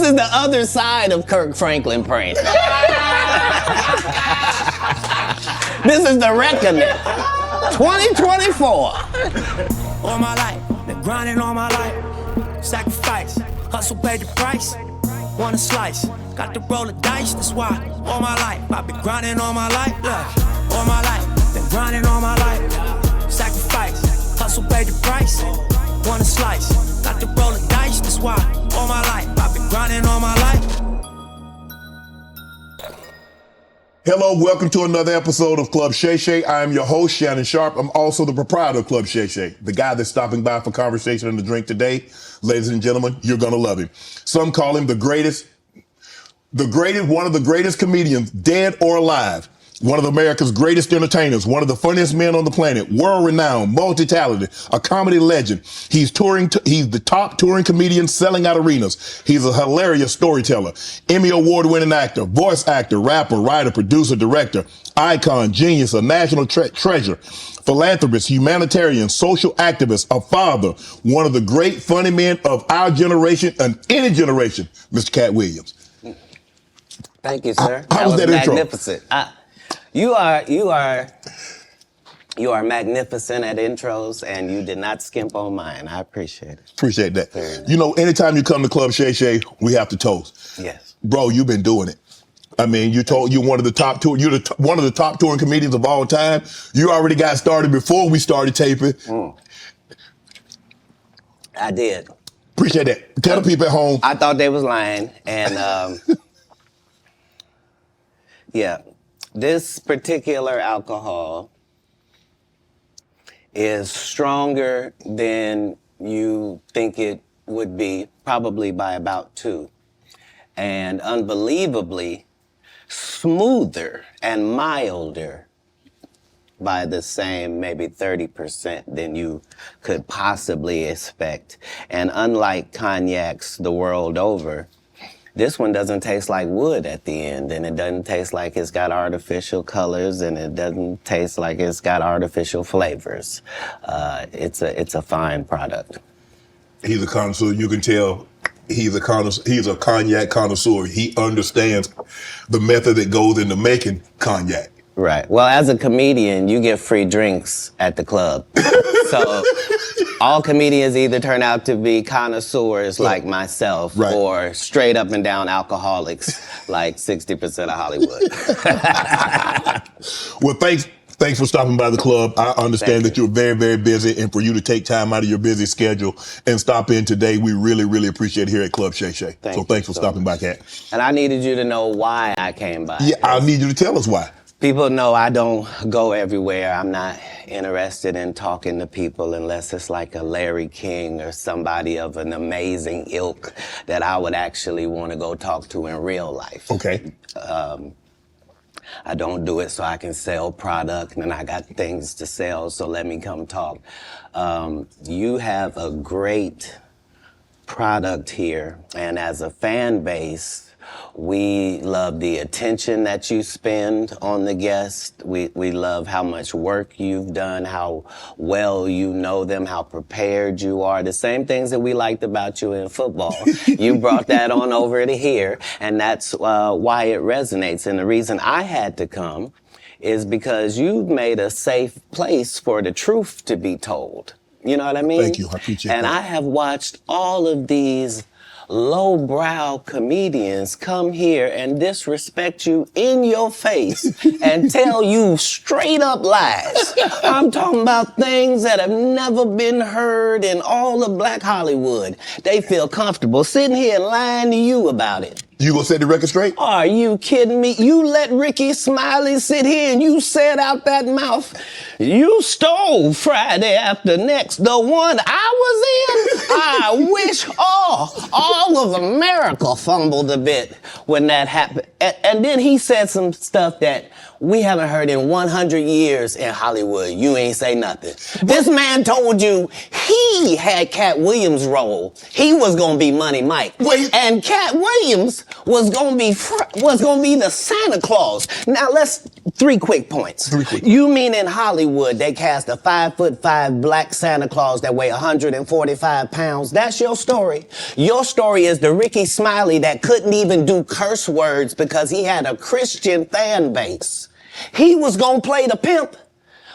is the other side of Kirk Franklin prank. This is the reckoning. 2024. All my life, been grinding all my life. Sacrifice, hustle paid the price. Want a slice, got to roll the dice. That's why all my life, I've been grinding all my life. Look, all my life, been grinding all my life. Sacrifice, hustle paid the price. Want a slice, got to roll the dice. That's why all my life, I've been grinding all my life. Hello, welcome to another episode of Club Shay Shay. I am your host, Shannon Sharpe. I'm also the proprietor of Club Shay Shay, the guy that's stopping by for conversation and a drink today. Ladies and gentlemen, you're gonna love him. Some call him one of the greatest comedians, dead or alive. One of America's greatest entertainers, one of the funniest men on the planet, world-renowned, multi-talented, a comedy legend. He's the top touring comedian selling out arenas. He's a hilarious storyteller, Emmy award-winning actor, voice actor, rapper, writer, producer, director, icon, genius, a national treasure, philanthropist, humanitarian, social activist, a father, one of the great funny men of our generation and any generation, Mr. Katt Williams. Thank you, sir. How was that intro? Magnificent. You are magnificent at intros, and you did not skimp on mine. I appreciate it. Appreciate that. You know, anytime you come to Club Shay Shay, we have to toast. Yes. Bro, you've been doing it. I mean, you're one of the top touring comedians of all time. You already got started before we started taping. I did. Appreciate that. Tell the people at home. I thought they was lying, and yeah. This particular alcohol is stronger than you think it would be, probably by about 2. And unbelievably smoother and milder by the same maybe 30% than you could possibly expect. And unlike cognacs the world over, this one doesn't taste like wood at the end, and it doesn't taste like it's got artificial colors, and it doesn't taste like it's got artificial flavors. It's a fine product. He's a connoisseur. You can tell he's a cognac connoisseur. He understands the method that goes into making cognac. Right. Well, as a comedian, you get free drinks at the club. So all comedians either turn out to be connoisseurs like myself, right, or straight up and down alcoholics like 60% of Hollywood. Well, thanks for stopping by the club. I understand that you're very, very busy, and for you to take time out of your busy schedule and stop in today, we really, really appreciate it here at Club Shay Shay. So thanks for stopping by, Katt. And I needed you to know why I came by. Yeah, I need you to tell us why. People know I don't go everywhere. I'm not interested in talking to people unless it's like a Larry King or somebody of an amazing ilk that I would actually want to go talk to in real life. Okay. I don't do it so I can sell product, and I got things to sell, so let me come talk. You have a great product here, and as a fan base, we love the attention that you spend on the guest. We love how much work you've done, how well you know them, how prepared you are. The same things that we liked about you in football. You brought that on over to here, and that's why it resonates. And the reason I had to come is because you've made a safe place for the truth to be told. You know what I mean? Thank you. I appreciate that. And I have watched all of these lowbrow comedians come here and disrespect you in your face and tell you straight up lies. I'm talking about things that have never been heard in all of Black Hollywood. They feel comfortable sitting here and lying to you about it. You gonna set the record straight? Are you kidding me? You let Ricky Smiley sit here and you said out that mouth, you stole Friday After Next, the one I was in. I wish all of America fumbled a bit when that happened. And then he said some stuff that we haven't heard in 100 years in Hollywood. You ain't say nothing. This man told you he had Katt Williams' role. He was gonna be Money Mike. And Katt Williams was gonna be the Santa Claus. Now let's 3 quick points. 3 quick. You mean in Hollywood they cast a 5'5" black Santa Claus that weigh 145 pounds? That's your story. Your story is the Ricky Smiley that couldn't even do curse words because he had a Christian fan base. He was gonna play the pimp.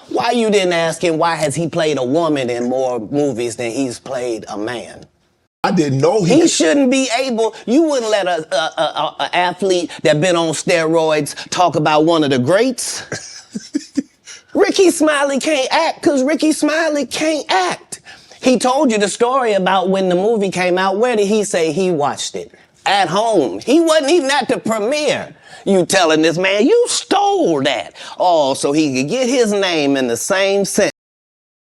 Why you didn't ask him why has he played a woman in more movies than he's played a man? I didn't know He shouldn't be able, you wouldn't let a athlete that been on steroids talk about one of the greats. Ricky Smiley can't act because Ricky Smiley can't act. He told you the story about when the movie came out. Where did he say he watched it? At home. He wasn't even at the premiere. You telling this man, you stole that. Oh, so he could get his name in the same sentence.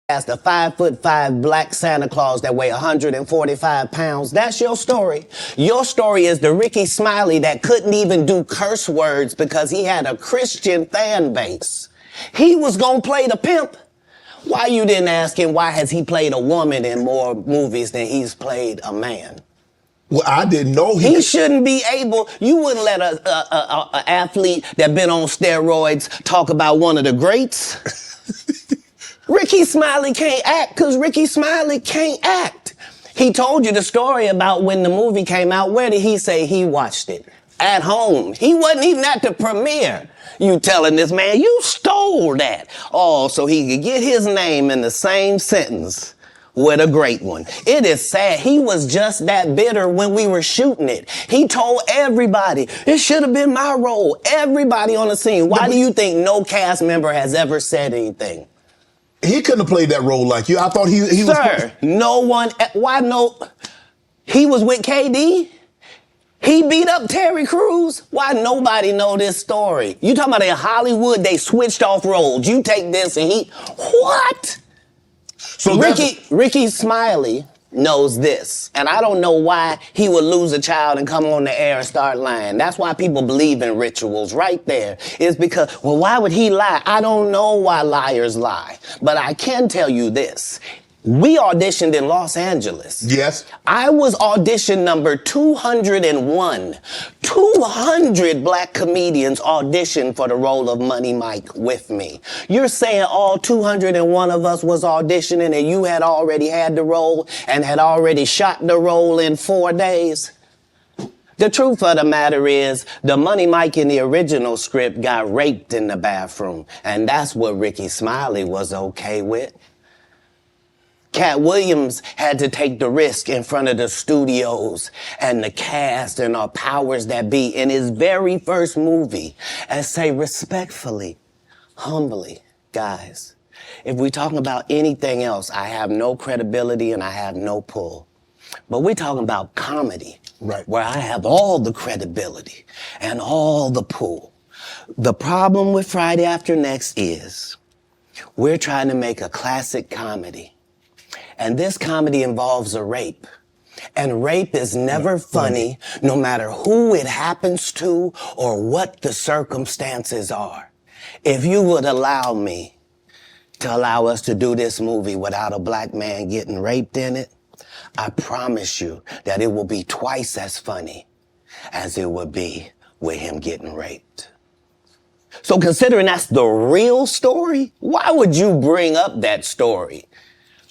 As the 5'5" black Santa Claus that weigh 145 pounds. That's your story. Your story is the Ricky Smiley that couldn't even do curse words because he had a Christian fan base. He was gonna play the pimp. Why you didn't ask him why has he played a woman in more movies than he's played a man? Well, I didn't know he shouldn't be able, you wouldn't let a athlete that been on steroids talk about one of the greats. Ricky Smiley can't act because Ricky Smiley can't act. He told you the story about when the movie came out. Where did he say he watched it? At home. He wasn't even at the premiere. You telling this man, you stole that. Oh, so he could get his name in the same sentence with a great one. It is sad. He was just that bitter when we were shooting it. He told everybody, it should have been my role. Everybody on the scene. Why do you think no cast member has ever said anything? He couldn't have played that role like you. I thought he was... Sir, no one... Why no... He was with KD? He beat up Terry Crews? Why nobody know this story? You talking about in Hollywood, they switched off roles. You take this and he... What? So Ricky Smiley knows this. And I don't know why he would lose a child and come on the air and start lying. That's why people believe in rituals right there. It's because, well, why would he lie? I don't know why liars lie. But I can tell you this. We auditioned in Los Angeles. Yes. I was audition number 201. 200 black comedians auditioned for the role of Money Mike with me. You're saying all 201 of us was auditioning and you had already had the role and had already shot the role in 4 days? The truth of the matter is, the Money Mike in the original script got raped in the bathroom, and that's what Ricky Smiley was okay with. Katt Williams had to take the risk in front of the studios and the cast and our powers that be in his very first movie and say respectfully, humbly, guys, if we're talking about anything else, I have no credibility and I have no pull. But we're talking about comedy, right, where I have all the credibility and all the pull. The problem with Friday After Next is we're trying to make a classic comedy. And this comedy involves a rape. And rape is never funny, no matter who it happens to or what the circumstances are. If you would allow me to allow us to do this movie without a black man getting raped in it, I promise you that it will be twice as funny as it would be with him getting raped. So considering that's the real story, why would you bring up that story?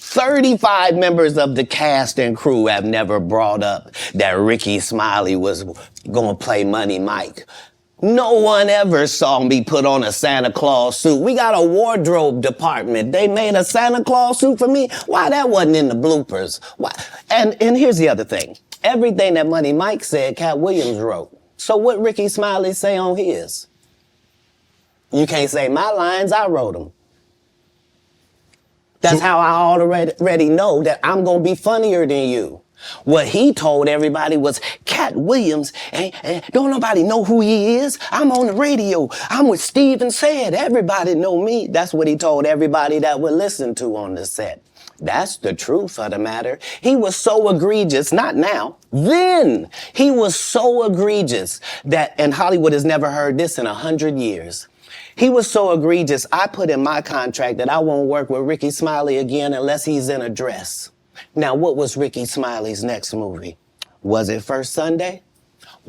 35 members of the cast and crew have never brought up that Ricky Smiley was gonna play Money Mike. No one ever saw me put on a Santa Claus suit. We got a wardrobe department. They made a Santa Claus suit for me. Why that wasn't in the bloopers? Why? And here's the other thing. Everything that Money Mike said, Katt Williams wrote. So what Ricky Smiley say on his? You can't say my lines, I wrote them. That's how I already know that I'm gonna be funnier than you. What he told everybody was, Katt Williams, don't nobody know who he is. I'm on the radio. I'm with Steven Said. Everybody know me. That's what he told everybody that would listen to on the set. That's the truth of the matter. He was so egregious, not now, then. He was so egregious that, and Hollywood has never heard this in 100 years. He was so egregious, I put in my contract that I won't work with Ricky Smiley again unless he's in a dress. Now, what was Ricky Smiley's next movie? Was it First Sunday?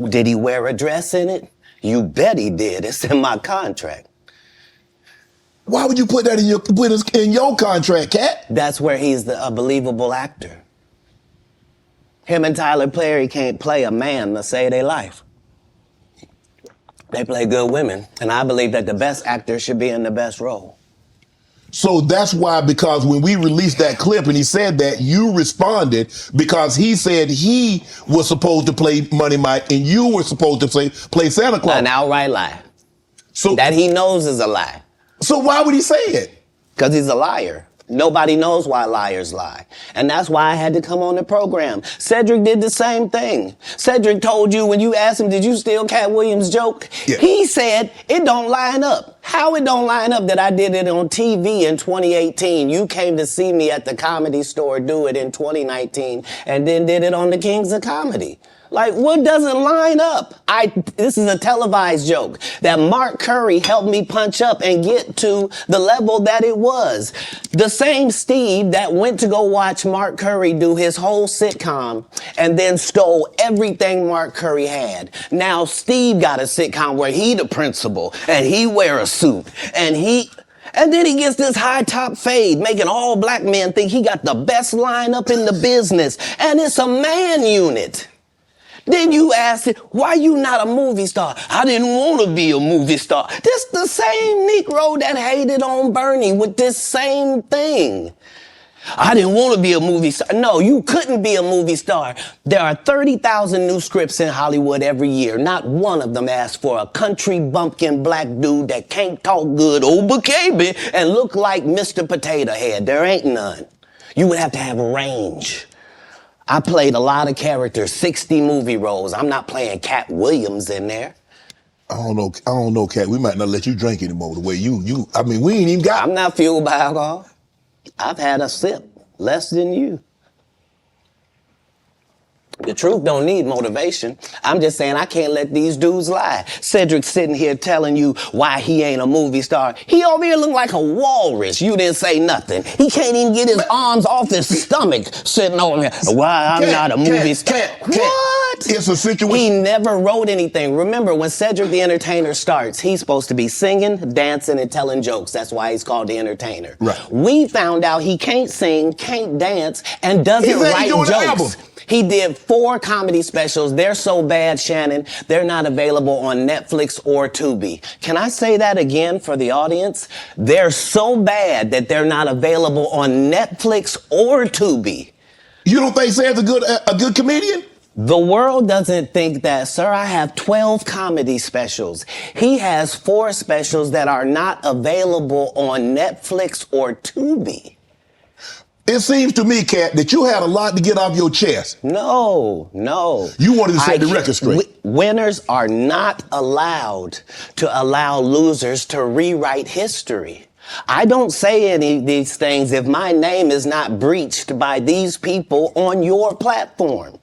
Did he wear a dress in it? You bet he did. It's in my contract. Why would you put that in your contract, Katt? That's where he's a believable actor. Him and Tyler Perry can't play a man to save their life. They play good women, and I believe that the best actor should be in the best role. So that's why, because when we released that clip and he said that, you responded because he said he was supposed to play Money Mike and you were supposed to play Santa Claus. An outright lie. So that he knows is a lie. So why would he say it? Because he's a liar. Nobody knows why liars lie. And that's why I had to come on the program. Cedric did the same thing. Cedric told you when you asked him, did you steal Katt Williams' joke? Yeah. He said, it don't line up. How it don't line up that I did it on TV in 2018? You came to see me at the Comedy Store do it in 2019 and then did it on the Kings of Comedy. Like, what doesn't line up? This is a televised joke that Mark Curry helped me punch up and get to the level that it was. The same Steve that went to go watch Mark Curry do his whole sitcom and then stole everything Mark Curry had. Now Steve got a sitcom where he the principal and he wear a suit and then he gets this high top fade, making all black men think he got the best lineup in the business. And it's a man unit. Then you ask it, why you not a movie star? I didn't want to be a movie star. This the same Negro that hated on Bernie with this same thing. I didn't want to be a movie star. No, you couldn't be a movie star. There are 30,000 new scripts in Hollywood every year. Not one of them asks for a country bumpkin black dude that can't talk good Oba-Kaby and look like Mr. Potato Head. There ain't none. You would have to have range. I played a lot of characters, 60 movie roles. I'm not playing Katt Williams in there. I don't know, Katt. We might not let you drink anymore the way I mean, we ain't even got... I'm not fueled by alcohol. I've had a sip, less than you. The truth don't need motivation. I'm just saying I can't let these dudes lie. Cedric's sitting here telling you why he ain't a movie star. He over here look like a walrus. You didn't say nothing. He can't even get his arms off his stomach sitting over here. Why I'm not a movie star. What? It's a situation. He never wrote anything. Remember, when Cedric the Entertainer starts, he's supposed to be singing, dancing, and telling jokes. That's why he's called the Entertainer. Right. We found out he can't sing, can't dance, and doesn't write jokes. He did 4 comedy specials. They're so bad, Shannon, they're not available on Netflix or Tubi. Can I say that again for the audience? They're so bad that they're not available on Netflix or Tubi. You don't think Sam's a good comedian? The world doesn't think that, sir. I have 12 comedy specials. He has 4 specials that are not available on Netflix or Tubi. It seems to me, Katt, that you had a lot to get off your chest. No. You wanted to set the record straight. Winners are not allowed to allow losers to rewrite history. I don't say any of these things if my name is not breached by these people on your platform.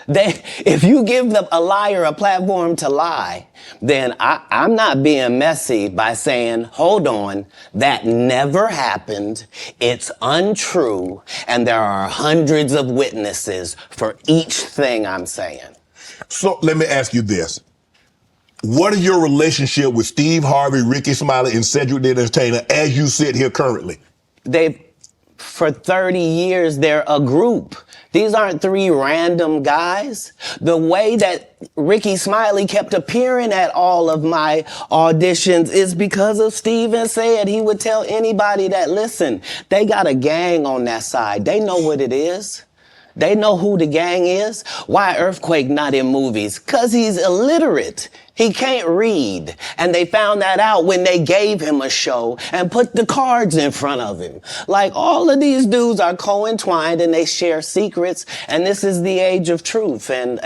If you give a liar a platform to lie, then I'm not being messy by saying, hold on, that never happened, it's untrue, and there are hundreds of witnesses for each thing I'm saying. So let me ask you this. What is your relationship with Steve Harvey, Ricky Smiley, and Cedric the Entertainer as you sit here currently? For 30 years, they're a group. These aren't 3 random guys. The way that Ricky Smiley kept appearing at all of my auditions is because of Steven said he would tell anybody that, listen, they got a gang on that side. They know what it is. They know who the gang is. Why Earthquake not in movies? 'Cause he's illiterate. He can't read. And they found that out when they gave him a show and put the cards in front of him. Like, all of these dudes are co-entwined and they share secrets. And this is the age of truth. And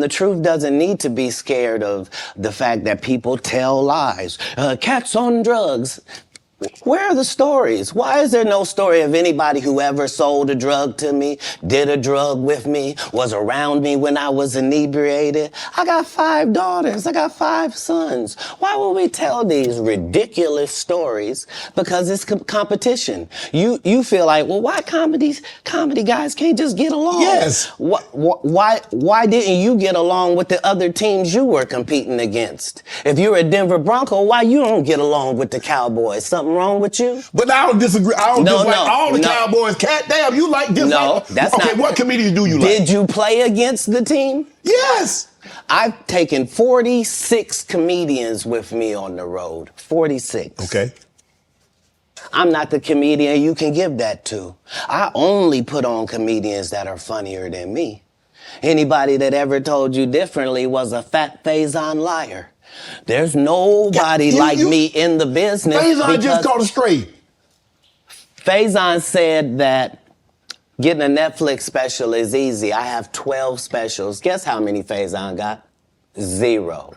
the truth doesn't need to be scared of the fact that people tell lies. Katt's on drugs. Where are the stories? Why is there no story of anybody who ever sold a drug to me, did a drug with me, was around me when I was inebriated? I got 5 daughters. I got 5 sons. Why would we tell these ridiculous stories? Because it's competition. You feel like, well, why comedy guys can't just get along? Yes. Why didn't you get along with the other teams you were competing against? If you're a Denver Bronco, why you don't get along with the Cowboys? Something something wrong with you? But I don't disagree. I don't dislike all the Cowboys. Katt, damn, you like dislike. No, that's okay, not. what comedians do you like? Did you play against the team? Yes. I've taken 46 comedians with me on the road. 46. Okay. I'm not the comedian you can give that to. I only put on comedians that are funnier than me. Anybody that ever told you differently was a fat Faison liar. There's nobody like me in the business. Faison just caught a stray. Faison said that getting a Netflix special is easy. I have 12 specials. Guess how many Faison got? 0.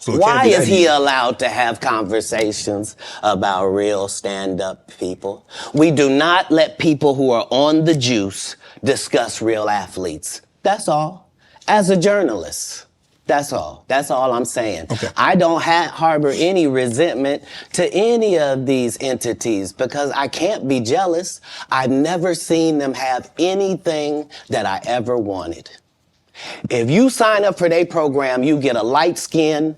So why is he allowed to have conversations about real stand-up people? We do not let people who are on the juice discuss real athletes. That's all. As a journalist, that's all. That's all I'm saying. Okay. I don't harbor any resentment to any of these entities because I can't be jealous. I've never seen them have anything that I ever wanted. If you sign up for their program, you get a light-skinned,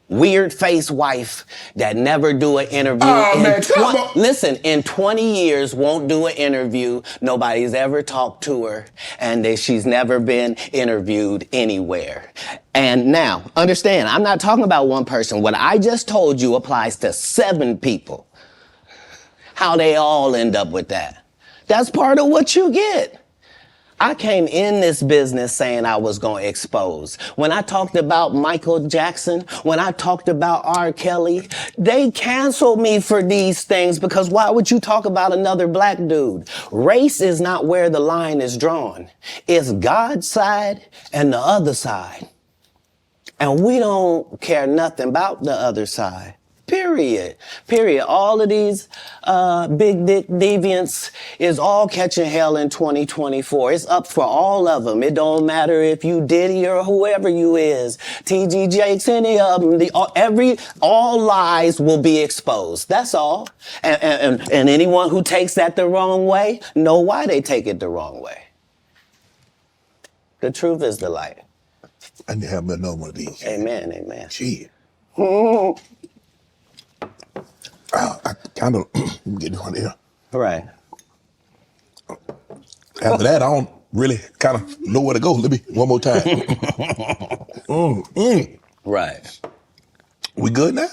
weird-faced wife that never do an interview. Oh, man, come on. Listen, in 20 years, won't do an interview. Nobody's ever talked to her, and she's never been interviewed anywhere. And now, understand, I'm not talking about one person. What I just told you applies to 7 people. How they all end up with that. That's part of what you get. I came in this business saying I was going to expose. When I talked about Michael Jackson, when I talked about R. Kelly, they canceled me for these things because why would you talk about another black dude? Race is not where the line is drawn. It's God's side and the other side. And we don't care nothing about the other side. Period. All of these big dick deviants is all catching hell in 2024. It's up for all of them. It don't matter if you Diddy or whoever you is. TG Jakes, any of them. All lies will be exposed. That's all. And anyone who takes that the wrong way, know why they take it the wrong way. The truth is the light. I need to have another one of these. Amen, amen. Shit. I kind of get this one there. Right. After that, I don't really kind of know where to go. Let me one more time. Right. We good now?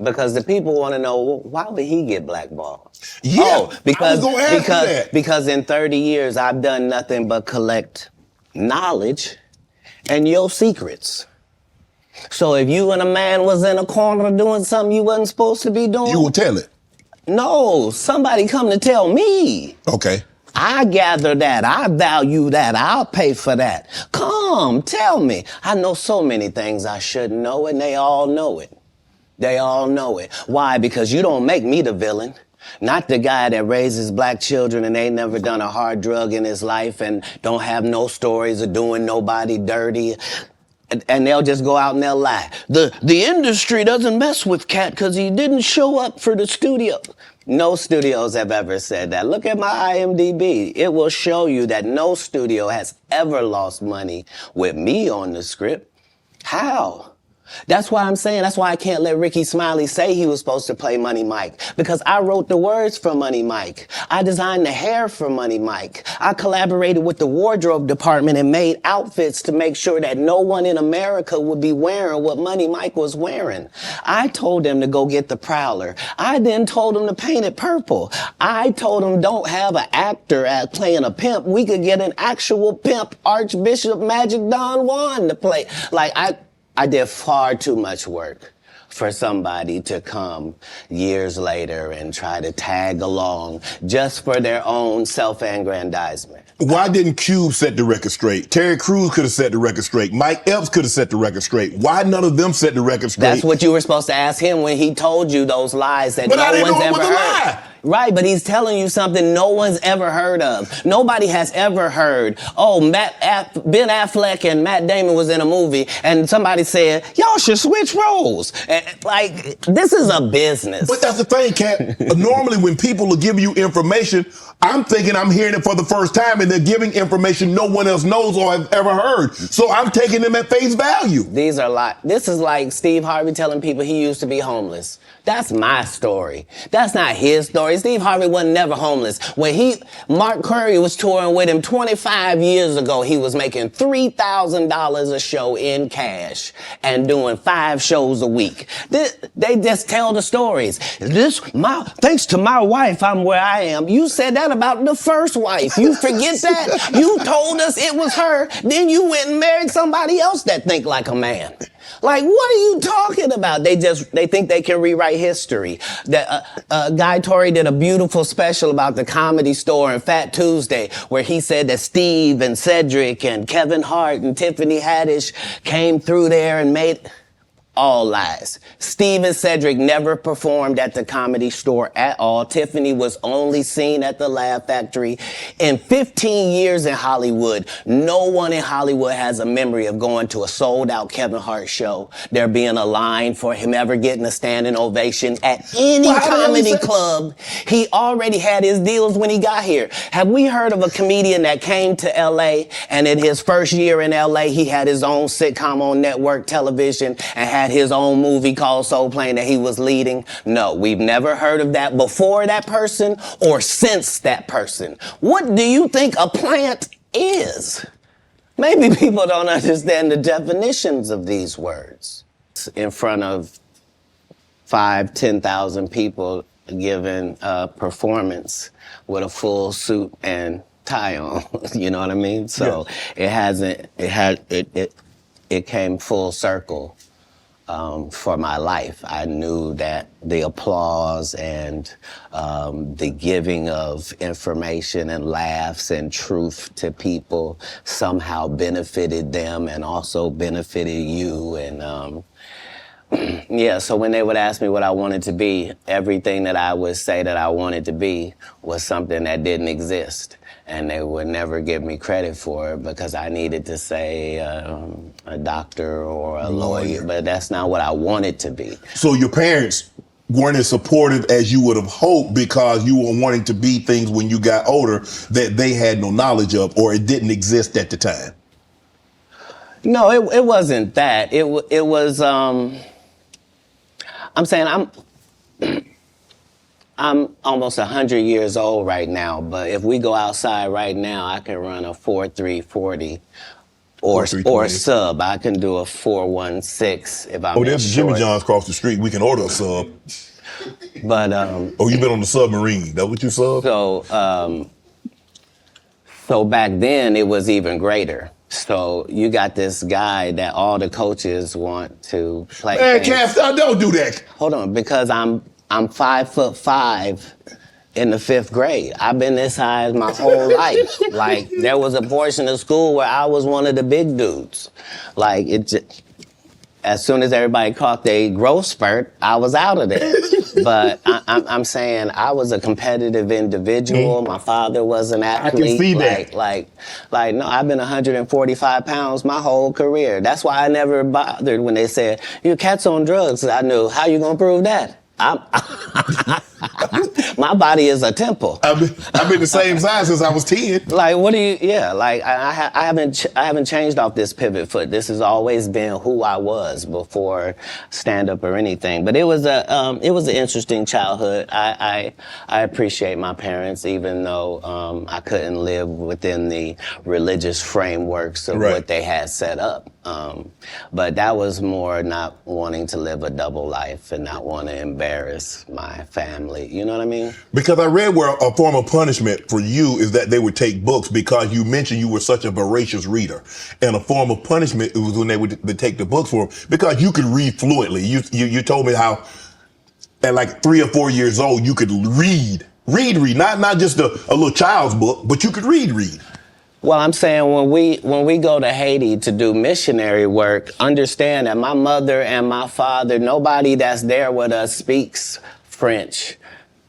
Because the people want to know, well, why would he get blackballed? Yeah, oh, because I was gonna ask you that. Because in 30 years I've done nothing but collect knowledge and your secrets. So if you and a man was in a corner doing something you wasn't supposed to be doing, you will tell it. No, somebody come to tell me. Okay. I gather that. I value that. I'll pay for that. Come, tell me. I know so many things I shouldn't know, and they all know it. They all know it. Why? Because you don't make me the villain. Not the guy that raises black children and ain't never done a hard drug in his life and don't have no stories of doing nobody dirty. And they'll just go out and they'll lie. The industry doesn't mess with Katt because he didn't show up for the studio. No studios have ever said that. Look at my IMDb. It will show you that no studio has ever lost money with me on the script. How? That's why I'm saying, that's why I can't let Ricky Smiley say he was supposed to play Money Mike. Because I wrote the words for Money Mike. I designed the hair for Money Mike. I collaborated with the wardrobe department and made outfits to make sure that no one in America would be wearing what Money Mike was wearing. I told them to go get the Prowler. I then told them to paint it purple. I told them don't have an actor playing a pimp. We could get an actual pimp, Archbishop Magic Don Juan to play. I did far too much work for somebody to come years later and try to tag along just for their own self-aggrandizement. Why didn't Cube set the record straight? Terry Crews could have set the record straight. Mike Epps could have set the record straight. Why none of them set the record straight? That's what you were supposed to ask him when he told you those lies that but no one's ever heard. Lie. Right, but he's telling you something no one's ever heard of. Nobody has ever heard, Ben Affleck and Matt Damon was in a movie and somebody said, y'all should switch roles. This is a business. But that's the thing, Katt. Normally when people will give you information, I'm thinking I'm hearing it for the first time, and they're giving information no one else knows or has ever heard. So I'm taking them at face value. This is like Steve Harvey telling people he used to be homeless. That's my story. That's not his story. Steve Harvey wasn't never homeless. When Mark Curry was touring with him 25 years ago, he was making $3,000 a show in cash and doing 5 shows a week. They just tell the stories. Thanks to my wife, I'm where I am. You said that about the first wife. You forget that? You told us it was her. Then you went and married somebody else that think like a man. Like, what are you talking about? They think they can rewrite history. Guy Torrey did a beautiful special about the Comedy Store and Fat Tuesday, where he said that Steve and Cedric and Kevin Hart and Tiffany Haddish came through there and made... All lies. Steve and Cedric never performed at the Comedy Store at all. Tiffany was only seen at the Laugh Factory. In 15 years in Hollywood, no one in Hollywood has a memory of going to a sold-out Kevin Hart show, there being a line for him ever getting a standing ovation at any comedy club. He already had his deals when he got here. Have we heard of a comedian that came to L.A. and in his first year in L.A. he had his own sitcom on network television and had his own movie called Soul Plane that he was leading? No, we've never heard of that before that person or since that person. What do you think a plant is? Maybe people don't understand the definitions of these words. In front of 5,000-10,000 people giving a performance with a full suit and tie on, you know what I mean? So yeah. It came full circle. For my life, I knew that the applause and the giving of information and laughs and truth to people somehow benefited them and also benefited you. And yeah, so when they would ask me what I wanted to be, everything that I would say that I wanted to be was something that didn't exist. And they would never give me credit for it because I needed to say a doctor or a lawyer, but that's not what I wanted to be. So your parents weren't as supportive as you would have hoped because you were wanting to be things when you got older that they had no knowledge of or it didn't exist at the time? No, it wasn't that. It was, I'm saying I'm almost 100 years old right now, but if we go outside right now, I can run a 4.340 or sub. I can do a 4.16 if I'm there's Jimmy John's across the street. We can order a sub. But you've been on the submarine. That what you sub? So back then it was even greater. So you got this guy that all the coaches want to play. Man, Katt, don't do that. Hold on, because I'm 5'5" in the 5th grade. I've been this high my whole life. Like, there was a portion of school where I was one of the big dudes. Like, as soon as everybody caught their growth spurt, I was out of there. But I'm saying I was a competitive individual. My father was an athlete. I can see that. No, I've been 145 pounds my whole career. That's why I never bothered when they said, your Katt's on drugs. I knew, how you gonna prove that? My body is a temple. I've been the same size since I was 10. Like, what do you? Yeah, like I haven't changed off this pivot foot. This has always been who I was before stand up or anything. But it was an interesting childhood. I appreciate my parents, even though I couldn't live within the religious frameworks of what they had set up. But that was more not wanting to live a double life and not want to embarrass my family. You know what I mean? Because I read where a form of punishment for you is that they would take books because you mentioned you were such a voracious reader. And a form of punishment was when they would take the books for them because you could read fluently. You told me how at like 3 or 4 years old, you could read, not just a little child's book, but you could read. Well, I'm saying when we go to Haiti to do missionary work, understand that my mother and my father, nobody that's there with us speaks French.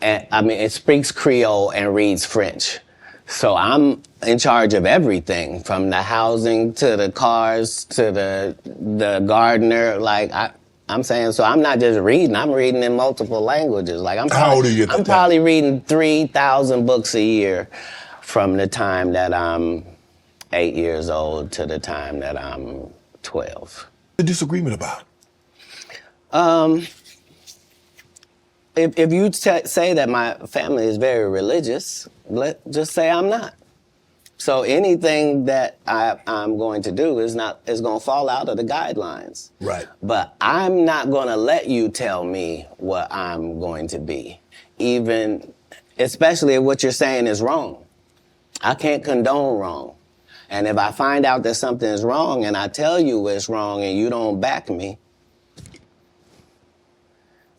And it speaks Creole and reads French. So I'm in charge of everything, from the housing to the cars to the gardener. Like I'm saying, so I'm not just reading, I'm reading in multiple languages. Like How old are you at that I'm time? probably reading 3,000 books a year from the time that I'm 8 years old to the time that I'm 12. The disagreement about? If you say that my family is very religious, just say I'm not. So anything that I'm going to do is going to fall out of the guidelines. Right. But I'm not going to let you tell me what I'm going to be, especially if what you're saying is wrong. I can't condone wrong. And if I find out that something is wrong and I tell you it's wrong and you don't back me,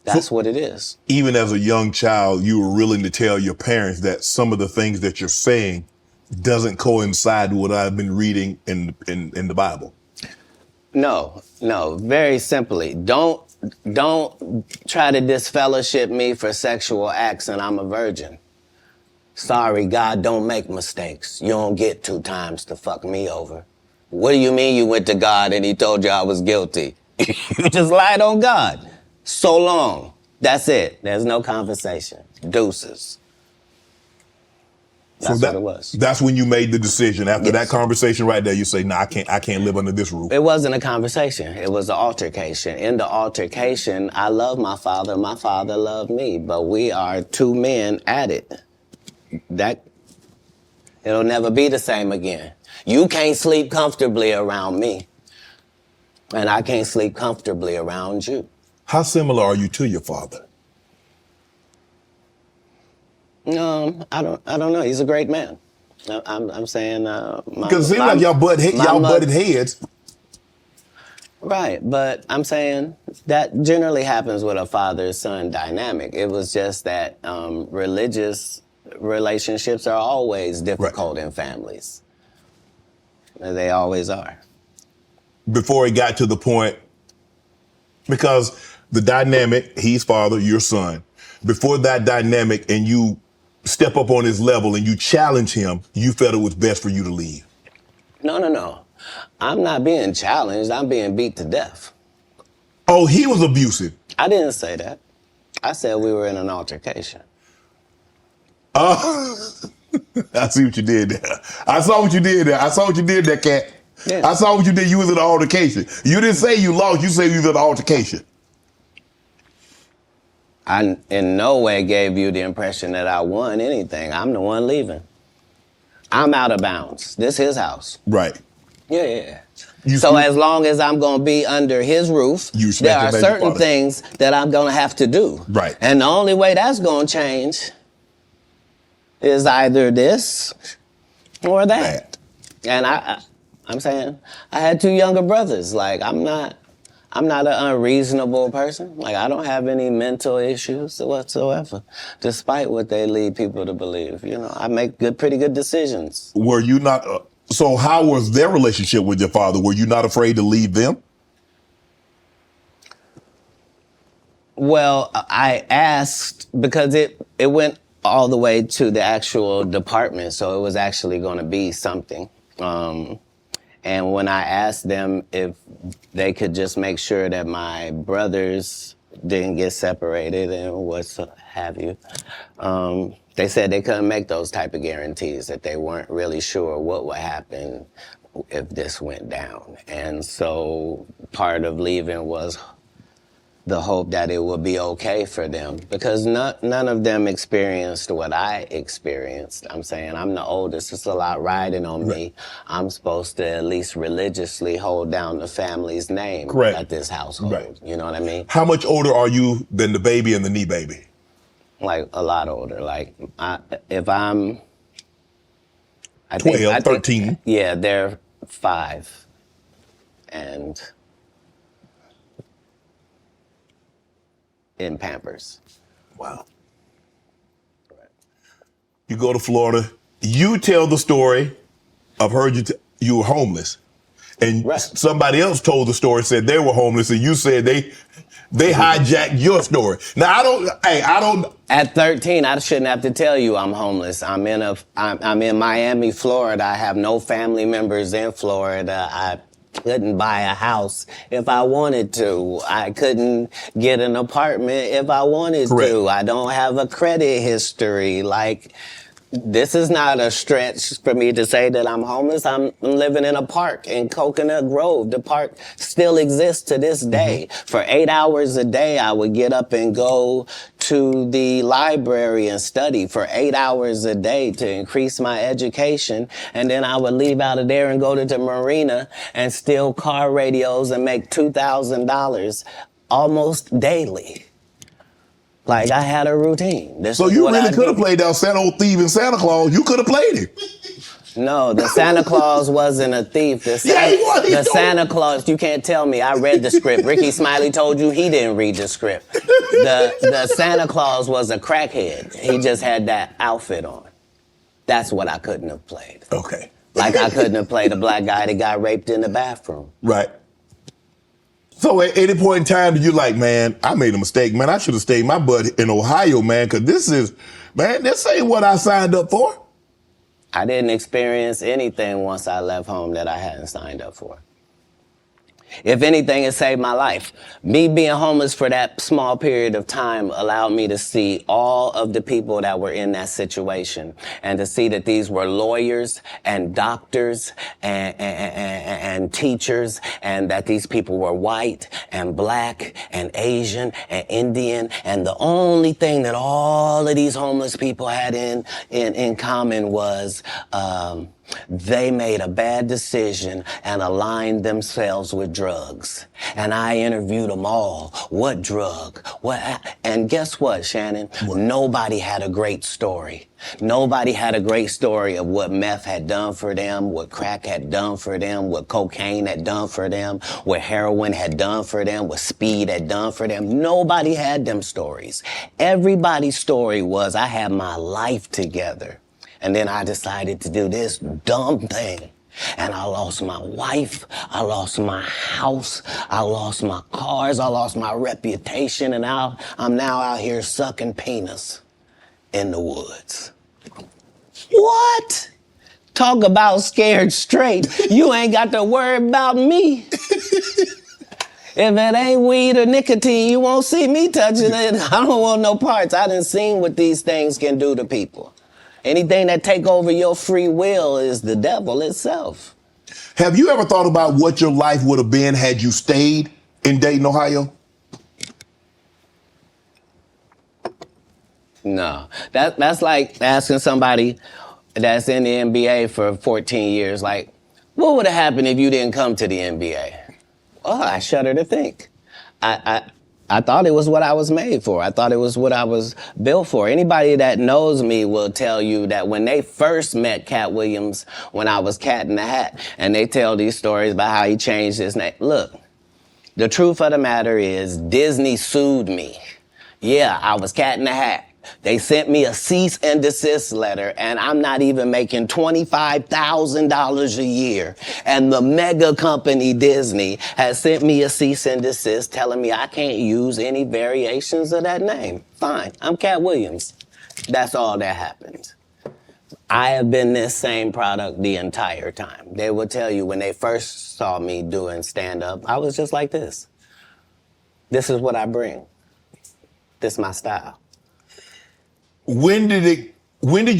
that's what it is. Even as a young child, you were willing to tell your parents that some of the things that you're saying doesn't coincide with what I've been reading in the Bible. No, very simply. Don't try to disfellowship me for sexual acts and I'm a virgin. Sorry, God don't make mistakes. You don't get 2 times to fuck me over. What do you mean you went to God and he told you I was guilty? You just lied on God. So long. That's it. There's no conversation. Deuces. That's what it was. That's when you made the decision. After Yes. that conversation right there, you say, "Nah, I can't live under this roof." It wasn't a conversation. It was an altercation. In the altercation, I love my father. My father loved me. But we are 2 men at it. It'll never be the same again. You can't sleep comfortably around me. And I can't sleep comfortably around you. How similar are you to your father? I don't know. He's a great man. I'm saying, Because it seems like y'all butted heads. Right, but I'm saying that generally happens with a father-son dynamic. It was just that religious relationships are always difficult in families. They always are. Before it got to the point, because the dynamic, he's father, you're son. Before that dynamic and you step up on his level and you challenge him, you felt it was best for you to leave. No. I'm not being challenged. I'm being beat to death. Oh, he was abusive. I didn't say that. I said we were in an altercation. I see what you did there. I saw what you did there, Katt. Yeah. I saw what you did. You was in an altercation. You didn't say you lost. You said you was in an altercation. I in no way gave you the impression that I won anything. I'm the one leaving. I'm out of bounds. This is his house. Right. Yeah. So as long as I'm going to be under his roof, there are certain things that I'm going to have to do. Right. And the only way that's going to change is either this or that. And I'm saying I had 2 younger brothers. Like, I'm not an unreasonable person. Like, I don't have any mental issues whatsoever, despite what they lead people to believe. You know, I make pretty good decisions. Were you not? So how was their relationship with your father? Were you not afraid to leave them? Well, I asked because it went all the way to the actual department, so it was actually going to be something. And when I asked them if they could just make sure that my brothers didn't get separated and what have you, they said they couldn't make those type of guarantees, that they weren't really sure what would happen if this went down. And so part of leaving was the hope that it would be okay for them, because none of them experienced what I experienced. I'm saying I'm the oldest. It's a lot riding on me. I'm supposed to at least religiously hold down the family's name at this household. Right. You know what I mean? How much older are you than the baby and the knee baby? Like a lot older. Like if I'm 12, 13. Yeah, they're 5 and in Pampers. Wow. Right. You go to Florida. You tell the story of you were homeless, and somebody else told the story, said they were homeless, and you said they hijacked your story. Now I don't. At 13, I shouldn't have to tell you I'm homeless. I'm in Miami, Florida. I have no family members in Florida. couldn't buy a house if I wanted to. I couldn't get an apartment if I wanted Correct. to. I don't have a credit history. Like, this is not a stretch for me to say that I'm homeless. I'm living in a park in Coconut Grove. The park still exists to this day. For 8 hours a day, I would get up and go to the library and study for 8 hours a day to increase my education. And then I would leave out of there and go to the marina and steal car radios and make $2,000 almost daily. Like, I had a routine. So you really could have played that Santa old thief and Santa Claus. You could have played it. No, the Santa Claus wasn't a thief. The Santa Claus, you can't tell me. I read the script. Ricky Smiley told you he didn't read the script. The Santa Claus was a crackhead. He just had that outfit on. That's what I couldn't have played. Okay. Like, I couldn't have played a black guy that got raped in the bathroom. Right. So at any point in time, did you like, man, I made a mistake, man. I should have stayed my butt in Ohio, man, because this ain't what I signed up for. I didn't experience anything once I left home that I hadn't signed up for. If anything, it saved my life. Me being homeless for that small period of time allowed me to see all of the people that were in that situation and to see that these were lawyers and doctors and teachers, and that these people were white and black and Asian and Indian. And the only thing that all of these homeless people had in common was they made a bad decision and aligned themselves with drugs. And I interviewed them all. What drug? What? And guess what, Shannon? Nobody had a great story. Nobody had a great story of what meth had done for them, what crack had done for them, what cocaine had done for them, what heroin had done for them, what speed had done for them. Nobody had them stories. Everybody's story was, I had my life together. And then I decided to do this dumb thing. And I lost my wife, I lost my house, I lost my cars, I lost my reputation, and I'm now out here sucking penis in the woods. What? Talk about scared straight. You ain't got to worry about me. If it ain't weed or nicotine, you won't see me touching it. I don't want no parts. I done seen what these things can do to people. Anything that take over your free will is the devil itself. Have you ever thought about what your life would have been had you stayed in Dayton, Ohio? No. That's like asking somebody that's in the NBA for 14 years, like, what would have happened if you didn't come to the NBA? Oh, I shudder to think. I thought it was what I was made for. I thought it was what I was built for. Anybody that knows me will tell you that when they first met Katt Williams, when I was Katt in the Hat, and they tell these stories about how he changed his name. Look, the truth of the matter is Disney sued me. Yeah, I was Katt in the Hat. They sent me a cease and desist letter, and I'm not even making $25,000 a year. And the mega company Disney has sent me a cease and desist telling me I can't use any variations of that name. Fine, I'm Katt Williams. That's all that happened. I have been this same product the entire time. They will tell you when they first saw me doing stand-up, I was just like this. This is what I bring. This is my style. When did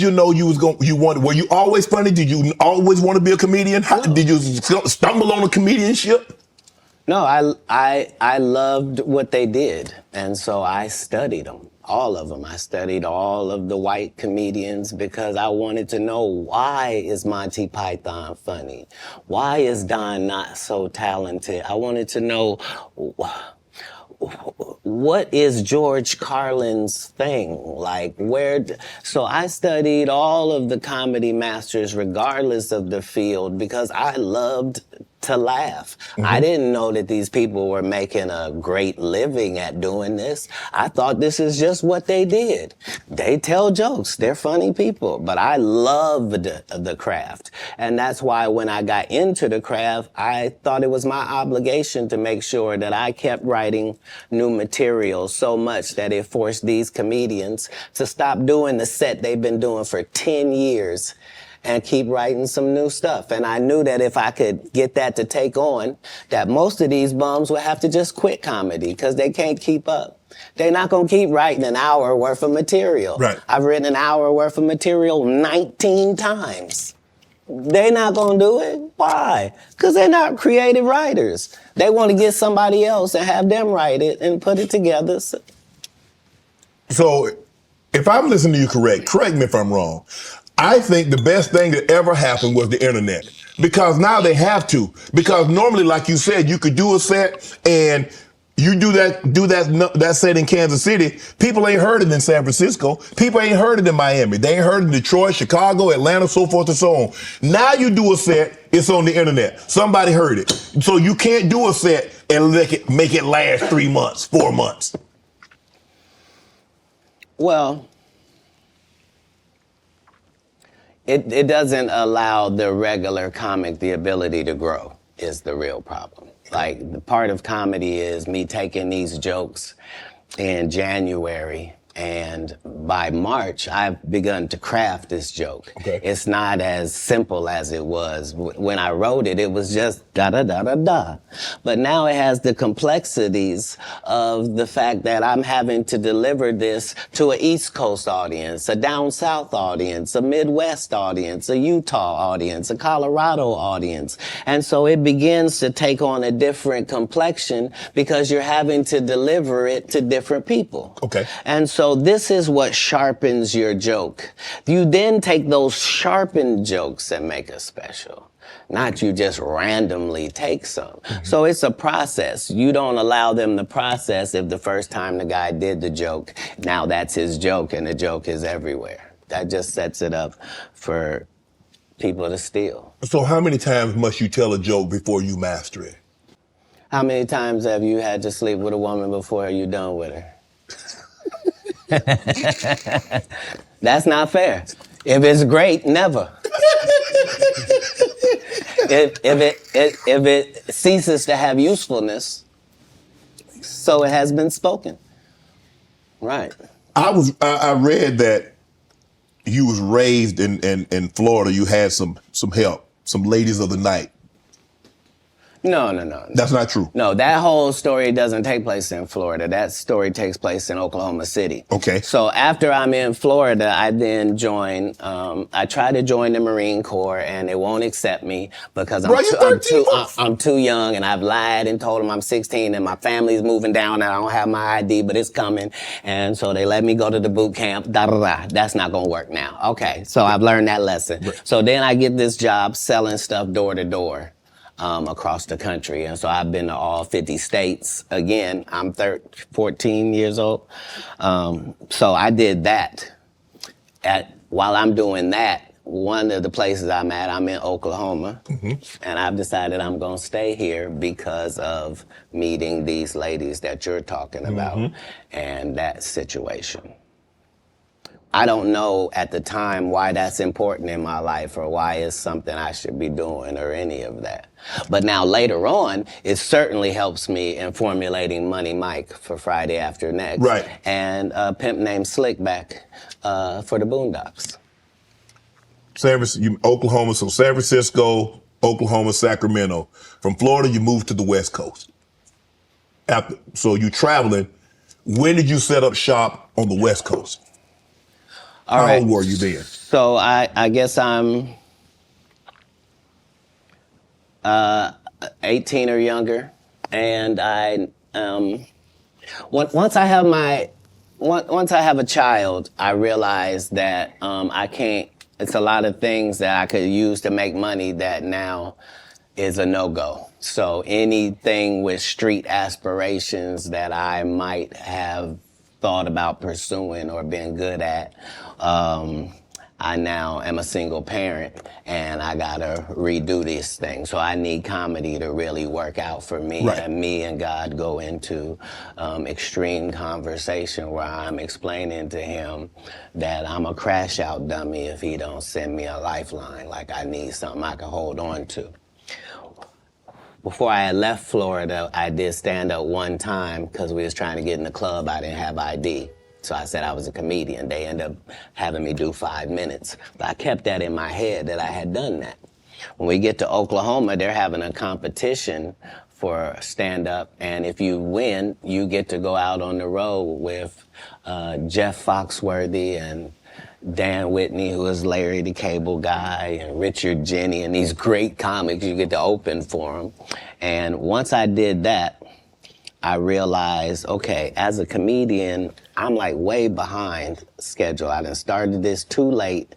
you know were you always funny? Did you always want to be a comedian? No. Did you stumble on a comedianship? No, I loved what they did. And so I studied them, all of them. I studied all of the white comedians because I wanted to know, why is Monty Python funny? Why is Don not so talented? I wanted to know, what is George Carlin's thing? Like, so I studied all of the comedy masters regardless of the field because I loved to laugh. Mm-hmm. I didn't know that these people were making a great living at doing this. I thought this is just what they did. They tell jokes. They're funny people. But I loved the craft. And that's why when I got into the craft, I thought it was my obligation to make sure that I kept writing new material so much that it forced these comedians to stop doing the set they've been doing for 10 years and keep writing some new stuff. And I knew that if I could get that to take on, that most of these bums would have to just quit comedy because they can't keep up. They're not going to keep writing an hour worth of material. Right. I've written an hour worth of material 19 times. They're not going to do it. Why? Because they're not creative writers. They want to get somebody else and have them write it and put it together. So if I'm listening to you correct me if I'm wrong. I think the best thing that ever happened was the internet. Because now they have to. Because normally, like you said, you could do a set and you do that set in Kansas City. People ain't heard it in San Francisco. People ain't heard it in Miami. They ain't heard it in Detroit, Chicago, Atlanta, so forth and so on. Now you do a set, it's on the internet. Somebody heard it. So you can't do a set and make it last 3 months, 4 months. Well, it doesn't allow the regular comic the ability to grow is the real problem. Like, the part of comedy is me taking these jokes in January, and by March, I've begun to craft this joke. Okay. It's not as simple as it was. When I wrote it, it was just da-da-da-da-da. But now it has the complexities of the fact that I'm having to deliver this to an East Coast audience, a down South audience, a Midwest audience, a Utah audience, a Colorado audience. And so it begins to take on a different complexion because you're having to deliver it to different people. Okay. And so this is what sharpens your joke. You then take those sharpened jokes and make a special. Not you just randomly take some. Mm-hmm. So it's a process. You don't allow them to process if the first time the guy did the joke, now that's his joke and the joke is everywhere. That just sets it up for people to steal. So how many times must you tell a joke before you master it? How many times have you had to sleep with a woman before you're done with her? That's not fair. If it's great, never. if it ceases to have usefulness, so it has been spoken. Right. I read that you was raised in Florida. You had some help, some ladies of the night. No. That's not true. No, that whole story doesn't take place in Florida. That story takes place in Oklahoma City. Okay. So after I'm in Florida, I then join, I try to join the Marine Corps and they won't accept me because I'm too young and I've lied and told them I'm 16 and my family's moving down and I don't have my ID, but it's coming. And so they let me go to the boot camp, That's not gonna work now. Okay, so I've learned that lesson. Right. So then I get this job selling stuff door to door. Across the country. And so I've been to all 50 states. Again, I'm 14 years old. So I did that. While I'm doing that, one of the places I'm in Oklahoma. Mm-hmm. And I've decided I'm going to stay here because of meeting these ladies that you're talking about and that situation. I don't know at the time why that's important in my life or why it's something I should be doing or any of that. But now later on, it certainly helps me in formulating Money Mike for Friday After Next. Right. And a pimp named Slickback for the Boondocks. Oklahoma, so San Francisco, Oklahoma, Sacramento. From Florida, you moved to the West Coast. So you traveling. When did you set up shop on the West Coast? How old were you then? So I guess I'm 18 or younger, and once I have a child, I realize that I can't. It's a lot of things that I could use to make money that now is a no-go. So anything with street aspirations that I might have thought about pursuing or been good at, I now am a single parent and I gotta redo this thing. So I need comedy to really work out for me. Right. And me and God go into extreme conversation where I'm explaining to him that I'm a crash out dummy if he don't send me a lifeline. Like I need something I can hold on to. Before I had left Florida, I did stand up one time because we was trying to get in the club. I didn't have ID. So I said I was a comedian. They ended up having me do 5 minutes. But I kept that in my head that I had done that. When we get to Oklahoma, they're having a competition for stand-up, and if you win, you get to go out on the road with Jeff Foxworthy and Dan Whitney, who is Larry the Cable Guy, and Richard Jenny, and these great comics. You get to open for them. And once I did that, I realized, okay, as a comedian, I'm like way behind schedule. I done started this too late.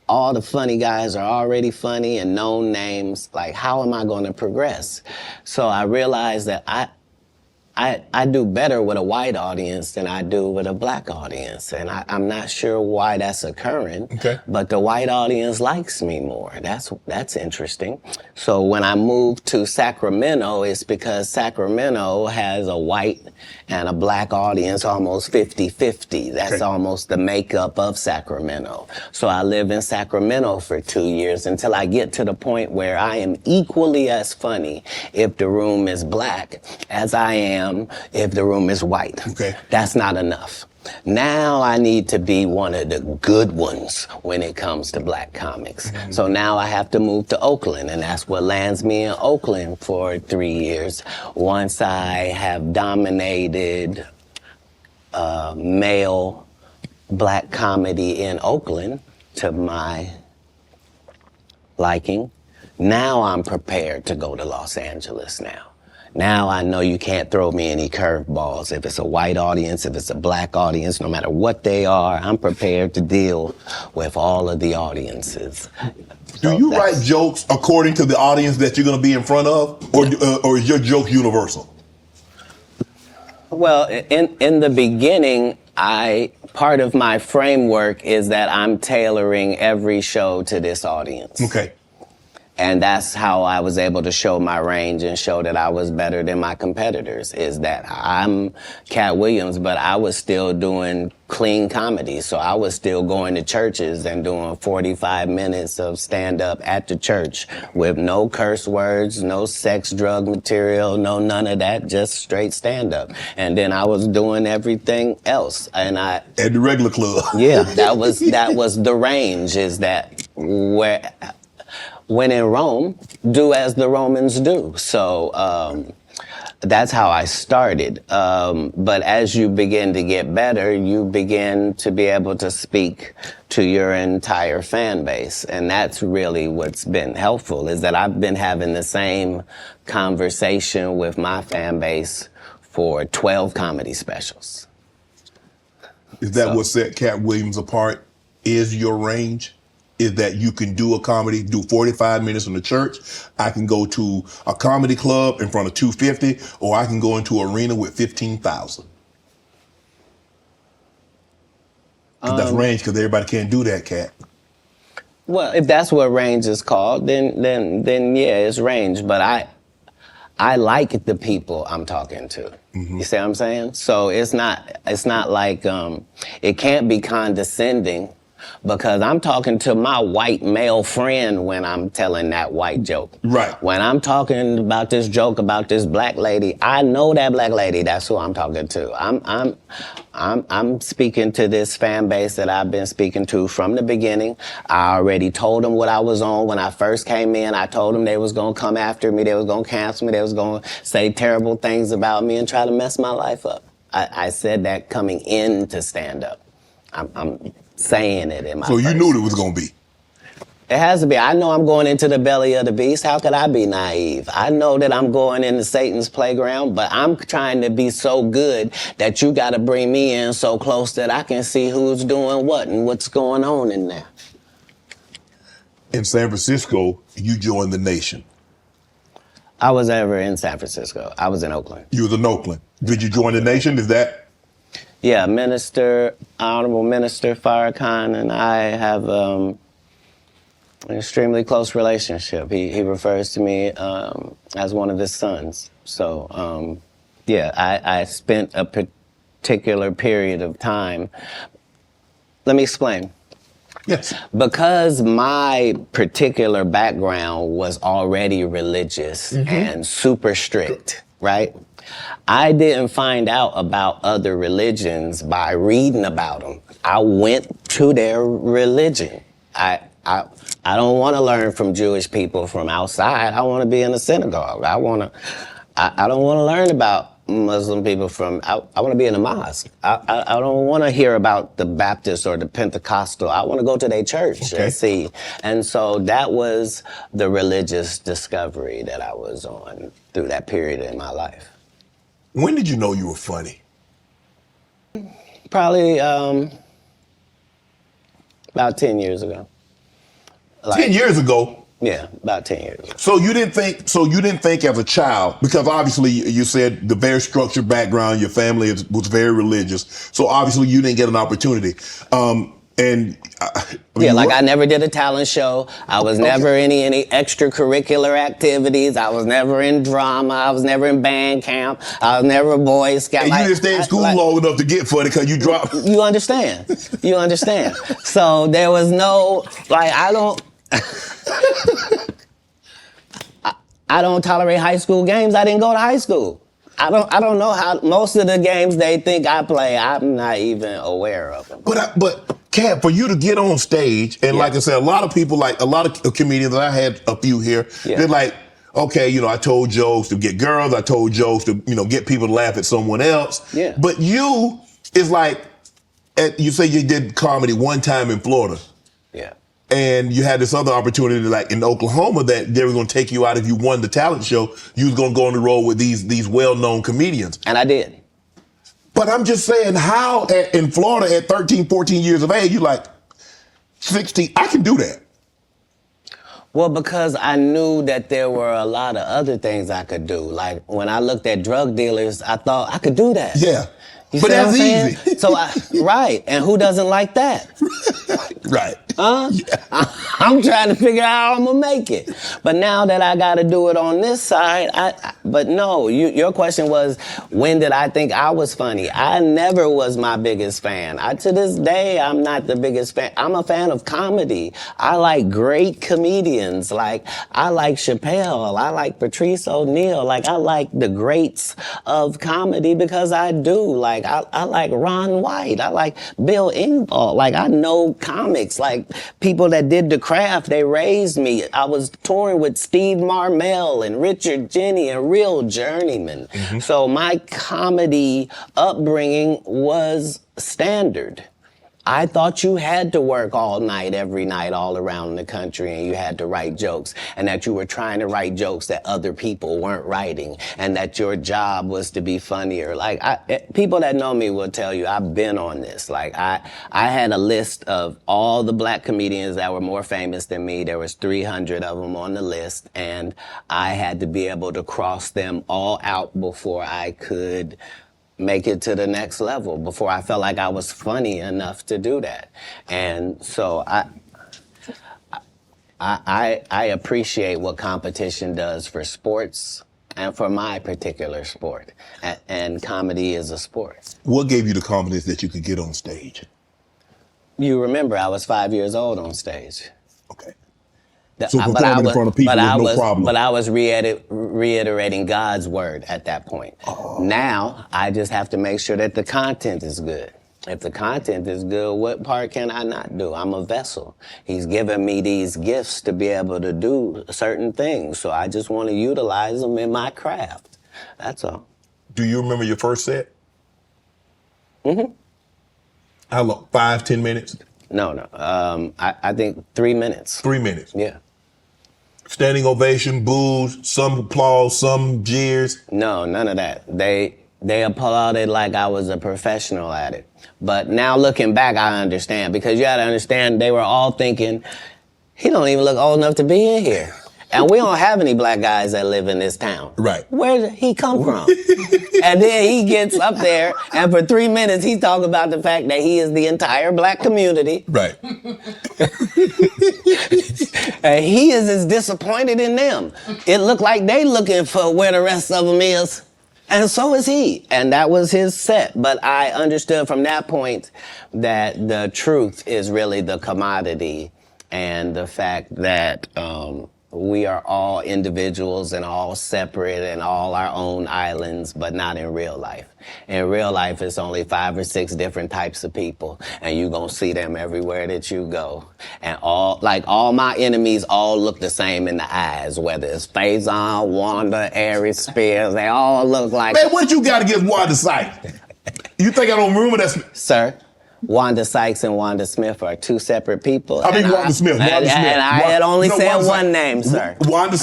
All the funny guys are already funny and known names. Like, how am I going to progress? So I realized that I do better with a white audience than I do with a black audience. And I'm not sure why that's occurring, but the white audience likes me more. That's interesting. So when I moved to Sacramento, it's because Sacramento has a white and a black audience almost 50-50. That's almost the makeup of Sacramento. So I lived in Sacramento for 2 years until I get to the point where I am equally as funny if the room is black as I am if the room is white. That's not enough. Now I need to be one of the good ones when it comes to black comics. So now I have to move to Oakland, and that's what lands me in Oakland for 3 years. Once I have dominated male black comedy in Oakland to my liking, now I'm prepared to go to Los Angeles now. Now I know you can't throw me any curveballs. If it's a white audience, if it's a black audience, no matter what they are, I'm prepared to deal with all of the audiences. Do you write jokes according to the audience that you're going to be in front of, or is your joke universal? Well, in the beginning, part of my framework is that I'm tailoring every show to this audience. And that's how I was able to show my range and show that I was better than my competitors, is that I'm Katt Williams, but I was still doing clean comedy. So I was still going to churches and doing 45 minutes of stand-up at the church with no curse words, no sex, drug material, no none of that, just straight stand-up. And then I was doing everything else. And at the regular club. Yeah, that was the range, is that when in Rome, do as the Romans do. So that's how I started. But as you begin to get better, you begin to be able to speak to your entire fan base. And that's really what's been helpful, is that I've been having the same conversation with my fan base for 12 comedy specials. Is that what set Katt Williams apart, is your range? Is that you can do a comedy, do 45 minutes in the church. I can go to a comedy club in front of 250, or I can go into an arena with 15,000. That's range, because everybody can't do that, Katt. Well, if that's what range is called, then yeah, it's range. But I like the people I'm talking to. You see what I'm saying? So it's not like it can't be condescending, because I'm talking to my white male friend when I'm telling that white joke. When I'm talking about this joke about this black lady, I know that black lady. That's who I'm talking to. I'm speaking to this fan base that I've been speaking to from the beginning. I already told them what I was on when I first came in. I told them they was gonna come after me. They was gonna cancel me. They was gonna say terrible things about me and try to mess my life up. I said that coming into stand-up. I'm saying it in my So you knew it was going to be? It has to be. I know I'm going into the belly of the beast. How could I be naive? I know that I'm going into Satan's playground, but I'm trying to be so good that you got to bring me in so close that I can see who's doing what and what's going on in there. In San Francisco, you joined the Nation. I was never in San Francisco. I was in Oakland. You was in Oakland. Did you join the Nation? Is that? Yeah, Honorable Minister Farrakhan and I have an extremely close relationship. He refers to me as one of his sons. So, yeah, I spent a particular period of time. Let me explain. Yes. Because my particular background was already religious and super strict. right? I didn't find out about other religions by reading about them. I went to their religion. I don't want to learn from Jewish people from outside. I want to be in a synagogue. I don't want to learn about Muslim people I want to be in a mosque. I don't want to hear about the Baptist or the Pentecostal. I want to go to their church and see. And so that was the religious discovery that I was on through that period in my life. When did you know you were funny? Probably about 10 years ago. 10 years ago? Yeah, about 10 years ago. So you didn't think as a child, because obviously you said the very structured background, your family was very religious. So obviously you didn't get an opportunity. I never did a talent show. I was never in any extracurricular activities. I was never in drama. I was never in band camp. I was never a Boy Scout. And you didn't stay in school long enough to get funny because you dropped. You understand. So there was no, I don't tolerate high school games. I didn't go to high school. I don't know how most of the games they think I play, I'm not even aware of them. But Katt, for you to get on stage, and like I said, a lot of people, like a lot of comedians, I had a few here, they're like, okay, I told jokes to get girls, I told jokes to, get people to laugh at someone else. Yeah. But you is like, you say you did comedy one time in Florida. Yeah. And you had this other opportunity, like in Oklahoma, that they were going to take you out if you won the talent show. You was going to go on the road with these well-known comedians. And I did. But I'm just saying, how in Florida at 13, 14 years of age, you like 16, I can do that. Well, because I knew that there were a lot of other things I could do. Like when I looked at drug dealers, I thought I could do that. Yeah. You but see that's what I'm easy. saying? So right. And who doesn't like that? Right. Huh? Yeah. I'm trying to figure out how I'm gonna make it. But now that I gotta do it on this side, but no, your question was, when did I think I was funny? I never was my biggest fan. To this day, I'm not the biggest fan. I'm a fan of comedy. I like great comedians. Like, I like Chappelle. I like Patrice O'Neal. Like, I like the greats of comedy because I do. Like, I like Ron White. I like Bill Engvall. Like, I know comics. Like, people that did the craft, they raised me. I was touring with Steve Marmel and Richard Jenny and real journeymen. Mm-hmm. So my comedy upbringing was standard. I thought you had to work all night, every night, all around the country, and you had to write jokes, and that you were trying to write jokes that other people weren't writing, and that your job was to be funnier. Like, people that know me will tell you I've been on this. Like, I had a list of all the black comedians that were more famous than me. There was 300 of them on the list, and I had to be able to cross them all out before I could make it to the next level, before I felt like I was funny enough to do that. And so I appreciate what competition does for sports and for my particular sport. And comedy is a sport. What gave you the confidence that you could get on stage? You remember, I was 5 years old on stage. Okay. So performing in front of people was no problem. But I was reiterating God's word at that point. Oh. Now, I just have to make sure that the content is good. If the content is good, what part can I not do? I'm a vessel. He's given me these gifts to be able to do certain things. So I just want to utilize them in my craft. That's all. Do you remember your first set? Mm-hmm. How long? 5, 10 minutes? No. I think 3 minutes. 3 minutes? Yeah. Standing ovation, boos, some applause, some jeers? No, none of that. They applauded like I was a professional at it. But now looking back, I understand. Because you gotta understand, they were all thinking, he don't even look old enough to be in here. And we don't have any black guys that live in this town. Right. Where did he come from? And then he gets up there, and for 3 minutes, he's talking about the fact that he is the entire black community. Right. And he is as disappointed in them. It looked like they looking for where the rest of them is. And so is he. And that was his set. But I understood from that point that the truth is really the commodity, and the fact that we are all individuals and all separate and all our own islands, but not in real life. In real life, it's only 5 or 6 different types of people, and you're gonna see them everywhere that you go. And all my enemies all look the same in the eyes, whether it's Faison, Wanda, Aries, Spears, they all look like... Man, what you got against Wanda Sykes? You think I don't remember that? Sir, Wanda Sykes and Wanda Smith are 2 separate people. Wanda Smith. And I had only said one name, sir. Wanda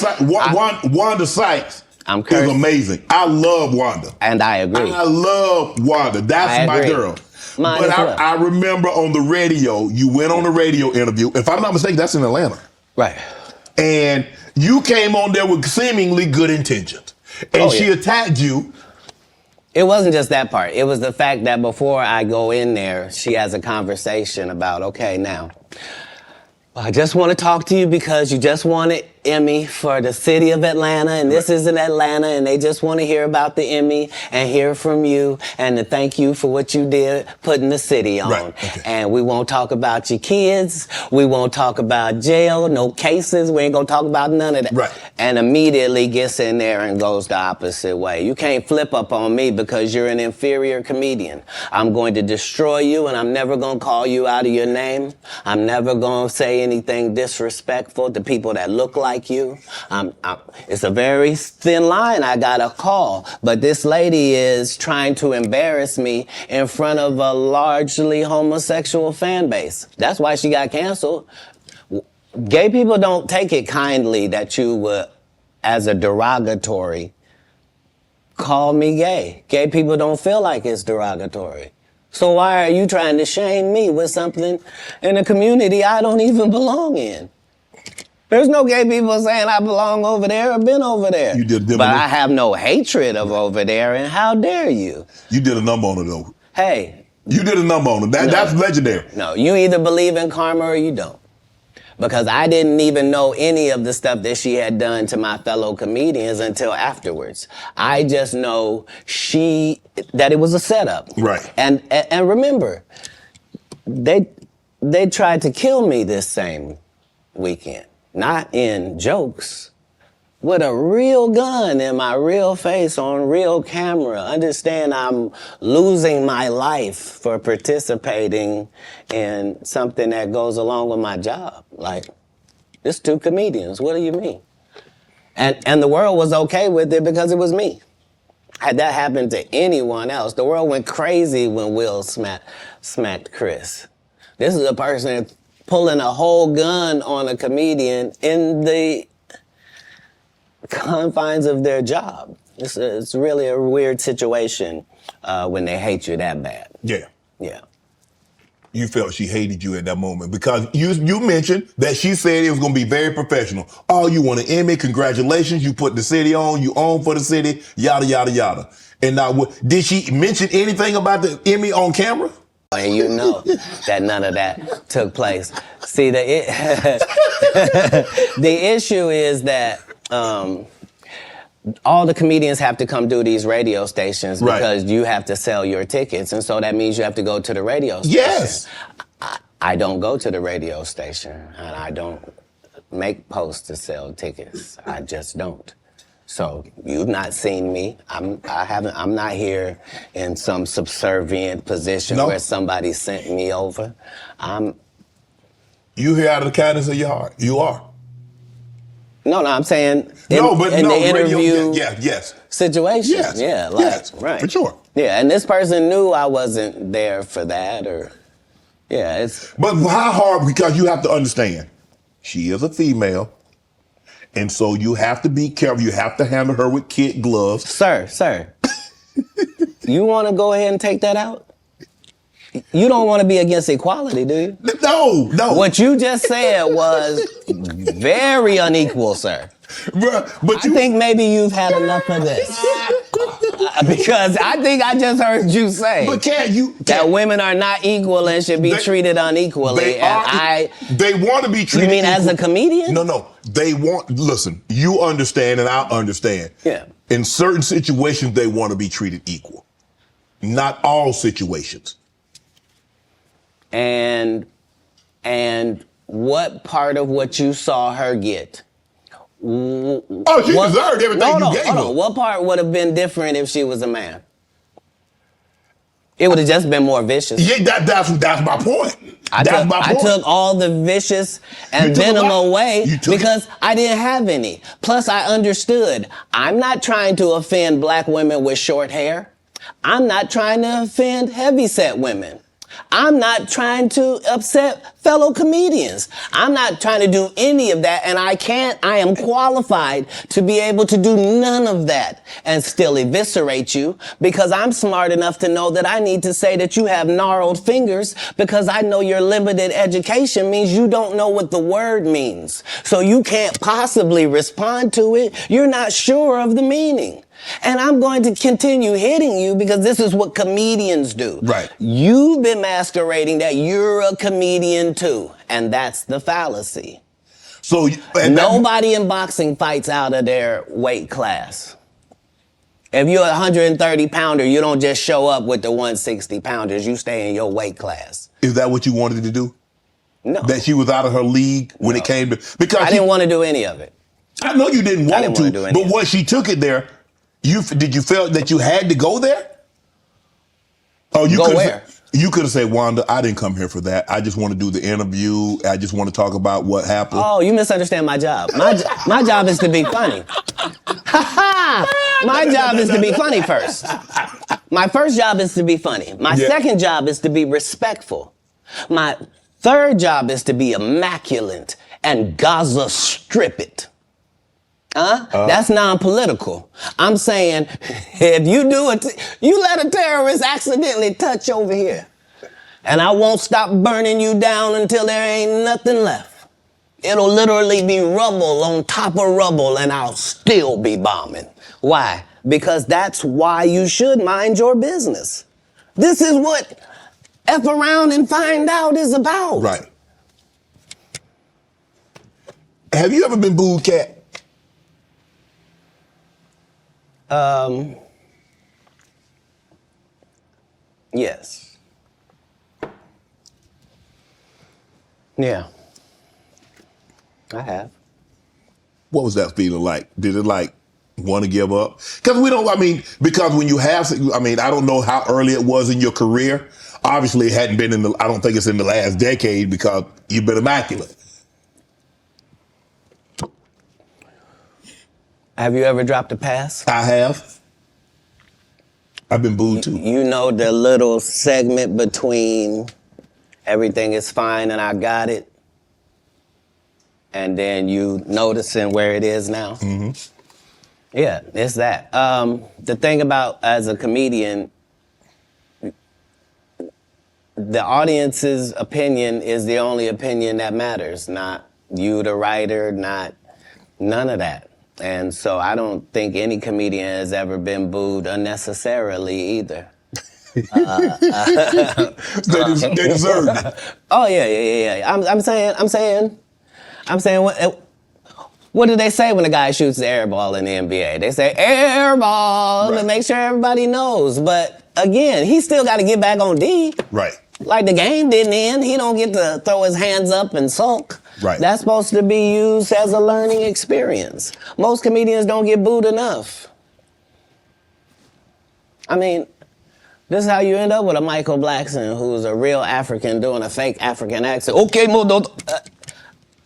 Sykes I'm is amazing. I love Wanda. And I agree. I love Wanda. That's my girl. Mine but as well. I remember on the radio, you went on a radio interview. If I'm not mistaken, that's in Atlanta. Right. And you came on there with seemingly good intentions. And she attacked you. It wasn't just that part. It was the fact that before I go in there, she has a conversation about, okay, now, I just want to talk to you because you just won an Emmy for the city of Atlanta, and this is in Atlanta, and they just want to hear about the Emmy and hear from you and to thank you for what you did putting the city on. Right. Okay. And we won't talk about your kids. We won't talk about jail, no cases. We ain't going to talk about none of that. Right. And immediately gets in there and goes the opposite way. You can't flip up on me because you're an inferior comedian. I'm going to destroy you, and I'm never going to call you out of your name. I'm never going to say anything disrespectful to people that look like you. It's a very thin line I got a call, but this lady is trying to embarrass me in front of a largely homosexual fan base. That's why she got canceled. Gay people don't take it kindly that you would, as a derogatory, call me gay. Gay people don't feel like it's derogatory. So why are you trying to shame me with something in a community I don't even belong in? There's no gay people saying I belong over there or been over there. You did, but I have no hatred of over there, and how dare you? You did a number on it, though. Hey. You did a number on it. That's legendary. No, you either believe in karma or you don't. Because I didn't even know any of the stuff that she had done to my fellow comedians until afterwards. I just know that it was a setup. Right. And remember, they tried to kill me this same weekend. Not in jokes, with a real gun in my real face on real camera. Understand I'm losing my life for participating in something that goes along with my job. Like, it's 2 comedians, what do you mean? And the world was okay with it because it was me. Had that happened to anyone else, the world went crazy when Will smacked Chris. This is a person pulling a whole gun on a comedian in the confines of their job. It's really a weird situation when they hate you that bad. Yeah. Yeah. You felt she hated you at that moment because you mentioned that she said it was going to be very professional. Oh, you won an Emmy, congratulations, you put the city on, you own for the city, yada, yada, yada. And now, did she mention anything about the Emmy on camera? And you know that none of that took place. See, the issue is that all the comedians have to come do these radio stations because you have to sell your tickets. And so that means you have to go to the radio station. Yes. I don't go to the radio station, and I don't make posts to sell tickets. I just don't. So you've not seen me. I'm not here in some subservient position where somebody sent me over. You here out of the kindness of your heart. You are. No, I'm saying in the interview situation. Yes. Yeah, right. For sure. Yeah, and this person knew I wasn't there for that it's... But how hard, because you have to understand, she is a female. And so you have to be careful. You have to handle her with kid gloves. Sir, you want to go ahead and take that out? You don't want to be against equality, do you? No. What you just said was very unequal, sir. But I think maybe you've had enough of this. Because I think I just heard you say that women are not equal and should be treated unequally. They want to be treated. You mean equal. as a comedian? No. Listen, you understand and I understand. Yeah. In certain situations, they want to be treated equal. Not all situations. And what part of what you saw her get Oh, she deserved everything you gave her. What part would have been different if she was a man? It would have just been more vicious. Yeah, that's my point. I took all the vicious and venom away because I didn't have any. Plus, I understood. I'm not trying to offend black women with short hair. I'm not trying to offend heavyset women. I'm not trying to upset fellow comedians. I'm not trying to do any of that, and I am qualified to be able to do none of that and still eviscerate you because I'm smart enough to know that I need to say that you have gnarled fingers because I know your limited education means you don't know what the word means. So you can't possibly respond to it. You're not sure of the meaning. And I'm going to continue hitting you because this is what comedians do. Right. You've been masquerading that you're a comedian too. And that's the fallacy. So nobody in boxing fights out of their weight class. If you're a 130 pounder, you don't just show up with the 160 pounders. You stay in your weight class. Is that what you wanted to do? No. That she was out of her league when it came to... Because I didn't want to do any of it. I know you didn't want to, but once she took it there, did you feel that you had to go there? Oh, you go where? You could have said, Wanda, I didn't come here for that. I just want to do the interview. I just want to talk about what happened. Oh, you misunderstand my job. My job is to be funny. My job is to be funny first. My first job is to be funny. My second job is to be respectful. My third job is to be immaculate and Gaza strip it. That's non-political. I'm saying, if you do it, you let a terrorist accidentally touch over here. And I won't stop burning you down until there ain't nothing left. It'll literally be rubble on top of rubble and I'll still be bombing. Why? Because that's why you should mind your business. This is what F around and find out is about. Right. Have you ever been booed, Katt? Yes. Yeah. I have. What was that feeling like? Did it want to give up? Because because when you have, I don't know how early it was in your career. Obviously it hadn't been I don't think it's in the last decade because you've been immaculate. Have you ever dropped a pass? I have. I've been booed too. You know the little segment between everything is fine and I got it, and then you noticing where it is now? Mm-hmm. Yeah, it's that. The thing about as a comedian, the audience's opinion is the only opinion that matters, not you, the writer, not none of that. And so I don't think any comedian has ever been booed unnecessarily either. They deserve it. Oh yeah. I'm saying, what do they say when a guy shoots the air ball in the NBA? They say air ball to make sure everybody knows. But again, he still got to get back on D. Right. Like the game didn't end. He don't get to throw his hands up and sulk. Right. That's supposed to be used as a learning experience. Most comedians don't get booed enough. I mean, this is how you end up with a Michael Blackson who's a real African doing a fake African accent. Okay,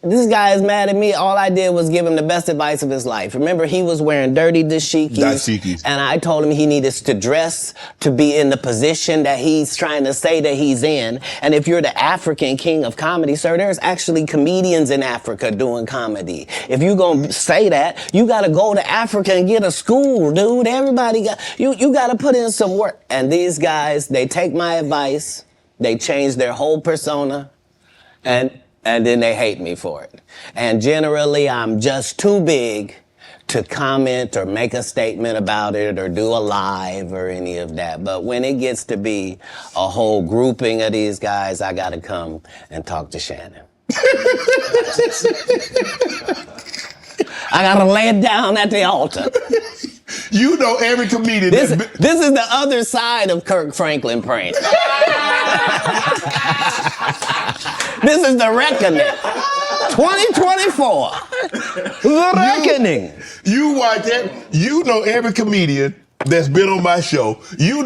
this guy is mad at me. All I did was give him the best advice of his life. Remember, he was wearing dirty dashikis. And I told him he needed to dress to be in the position that he's trying to say that he's in. And if you're the African king of comedy, sir, there's actually comedians in Africa doing comedy. If you're going to say that, you got to go to Africa and get a school, dude. Everybody you got to put in some work. And these guys, they take my advice. They change their whole persona. And then they hate me for it. And generally, I'm just too big to comment or make a statement about it or do a live or any of that. But when it gets to be a whole grouping of these guys, I gotta come and talk to Shannon. I gotta lay it down at the altar. You know every comedian. This is the other side of Kirk Franklin prank. This is the reckoning. 2024. The reckoning. You watch that. You know every comedian that's been on my show. You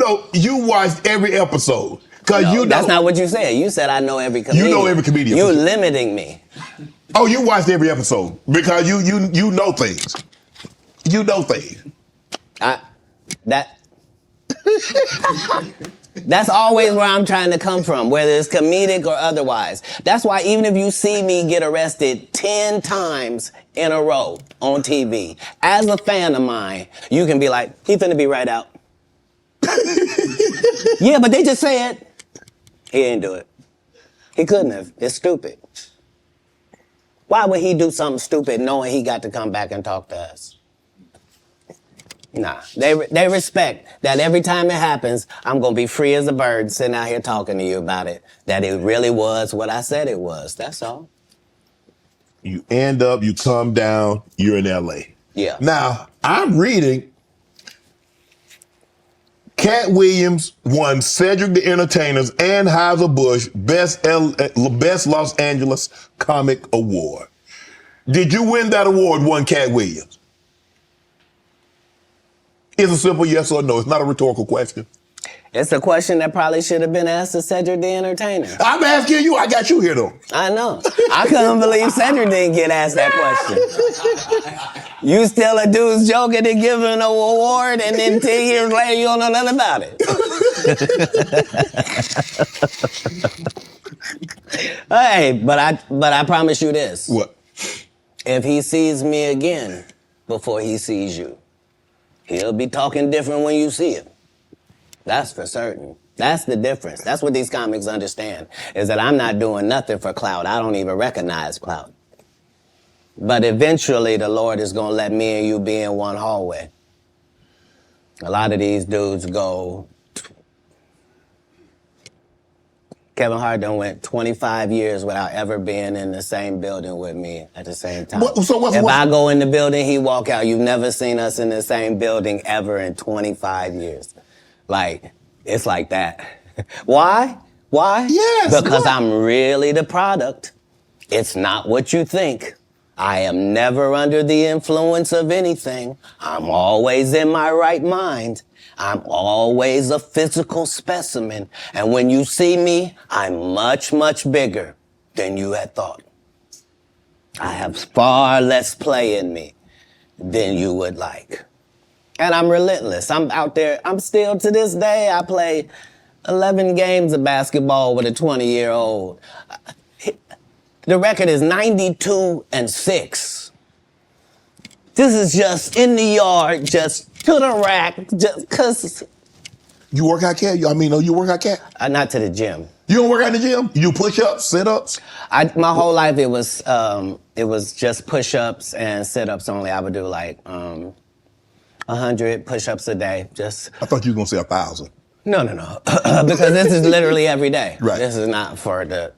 watched every episode. Cause No, you know. that's not what you said. You said I know every comedian. You know every comedian. You're limiting me. Oh, you watched every episode because you know things. You know things. That's always where I'm trying to come from, whether it's comedic or otherwise. That's why even if you see me get arrested 10 times in a row on TV, as a fan of mine, you can be like, he finna be right out. Yeah, but they just said he didn't do it. He couldn't have. It's stupid. Why would he do something stupid knowing he got to come back and talk to us? Nah, they respect that every time it happens, I'm going to be free as a bird sitting out here talking to you about it, that it really was what I said it was. That's all. You end up, you come down, you're in LA. Yeah. Now, I'm reading Katt Williams won Cedric the Entertainer's Anheuser-Busch Best Los Angeles Comic Award. Did you win that award, won Katt Williams? It's a simple yes or no. It's not a rhetorical question. It's a question that probably should have been asked to Cedric the Entertainer. I'm asking you. I got you here, though. I know. I couldn't believe Cedric didn't get asked that question. You still a dude's joking and giving an award, and then 10 years later you don't know nothing about it. Hey, but I promise you this. What? If he sees me again before he sees you, he'll be talking different when you see him. That's for certain. That's the difference. That's what these comics understand, is that I'm not doing nothing for clout. I don't even recognize clout. But eventually the Lord is going to let me and you be in one hallway. A lot of these dudes go... Kevin Hart done went 25 years without ever being in the same building with me at the same time. If I go in the building, he walk out. You've never seen us in the same building ever in 25 years. Like, it's like that. Why? Why? Yes. Because I'm really the product. It's not what you think. I am never under the influence of anything. I'm always in my right mind. I'm always a physical specimen. And when you see me, I'm much, much bigger than you had thought. I have far less play in me than you would like. And I'm relentless. I'm out there. I'm still, to this day, I play 11 games of basketball with a 20-year-old. The record is 92-6. This is just in the yard, just to the rack, just cause. You work out, Katt? You work out, Katt? Not to the gym. You don't work out in the gym? You do push-ups, sit-ups? My whole life it was just push-ups and sit-ups only. I would do like 100 push-ups a day. Just. I thought you were gonna say 1,000. No. Because this is literally every day. Right. This is not for the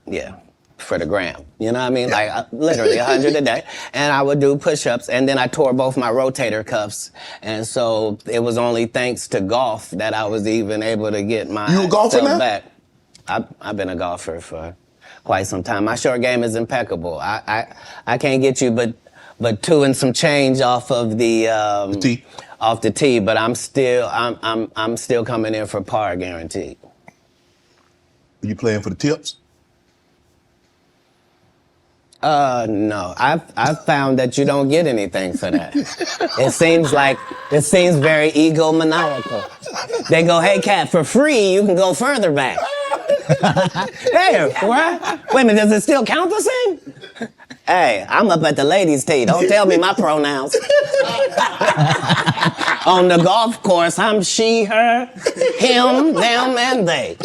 gram. You know what I mean? Yeah. Like literally 100 a day. And I would do push-ups, and then I tore both my rotator cuffs. And so it was only thanks to golf that I was even able to get my You a golfer now? back. I've been a golfer for quite some time. My short game is impeccable. I can't get you but 2 and some change off of the tee. Off the tee, but I'm still coming in for par guaranteed. Are you playing for the tips? No. I've found that you don't get anything for that. It seems very egomaniacal. They go, hey, Katt, for free, you can go further back. Hey, what? Wait a minute, does it still count the same? Hey, I'm up at the ladies' tee. Don't tell me my pronouns. On the golf course, I'm she, her, him, them, and they.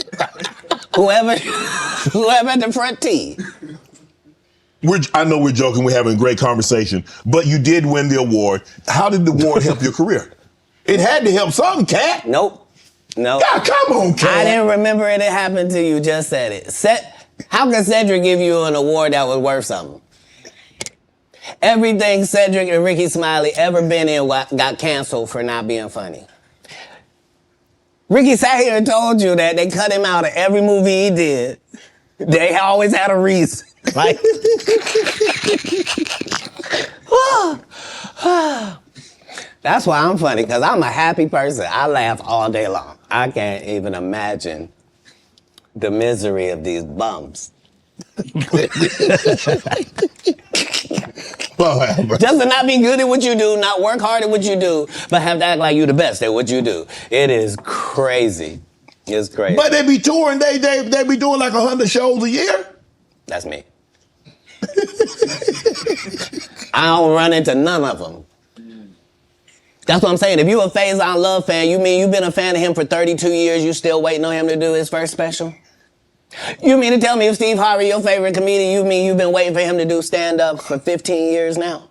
Whoever at the front tee. I know we're joking, we're having a great conversation, but you did win the award. How did the award help your career? It had to help something, Katt. Nope. God, come on, Katt. I didn't remember it happened to you, just said it. How can Cedric give you an award that was worth something? Everything Cedric and Ricky Smiley ever been in got canceled for not being funny. Ricky sat here and told you that they cut him out of every movie he did They always had a reason. Like, that's why I'm funny, because I'm a happy person. I laugh all day long. I can't even imagine the misery of these bums. Just to not be good at what you do, not work hard at what you do, but have to act like you're the best at what you do. It is crazy. It's crazy. But they be touring, they be doing like 100 shows a year? That's me. I don't run into none of them. That's what I'm saying. If you a Faison Love fan, you mean you've been a fan of him for 32 years, you still waiting on him to do his first special? You mean to tell me if Steve Harvey, your favorite comedian, you mean you've been waiting for him to do stand-up for 15 years now?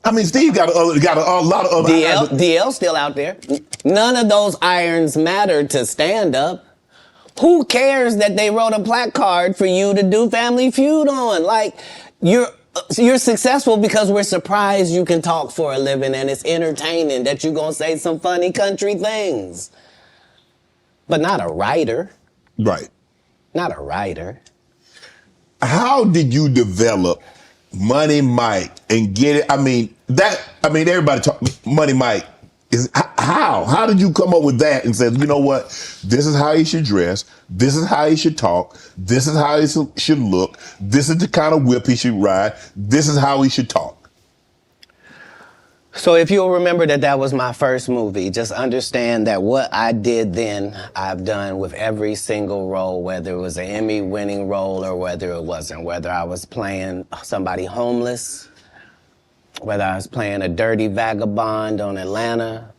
I mean, Steve got a lot of other DL's still out there. None of those irons matter to stand-up. Who cares that they wrote a placard for you to do Family Feud on? Like, you're successful because we're surprised you can talk for a living and it's entertaining that you're gonna say some funny country things. But not a writer. Right. Not a writer. How did you develop Money Mike and get it? I mean, everybody talk Money Mike. How did you come up with that and said, you know what, this is how he should dress, this is how he should talk, this is how he should look, this is the kind of whip he should ride, this is how he should talk? So if you'll remember that was my first movie, just understand that what I did then, I've done with every single role, whether it was an Emmy-winning role or whether it wasn't, whether I was playing somebody homeless, whether I was playing a dirty vagabond on Atlanta,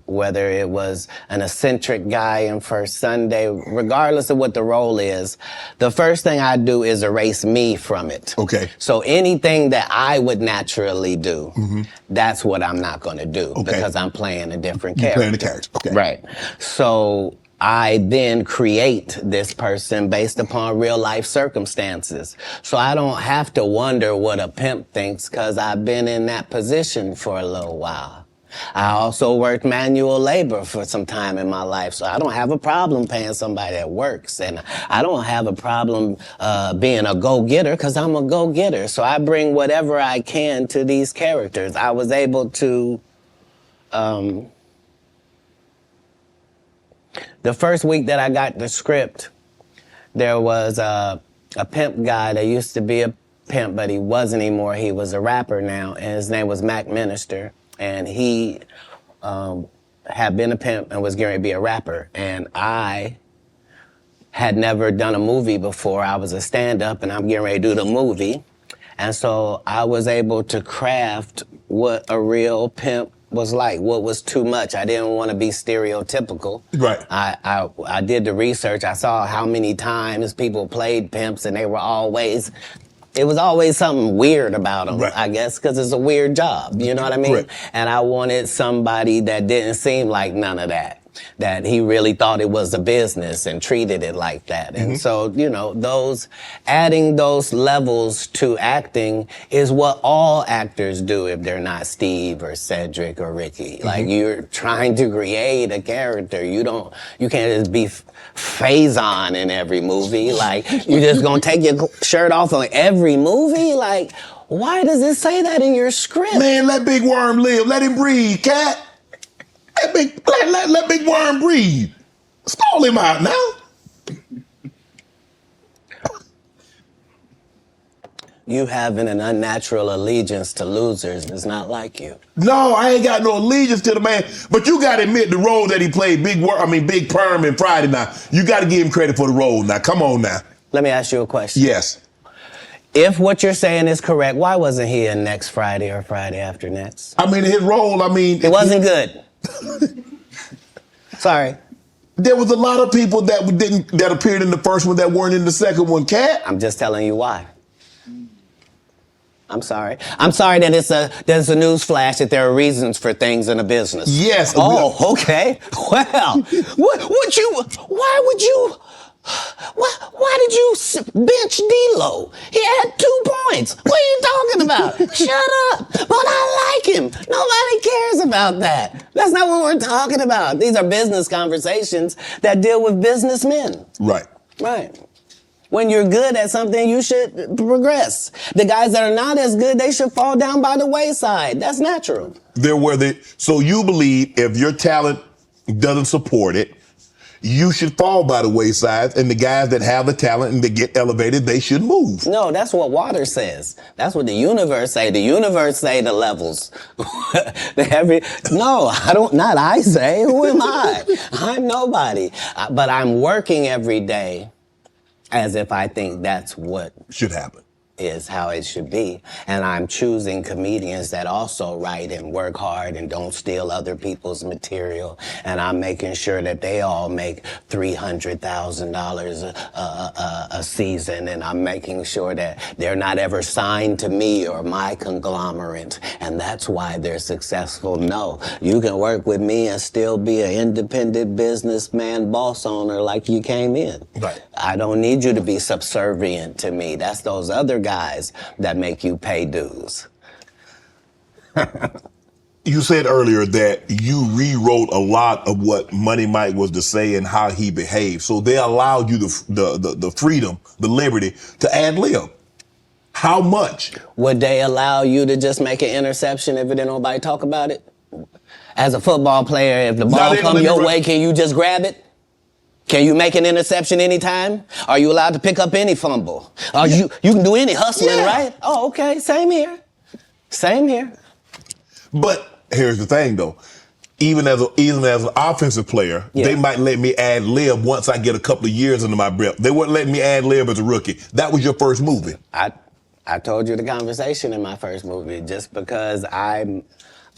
whether it was an eccentric guy in First Sunday, regardless of what the role is, the first thing I do is erase me from it. Okay. So anything that I would naturally do, that's what I'm not going to do because I'm playing a different character. You're playing a character, okay. Right. So I then create this person based upon real life circumstances. So I don't have to wonder what a pimp thinks because I've been in that position for a little while. I also worked manual labor for some time in my life, so I don't have a problem paying somebody that works. And I don't have a problem being a go-getter because I'm a go-getter. So I bring whatever I can to these characters. I was able to... The first week that I got the script, there was a pimp guy that used to be a pimp, but he wasn't anymore. He was a rapper now, and his name was Mac Minister. And he had been a pimp and was going to be a rapper. And I had never done a movie before. I was a stand-up, and I'm getting ready to do the movie. And so I was able to craft what a real pimp was like, what was too much. I didn't want to be stereotypical. Right. I did the research. I saw how many times people played pimps, and they were always... It was always something weird about them, right. I guess, because it's a weird job, you know what I mean? Right. And I wanted somebody that didn't seem like none of that he really thought it was a business and treated it like that. And so, you know, adding those levels to acting is what all actors do if they're not Steve or Cedric or Ricky. Like, you're trying to create a character. You can't just be Faison in every movie. Like, you're just gonna take your shirt off on every movie? Like, why does it say that in your script? Man, let Big Worm live. Let him breathe, Katt. Let Big Worm breathe. Stall him out now. You having an unnatural allegiance to losers is not like you. No, I ain't got no allegiance to the man. But you got to admit the role that he played, Big Perm in Friday now. You got to give him credit for the role now. Come on now. Let me ask you a question. Yes. If what you're saying is correct, why wasn't he in Next Friday or Friday After Next? I mean, his role, it wasn't good. Sorry. There was a lot of people that appeared in the first one that weren't in the second one, Katt. I'm just telling you why. I'm sorry. I'm sorry that there's a news flash that there are reasons for things in a business. Yes. Oh, okay. Well, why did you bench D-Lo? He had 2 points. What are you talking about? Shut up. But I like him. Nobody cares about that. That's not what we're talking about. These are business conversations that deal with businessmen. Right. Right. When you're good at something, you should progress. The guys that are not as good, they should fall down by the wayside. That's natural. So you believe if your talent doesn't support it, you should fall by the wayside, and the guys that have the talent and they get elevated, they should move. No, that's what water says. That's what the universe say. The universe say the levels. No, not I say. Who am I? I'm nobody. But I'm working every day as if I think that's what should happen. Is how it should be. And I'm choosing comedians that also write and work hard and don't steal other people's material. And I'm making sure that they all make $300,000 a season. And I'm making sure that they're not ever signed to me or my conglomerate. And that's why they're successful. No, you can work with me and still be an independent businessman, boss owner like you came in. Right. I don't need you to be subservient to me. That's those other guys that make you pay dues. You said earlier that you rewrote a lot of what Money Mike was to say and how he behaved. So they allowed you the freedom, the liberty to ad lib. How much? Would they allow you to just make an interception if didn't nobody talk about it? As a football player, if the ball comes your way, can you just grab it? Can you make an interception anytime? Are you allowed to pick up any fumble? You can do any hustling, right? Oh, okay. Same here. Same here. But here's the thing, though. Even as an offensive player, they might let me ad lib once I get a couple of years under my belt. They wouldn't let me ad lib as a rookie. That was your first movie. I told you the conversation in my first movie. Just because I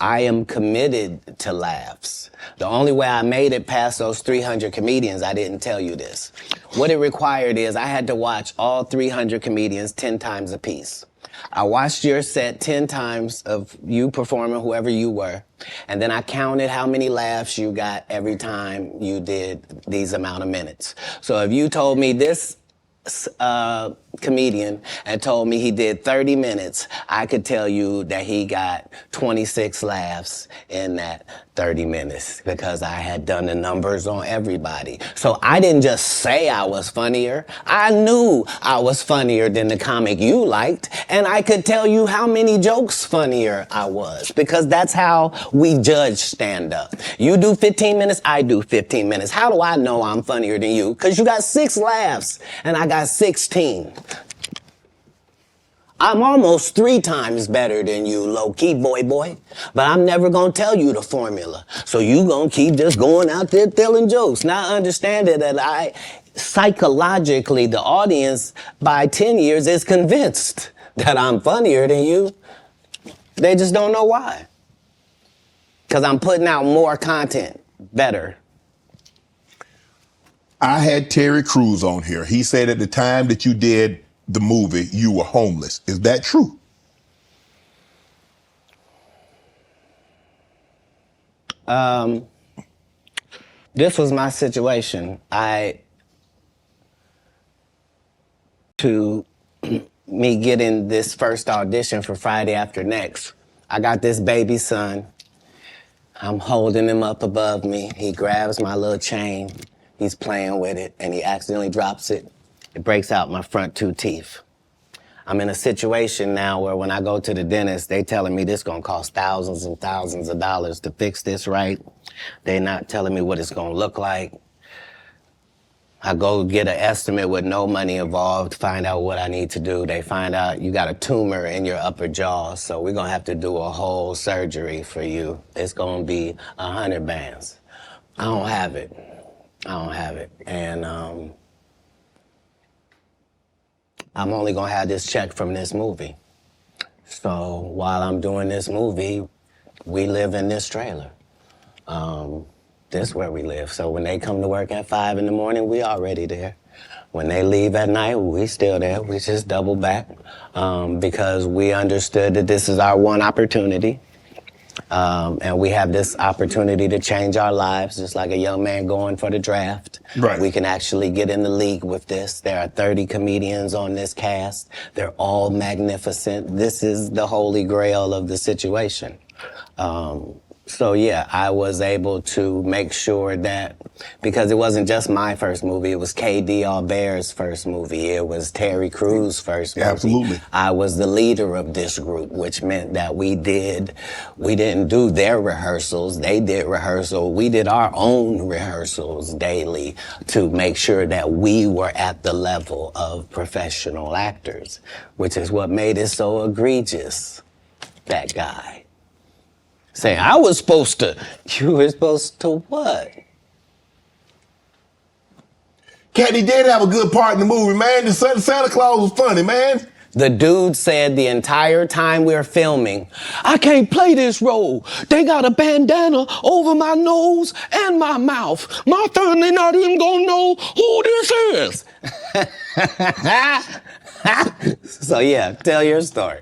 am committed to laughs. The only way I made it past those 300 comedians, I didn't tell you this. What it required is I had to watch all 300 comedians 10 times a piece. I watched your set 10 times of you performing, whoever you were, and then I counted how many laughs you got every time you did these amount of minutes. So if you told me this comedian and told me he did 30 minutes, I could tell you that he got 26 laughs in that 30 minutes because I had done the numbers on everybody. So I didn't just say I was funnier. I knew I was funnier than the comic you liked, and I could tell you how many jokes funnier I was because that's how we judge stand-up. You do 15 minutes, I do 15 minutes. How do I know I'm funnier than you? Because you got 6 laughs and I got 16. I'm almost 3 times better than you, low-key, boy. But I'm never gonna tell you the formula. So you gonna keep just going out there telling jokes, not understanding that psychologically, the audience by 10 years is convinced that I'm funnier than you. They just don't know why. Because I'm putting out more content, better. I had Terry Crews on here. He said at the time that you did the movie, you were homeless. Is that true? This was my situation. Me getting this first audition for Friday After Next, I got this baby son. I'm holding him up above me. He grabs my little chain. He's playing with it, and he accidentally drops it. It breaks out my front 2 teeth. I'm in a situation now where when I go to the dentist, they telling me this gonna cost thousands and thousands of dollars to fix this right. They not telling me what it's gonna look like. I go get an estimate with no money involved, find out what I need to do. They find out you got a tumor in your upper jaw, so we're gonna have to do a whole surgery for you. It's gonna be 100 bands. I don't have it. And I'm only gonna have this check from this movie. So while I'm doing this movie, we live in this trailer. This is where we live. So when they come to work at 5 in the morning, we already there. When they leave at night, we still there. We just double back because we understood that this is our one opportunity. And we have this opportunity to change our lives, just like a young man going for the draft. Right. We can actually get in the league with this. There are 30 comedians on this cast. They're all magnificent. This is the holy grail of the situation. So yeah, I was able to make sure that, because it wasn't just my first movie, it was KD Albert's first movie, it was Terry Crews' first movie. Absolutely. I was the leader of this group, which meant that we didn't do their rehearsals, they did rehearsal, we did our own rehearsals daily to make sure that we were at the level of professional actors, which is what made it so egregious, that guy. Saying, I was supposed to. You were supposed to what? Katt, he did have a good part in the movie, man. The Santa Claus was funny, man. The dude said the entire time we were filming, I can't play this role. They got a bandana over my nose and my mouth. My family not even gonna know who this is. So yeah, tell your story.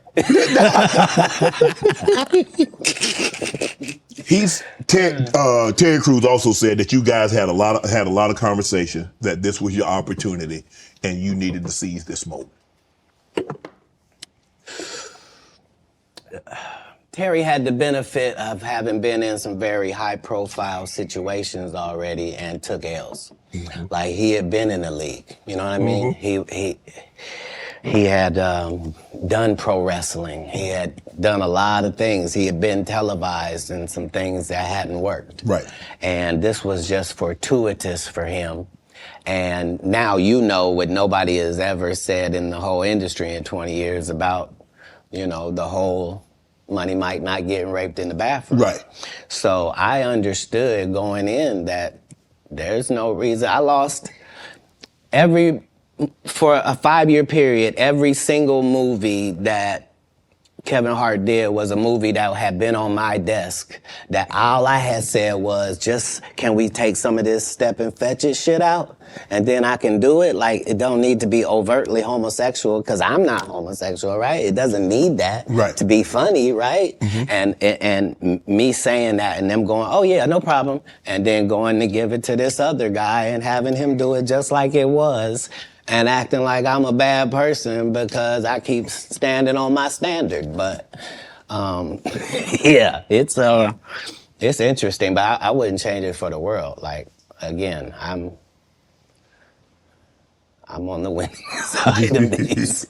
Terry Crews also said that you guys had a lot of conversation, that this was your opportunity and you needed to seize this moment. Terry had the benefit of having been in some very high-profile situations already and took L's. Mm-hmm. Like, he had been in the league, you know what I mean? He had done pro wrestling. He had done a lot of things. He had been televised in some things that hadn't worked. Right. And this was just fortuitous for him. And now you know what nobody has ever said in the whole industry in 20 years about, you know, the whole Money Mike not getting raped in the bathroom. Right. So I understood going in that there's no reason. I lost for a 5-year period, every single movie that Kevin Hart did was a movie that had been on my desk, that all I had said was, just, can we take some of this step and fetch it shit out? And then I can do it. Like, it don't need to be overtly homosexual, because I'm not homosexual, right? It doesn't need that to be funny, right? Mm-hmm. And me saying that and them going, oh yeah, no problem. And then going to give it to this other guy and having him do it just like it was, and acting like I'm a bad person because I keep standing on my standard. But yeah, it's interesting, but I wouldn't change it for the world. Like, again, I'm on the winning side of these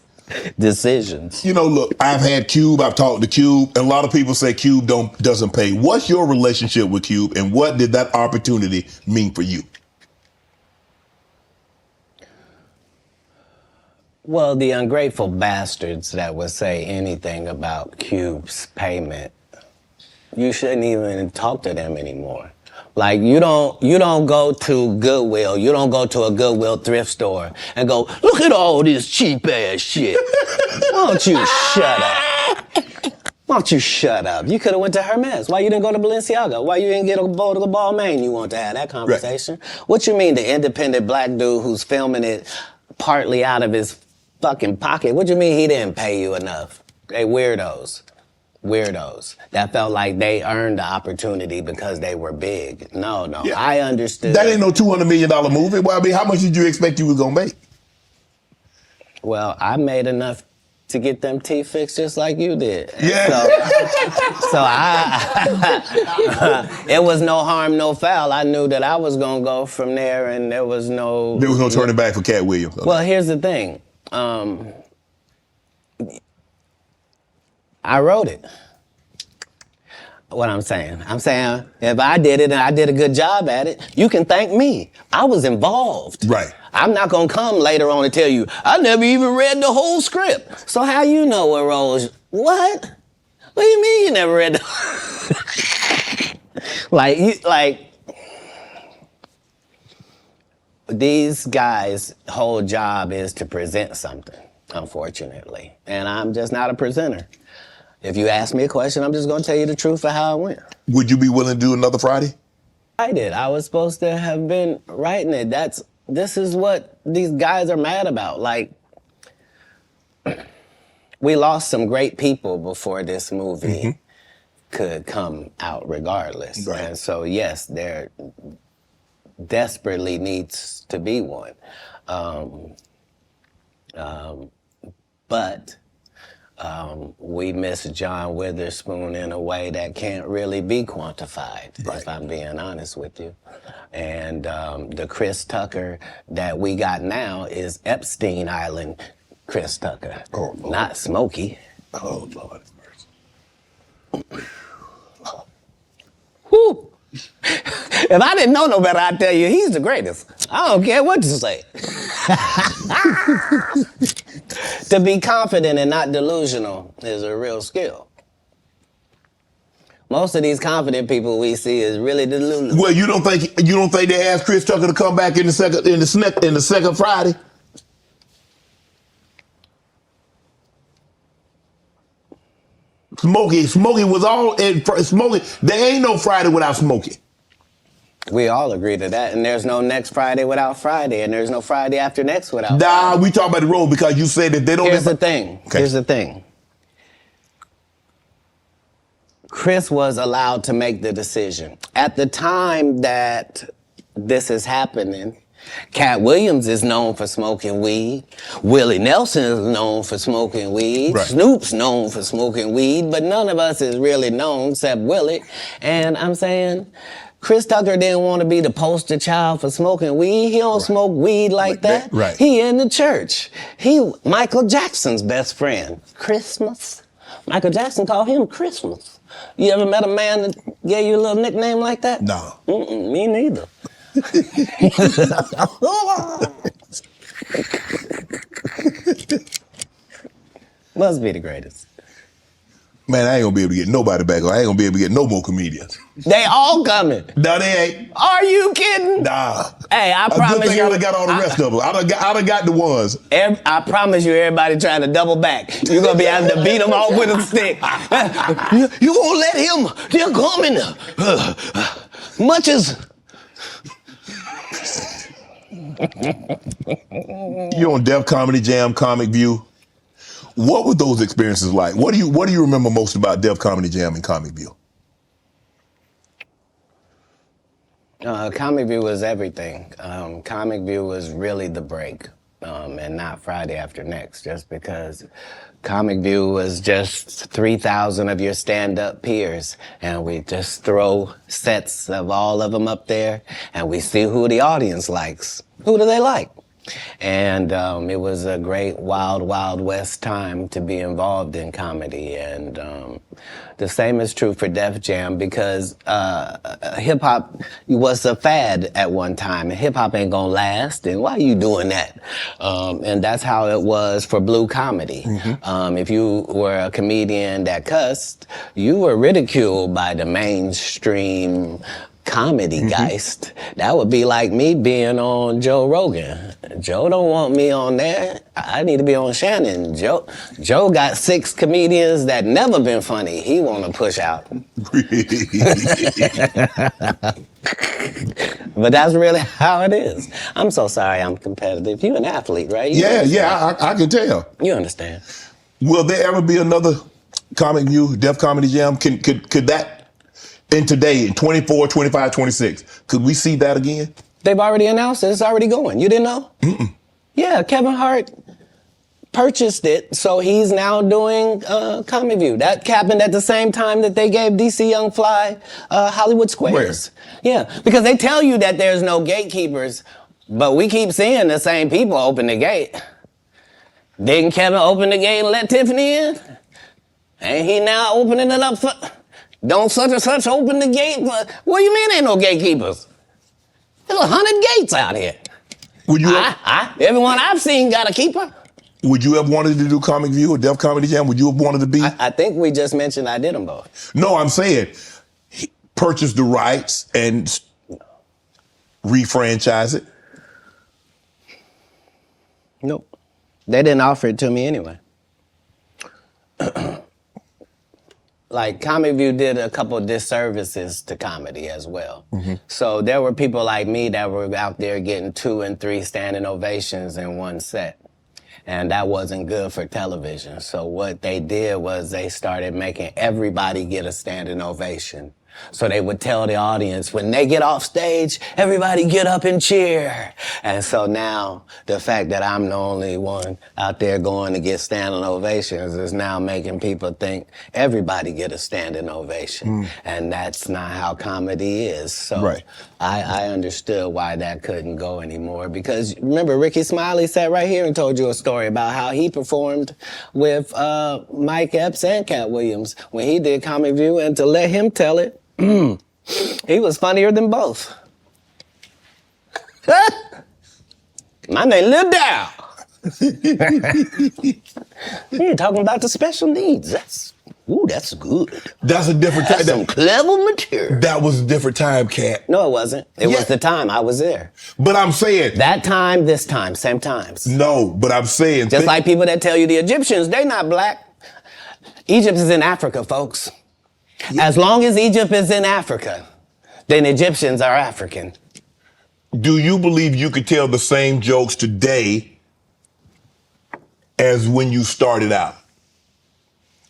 decisions. You know, look, I've had Cube, I've talked to Cube, and a lot of people say Cube doesn't pay. What's your relationship with Cube, and what did that opportunity mean for you? Well, the ungrateful bastards that would say anything about Cube's payment, you shouldn't even talk to them anymore. Like, you don't go to Goodwill, you don't go to a Goodwill thrift store and go, look at all this cheap ass shit. Why don't you shut up? Why don't you shut up? You could have went to Hermes. Why you didn't go to Balenciaga? Why you didn't get a bowl of the Balmain? You want to have that conversation? Right. What you mean, the independent black dude who's filming it partly out of his fucking pocket? What you mean he didn't pay you enough? They weirdos. That felt like they earned the opportunity because they were big. No, yeah. I understood. That ain't no $200 million movie. Well, I mean, how much did you expect you was gonna make? Well, I made enough to get them teeth fixed just like you did. Yeah. So it was no harm, no foul. I knew that I was gonna go from there, and there was no turning back for Katt Williams. Okay. Well, here's the thing. I wrote it. What I'm saying if I did it and I did a good job at it, you can thank me. I was involved. Right. I'm not gonna come later on and tell you, I never even read the whole script. So how you know what roles? What? What do you mean you never read the like these guys' whole job is to present something, unfortunately. And I'm just not a presenter. If you ask me a question, I'm just gonna tell you the truth of how it went. Would you be willing to do another Friday? I did. I was supposed to have been writing it. This is what these guys are mad about. Like, we lost some great people before this movie could come out regardless. Right. And so, yes, there desperately needs to be one. But We miss John Witherspoon in a way that can't really be quantified, Right. if I'm being honest with you. And the Chris Tucker that we got now is Epstein Island Chris Tucker, Oh, Lord. not Smokey. Oh, Lord have mercy. Whew. If I didn't know no better, I'd tell you he's the greatest. I don't care what you say. To be confident and not delusional is a real skill. Most of these confident people we see is really delusional. Well, you don't think they asked Chris Tucker to come back in the second Friday? Smokey was all in Smokey. There ain't no Friday without Smokey. We all agree to that, and there's no next Friday without Friday, and there's no Friday after next without Nah, Friday. we talk about the road because you said that they don't. Here's the thing. Okay. Here's the thing. Chris was allowed to make the decision. At the time that this is happening, Katt Williams is known for smoking weed. Willie Nelson is known for smoking weed. Right. Snoop's known for smoking weed, but none of us is really known except Willie. And I'm saying, Chris Tucker didn't want to be the poster child for smoking weed. He don't smoke weed like that. Right. He in the church. He Michael Jackson's best friend. Christmas. Michael Jackson called him Christmas. You ever met a man that gave you a little nickname like that? No. Me neither. Must be the greatest. Man, I ain't gonna be able to get nobody back. I ain't gonna be able to get no more comedians. They all coming. No, they ain't. Are you kidding? Nah. Hey, I A promise good thing you. I done got all the rest of them. I done got the ones. I promise you, everybody trying to double back. You're gonna be having to beat them off with a stick. You gonna let him? They're coming. Much as. You're on Def Comedy Jam, Comic View. What were those experiences like? What do you remember most about Def Comedy Jam and Comic View? Comic View was everything. Comic View was really the break, and not Friday after next, just because Comic View was just 3,000 of your stand-up peers, and we just throw sets of all of them up there, and we see who the audience likes. Who do they like? And it was a great wild, wild west time to be involved in comedy. And the same is true for Def Jam because hip-hop was a fad at one time, and hip-hop ain't gonna last, and why are you doing that? And that's how it was for blue comedy. Mm-hmm. If you were a comedian that cussed, you were ridiculed by the mainstream comedy geist. That would be like me being on Joe Rogan. Joe don't want me on there. I need to be on Shannon. Joe got 6 comedians that never been funny. He want to push out. But that's really how it is. I'm so sorry I'm competitive. You an athlete, right? I can tell. You understand. Will there ever be another Comic View, Def Comedy Jam? Could that, in today, in 24, 25, 26, could we see that again? They've already announced it. It's already going. You didn't know? Mm-mm. Yeah, Kevin Hart purchased it, so he's now doing Comic View. That happened at the same time that they gave DC Young Fly Hollywood Squares. Where? Yeah, because they tell you that there's no gatekeepers, but we keep seeing the same people open the gate. Didn't Kevin open the gate and let Tiffany in? Ain't he now opening it up for... Don't such and such open the gate? What do you mean ain't no gatekeepers? There's 100 gates out here. Would you Everyone I've seen got a keeper. Would you have wanted to do Comic View or Def Comedy Jam? Would you have wanted to be? I think we just mentioned I did them both. No, I'm saying purchase the rights and refranchise it. Nope. They didn't offer it to me anyway. Like, Comic View did a couple of disservices to comedy as well. Mm-hmm. So there were people like me that were out there getting 2 and 3 standing ovations in one set. And that wasn't good for television. So what they did was they started making everybody get a standing ovation. So they would tell the audience, when they get off stage, everybody get up and cheer. And so now the fact that I'm the only one out there going to get standing ovations is now making people think everybody get a standing ovation. And that's not how comedy is. So Right. I understood why that couldn't go anymore. Because remember, Ricky Smiley sat right here and told you a story about how he performed with Mike Epps and Katt Williams when he did Comic View, and to let him tell it, he was funnier than both. My name Lil Dow. You're talking about the special needs. That's good. That's a different time. That's some clever material. That was a different time, Katt. No, it wasn't. It Yeah. was the time I was there. But I'm saying. That time, this time, same times. No, but I'm saying. Just like people that tell you the Egyptians, they not black. Egypt is in Africa, folks. As long as Egypt is in Africa, then Egyptians are African. Do you believe you could tell the same jokes today as when you started out?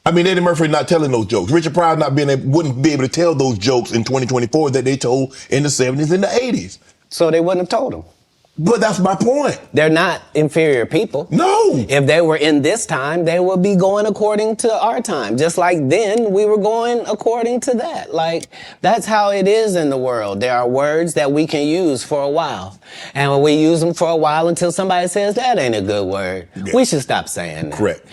I mean, Eddie Murphy not telling those jokes. Richard Pryor wouldn't be able to tell those jokes in 2024 that they told in the 70s and the 80s. So they wouldn't have told them. But that's my point. They're not inferior people. No. If they were in this time, they would be going according to our time. Just like then, we were going according to that. Like, that's how it is in the world. There are words that we can use for a while. And we use them for a while until somebody says, that ain't a good word. Yeah. We should stop saying that. Correct.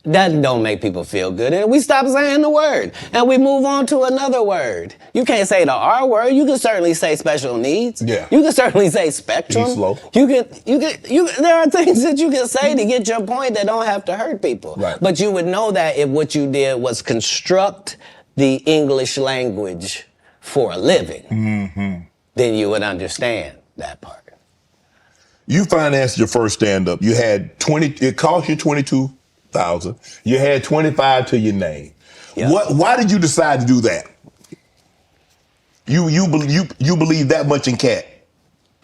That don't make people feel good. And we stop saying the word. And we move on to another word. You can't say the R word. You can certainly say special needs. Yeah. You can certainly say spectrum. Be slow. There are things that you can say to get your point that don't have to hurt people. Right. But you would know that if what you did was construct the English language for a living, then you would understand that part. You financed your first stand-up. You had it cost you $22,000. You had 25 to your name. Yeah. Why did you decide to do that? You believe that much in Katt?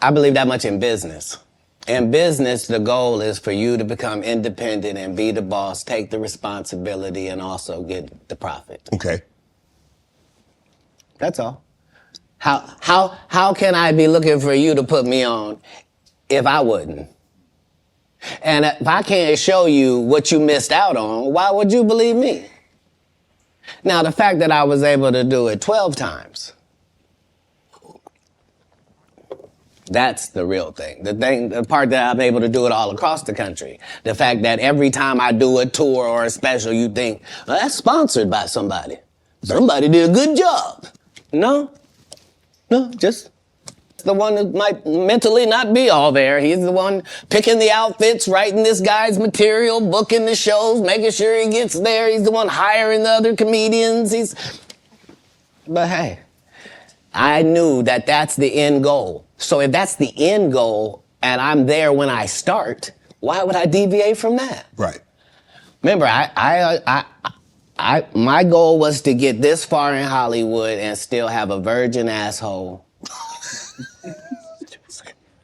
I believe that much in business. In business, the goal is for you to become independent and be the boss, take the responsibility, and also get the profit. Okay. That's all. How can I be looking for you to put me on if I wouldn't? And if I can't show you what you missed out on, why would you believe me? Now, the fact that I was able to do it 12 times, that's the real thing. The part that I'm able to do it all across the country. The fact that every time I do a tour or a special, you think, well, that's sponsored by somebody. Somebody did a good job. No, just the one that might mentally not be all there. He's the one picking the outfits, writing this guy's material, booking the shows, making sure he gets there. He's the one hiring the other comedians. But hey, I knew that that's the end goal. So if that's the end goal and I'm there when I start, why would I deviate from that? Right. Remember, my goal was to get this far in Hollywood and still have a virgin asshole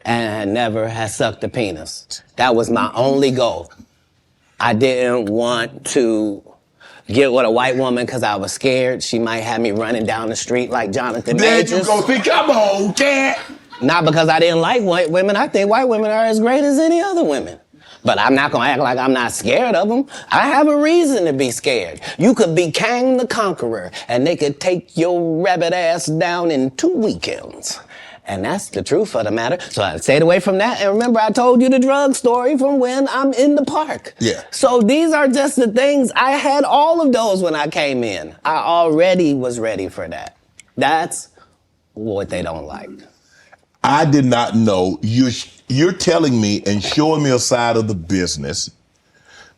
and never had sucked a penis. That was my only goal. I didn't want to get with a white woman because I was scared she might have me running down the street like Jonathan There Majors. you go. See, come on, Katt. Not because I didn't like white women. I think white women are as great as any other women. But I'm not gonna act like I'm not scared of them. I have a reason to be scared. You could be Kang the Conqueror, and they could take your rabbit ass down in 2 weekends. And that's the truth of the matter. So I stayed away from that. And remember, I told you the drug story from when I'm in the park. Yeah. So these are just the things. I had all of those when I came in. I already was ready for that. That's what they don't like. I did not know. You're telling me and showing me a side of the business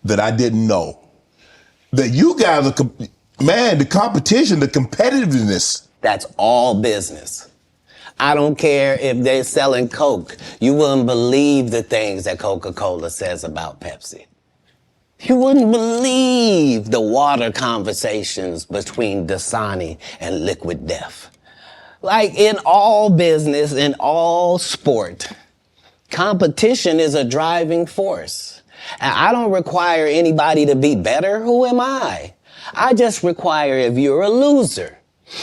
that I didn't know. That you guys are, man, the competition, the competitiveness. That's all business. I don't care if they're selling Coke. You wouldn't believe the things that Coca-Cola says about Pepsi. You wouldn't believe the water conversations between Dasani and Liquid Death. Like in all business, in all sport, competition is a driving force. And I don't require anybody to be better. Who am I? I just require if you're a loser,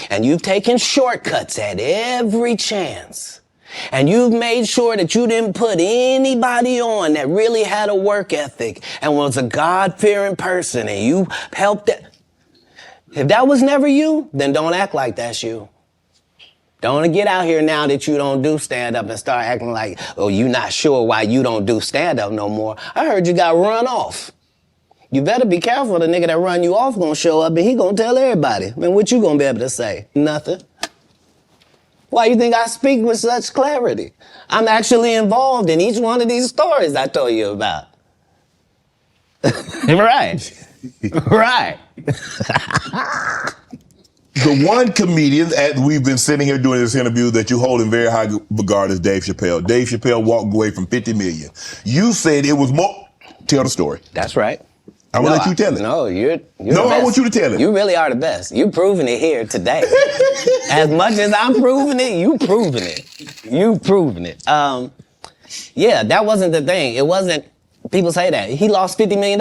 And you've taken shortcuts at every chance. And you've made sure that you didn't put anybody on that really had a work ethic and was a God-fearing person, and you helped it. If that was never you, then don't act like that's you. Don't get out here now that you don't do stand-up and start acting like, oh, you not sure why you don't do stand-up no more. I heard you got run off. You better be careful. The nigga that run you off gonna show up and he gonna tell everybody. Man, what you gonna be able to say? Nothing. Why you think I speak with such clarity? I'm actually involved in each one of these stories I told you about. Right. Right. The one comedian, as we've been sitting here doing this interview, that you hold in very high regard is Dave Chappelle. Dave Chappelle walked away from 50 million. You said it was more. Tell the story. That's right. I will let you tell it. No, you're No, the best. I want you to tell it. You really are the best. You proving it here today. As much as I'm proving it, you proving it. You proving it. Yeah, that wasn't the thing. It wasn't, people say that. He lost $50 million.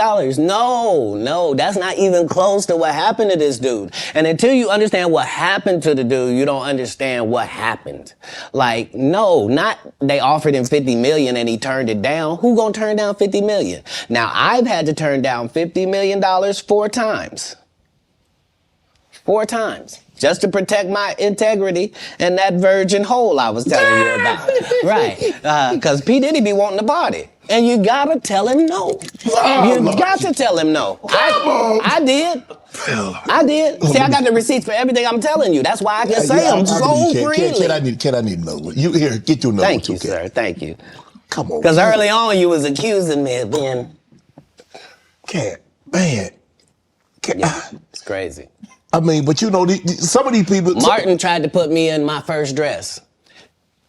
No, that's not even close to what happened to this dude. And until you understand what happened to the dude, you don't understand what happened. Like, no, not they offered him 50 million and he turned it down. Who gonna turn down 50 million? Now, I've had to turn down $50 million 4 times. 4 times. Just to protect my integrity and that virgin hole I was telling you about. Right. Because P. Diddy be wanting to party. And you gotta tell him no. You got to tell him no. I did. I did. See, I got the receipts for everything I'm telling you. That's why I can say them so freely. Can I need another one? You here, get your number. Thank you, sir. Thank you. Come on. Because early on you was accusing me of being... Katt, man. Yeah, it's crazy. I mean, but you know, some of these people... Martin tried to put me in my first dress.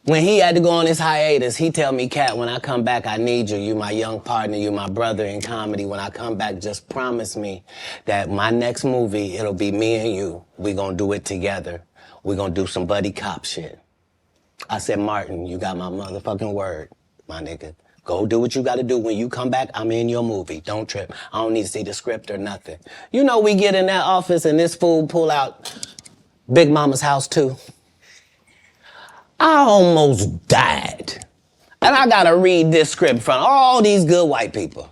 When he had to go on his hiatus, he tell me, Katt, when I come back, I need you. You my young partner, you my brother in comedy. When I come back, just promise me that my next movie, it'll be me and you. We gonna do it together. We gonna do some buddy cop shit. I said, Martin, you got my motherfucking word, my nigga. Go do what you gotta do. When you come back, I'm in your movie. Don't trip. I don't need to see the script or nothing. You know, we get in that office and this fool pull out Big Mama's House 2. I almost died. And I gotta read this script from all these good white people.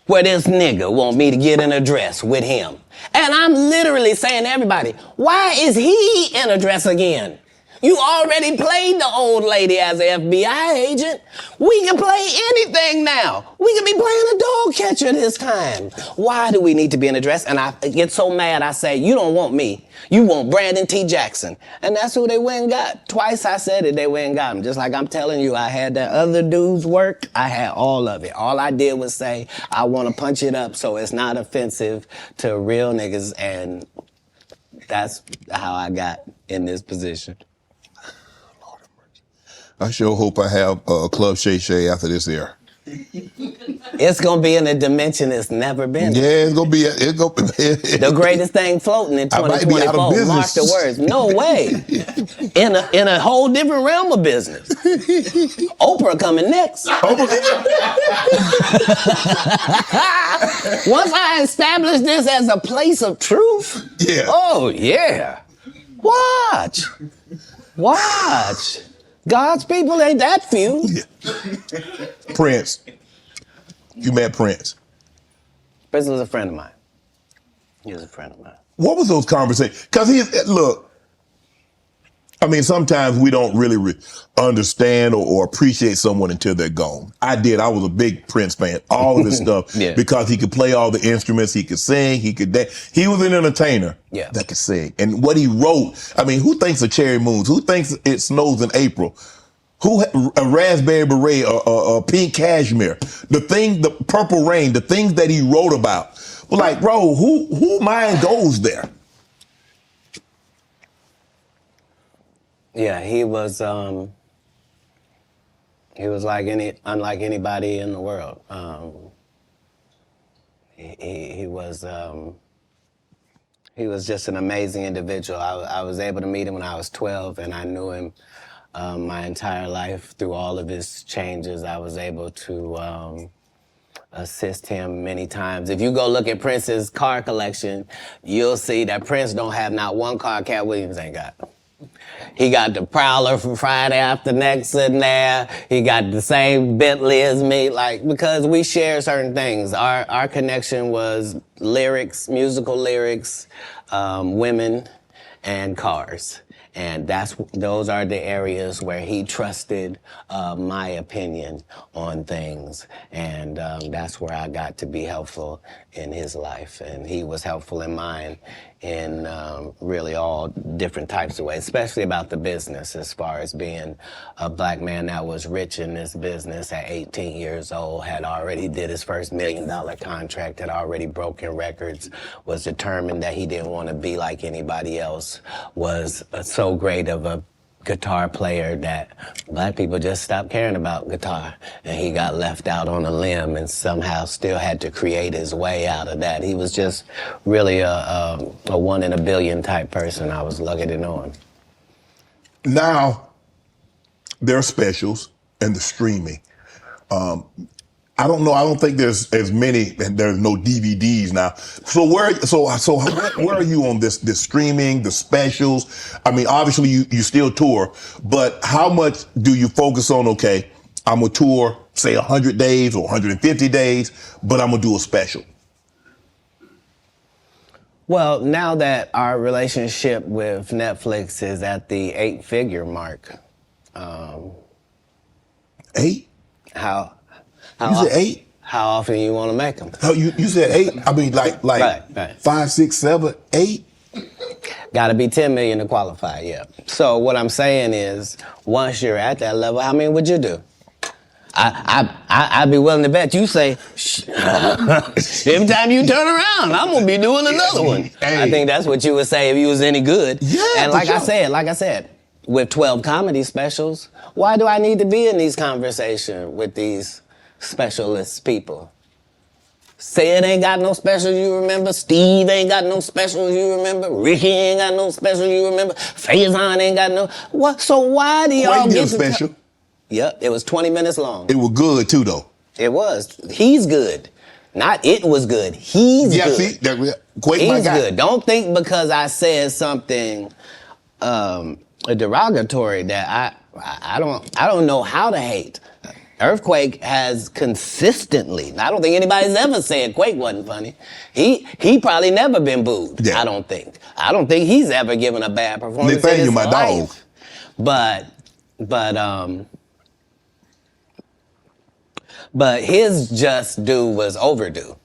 Where this nigga want me to get in a dress with him. And I'm literally saying to everybody, why is he in a dress again? You already played the old lady as an FBI agent. We can play anything now. We can be playing a dog catcher this time. Why do we need to be in a dress? And I get so mad, I say, you don't want me. You want Brandon T. Jackson. And that's who they went and got. Twice I said it, they went and got him. Just like I'm telling you, I had that other dude's work. I had all of it. All I did was say, I want to punch it up so it's not offensive to real niggas. And that's how I got in this position. I sure hope I have Club Shay Shay after this air. It's gonna be in a dimension it's never been. Yeah, it's gonna be. The greatest thing floating in 2024. I might be out of business. Mark the words. No way. In a whole different realm of business. Oprah coming next. Once I establish this as a place of truth. Yeah. Oh yeah. Watch. God's people ain't that few. Yeah. Prince. You met Prince. Prince was a friend of mine. He was a friend of mine. What was those conversations? Because look, I mean, sometimes we don't really understand or appreciate someone until they're gone. I did. I was a big Prince fan. All of his stuff. Yeah. Because he could play all the instruments. He could sing. He could dance. He was an entertainer that could sing. And what he wrote, I mean, who thinks of Cherry Moons? Who thinks it snows in April? Who a raspberry beret or pink cashmere? The purple rain, the things that he wrote about. Well, like, bro, who mind goes there? Yeah, he was unlike anybody in the world. He was just an amazing individual. I was able to meet him when I was 12, and I knew him my entire life through all of his changes. I was able to assist him many times. If you go look at Prince's car collection, you'll see that Prince don't have not one car Katt Williams ain't got. He got the Prowler from Friday After Next in there. He got the same Bentley as me, like, because we share certain things. Our connection was lyrics, musical lyrics, women, and cars. And those are the areas where he trusted my opinion on things. And that's where I got to be helpful in his life. And he was helpful in mine in really all different types of ways, especially about the business, as far as being a black man that was rich in this business at 18 years old, had already did his first $1 million contract, had already broken records, was determined that he didn't want to be like anybody else, was so great of a guitar player that black people just stopped caring about guitar, and he got left out on a limb and somehow still had to create his way out of that. He was just really a one in a billion type person. I was lucky to know him. Now, there are specials and the streaming. I don't know. I don't think there's as many, and there's no DVDs now. So where are you on this streaming, the specials? I mean, obviously you still tour, but how much do you focus on? Okay, I'm gonna tour, say 100 days or 150 days, but I'm gonna do a special. Well, now that our relationship with Netflix is at the 8-figure mark, 8? How You said 8? How often you want to make them? Oh, you said 8? I mean, like right. 5, 6, 7, 8? Got to be 10 million to qualify, yeah. So what I'm saying is, once you're at that level, how many would you do? I'd be willing to bet you say, every time you turn around, I'm gonna be doing another one. Hey. I think that's what you would say if you was any good. Yeah, and like I said, with 12 comedy specials, why do I need to be in these conversations with these specialist people? Sid ain't got no specials you remember. Steve ain't got no specials you remember. Ricky ain't got no specials you remember. Faison ain't got no. What? So why do y'all get special? Yep, it was 20 minutes long. It was good too, though. It was. He's good. Not it was good. He's good. See, He's good. Don't think because I said something derogatory that I don't know how to hate. Earthquake has consistently, I don't think anybody's ever said Quake wasn't funny. He probably never been booed. Yeah. I don't think he's ever given a bad performance. Nathaniel, my dog. But his just due was overdue.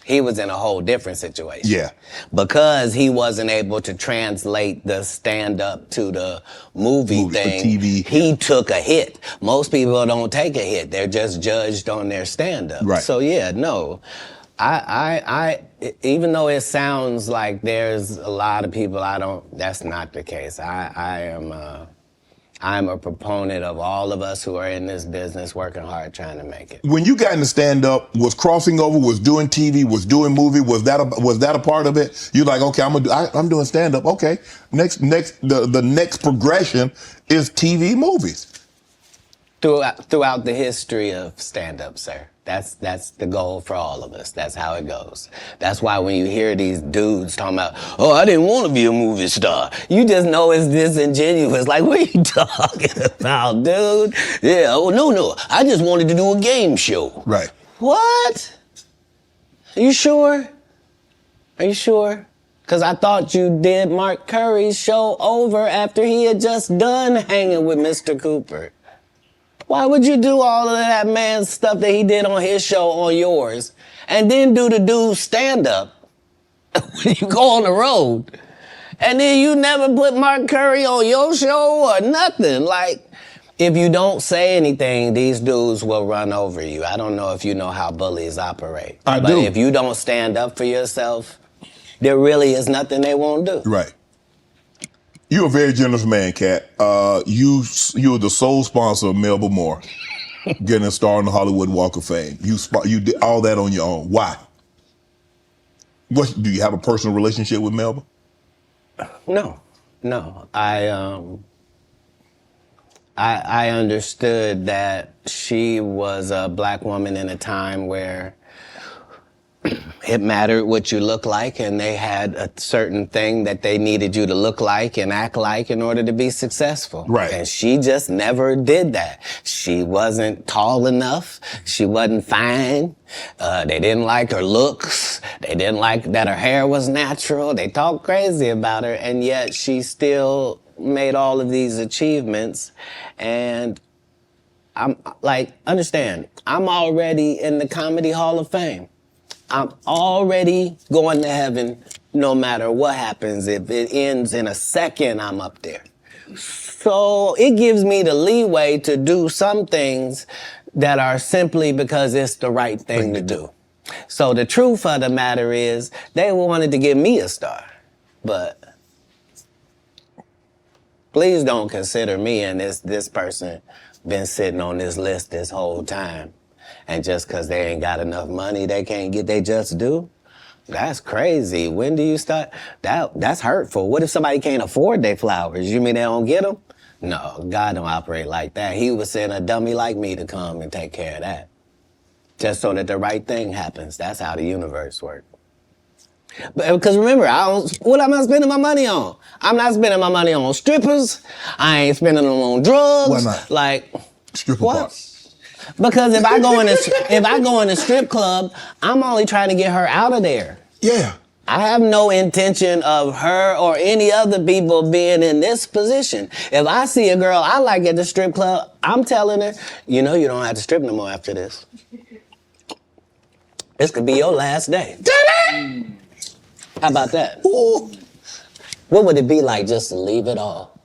He was in a whole different situation. Yeah. Because he wasn't able to translate the stand-up to the movie thing, TV. He took a hit. Most people don't take a hit. They're just judged on their stand-up. Right. So yeah, no. I even though it sounds like there's a lot of people that's not the case. I'm a proponent of all of us who are in this business working hard trying to make it. When you got into stand-up, was crossing over, was doing TV, was doing movie, was that a part of it? You're like, okay, I'm doing stand-up. Okay, the next progression is TV, movies. Throughout the history of stand-up, sir. That's the goal for all of us. That's how it goes. That's why when you hear these dudes talking about, oh, I didn't want to be a movie star, you just know it's disingenuous. Like, what are you talking about, dude? Yeah, oh, no, I just wanted to do a game show. Right. What? Are you sure? Because I thought you did Mark Curry's show over after he had just done hanging with Mr. Cooper. Why would you do all of that man's stuff that he did on his show on yours and then do the dude's stand-up when you go on the road? And then you never put Mark Curry on your show or nothing. Like, if you don't say anything, these dudes will run over you. I don't know if you know how bullies operate. But if you don't stand up for yourself, there really is nothing they won't do. Right. You're a very generous man, Katt. You're the sole sponsor of Melba Moore getting a star on the Hollywood Walk of Fame. You did all that on your own. Why? Do you have a personal relationship with Melba? No. I understood that she was a black woman in a time where it mattered what you look like, and they had a certain thing that they needed you to look like and act like in order to be successful. Right. And she just never did that. She wasn't tall enough. She wasn't fine. They didn't like her looks. They didn't like that her hair was natural. They talked crazy about her, and yet she still made all of these achievements. And I'm like, understand, I'm already in the Comedy Hall of Fame. I'm already going to heaven no matter what happens. If it ends in a second, I'm up there. So it gives me the leeway to do some things that are simply because it's the right thing to do. So the truth of the matter is, they wanted to give me a star, but please don't consider me and this person been sitting on this list this whole time. And just because they ain't got enough money, they can't get they just due? That's crazy. When do you start? That's hurtful. What if somebody can't afford their flowers? You mean they don't get them? No, God don't operate like that. He would send a dummy like me to come and take care of that. Just so that the right thing happens. That's how the universe works. Because remember, what am I spending my money on? I'm not spending my money on strippers. I ain't spending them on drugs. Why not? Like, Stripper what? part. Because if I go in a strip club, I'm only trying to get her out of there. Yeah. I have no intention of her or any other people being in this position. If I see a girl I like at the strip club, I'm telling her, you know you don't have to strip no more after this. This could be your last day. How about that? Ooh. What would it be like just to leave it all?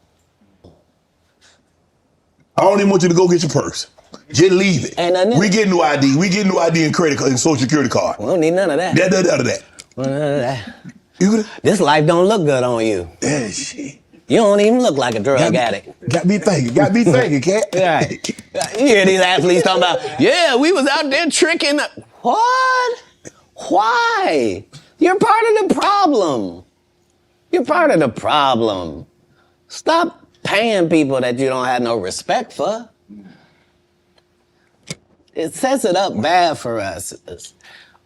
I don't even want you to go get your purse. Just leave it. Ain't nothing in We it. get new ID. We get new ID and credit card and social security card. We don't need none of that. That. None of that. You gonna? This life don't look good on you. Yeah, shit. You don't even look like a drug addict. Got me thinking, Cat. Right. You hear these athletes talking about, yeah, we was out there tricking. What? Why? You're part of the problem. You're part of the problem. Stop paying people that you don't have no respect for. It sets it up bad for us.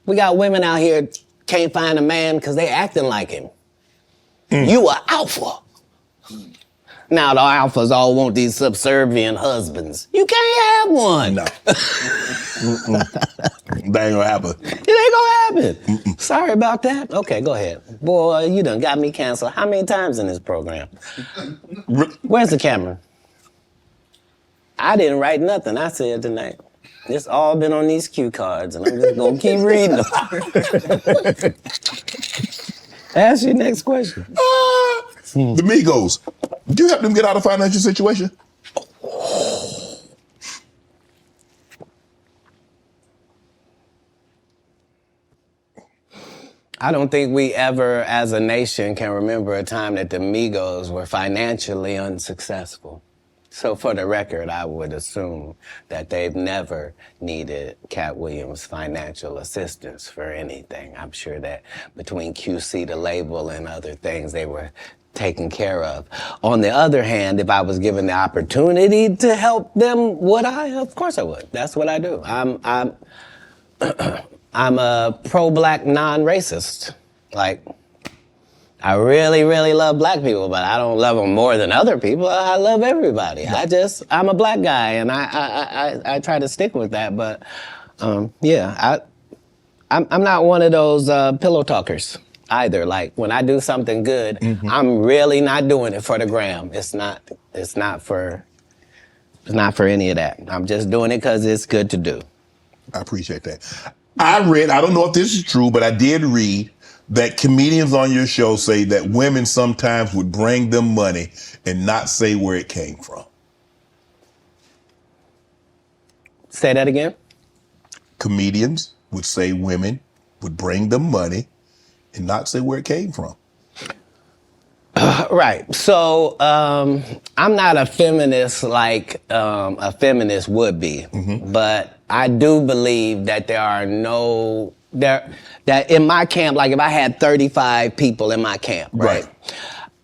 We got women out here can't find a man because they acting like him. You are alpha. Now the alphas all want these subservient husbands. You can't have one. No. That ain't gonna happen. It ain't gonna happen. Sorry about that. Okay, go ahead. Boy, you done got me canceled how many times in this program? Where's the camera? I didn't write nothing I said tonight. It's all been on these cue cards, and I'm just gonna keep reading them. Ask your next question. The Migos. Did you help them get out of financial situation? I don't think we ever, as a nation, can remember a time that the Migos were financially unsuccessful. So for the record, I would assume that they've never needed Katt Williams' financial assistance for anything. I'm sure that between QC, the label, and other things, they were taken care of. On the other hand, if I was given the opportunity to help them, would I? Of course I would. That's what I do. I'm a pro-black non-racist. Like, I really, really love black people, but I don't love them more than other people. I love everybody. I'm a black guy, and I try to stick with that. But yeah, I'm not one of those pillow talkers either. Like when I do something good, I'm really not doing it for the gram. It's not for any of that. I'm just doing it because it's good to do. I appreciate that. I don't know if this is true, but I did read that comedians on your show say that women sometimes would bring them money and not say where it came from. Say that again? Comedians would say women would bring them money and not say where it came from. Right. So I'm not a feminist like a feminist would be, but I do believe that that in my camp, like if I had 35 people in my camp, right?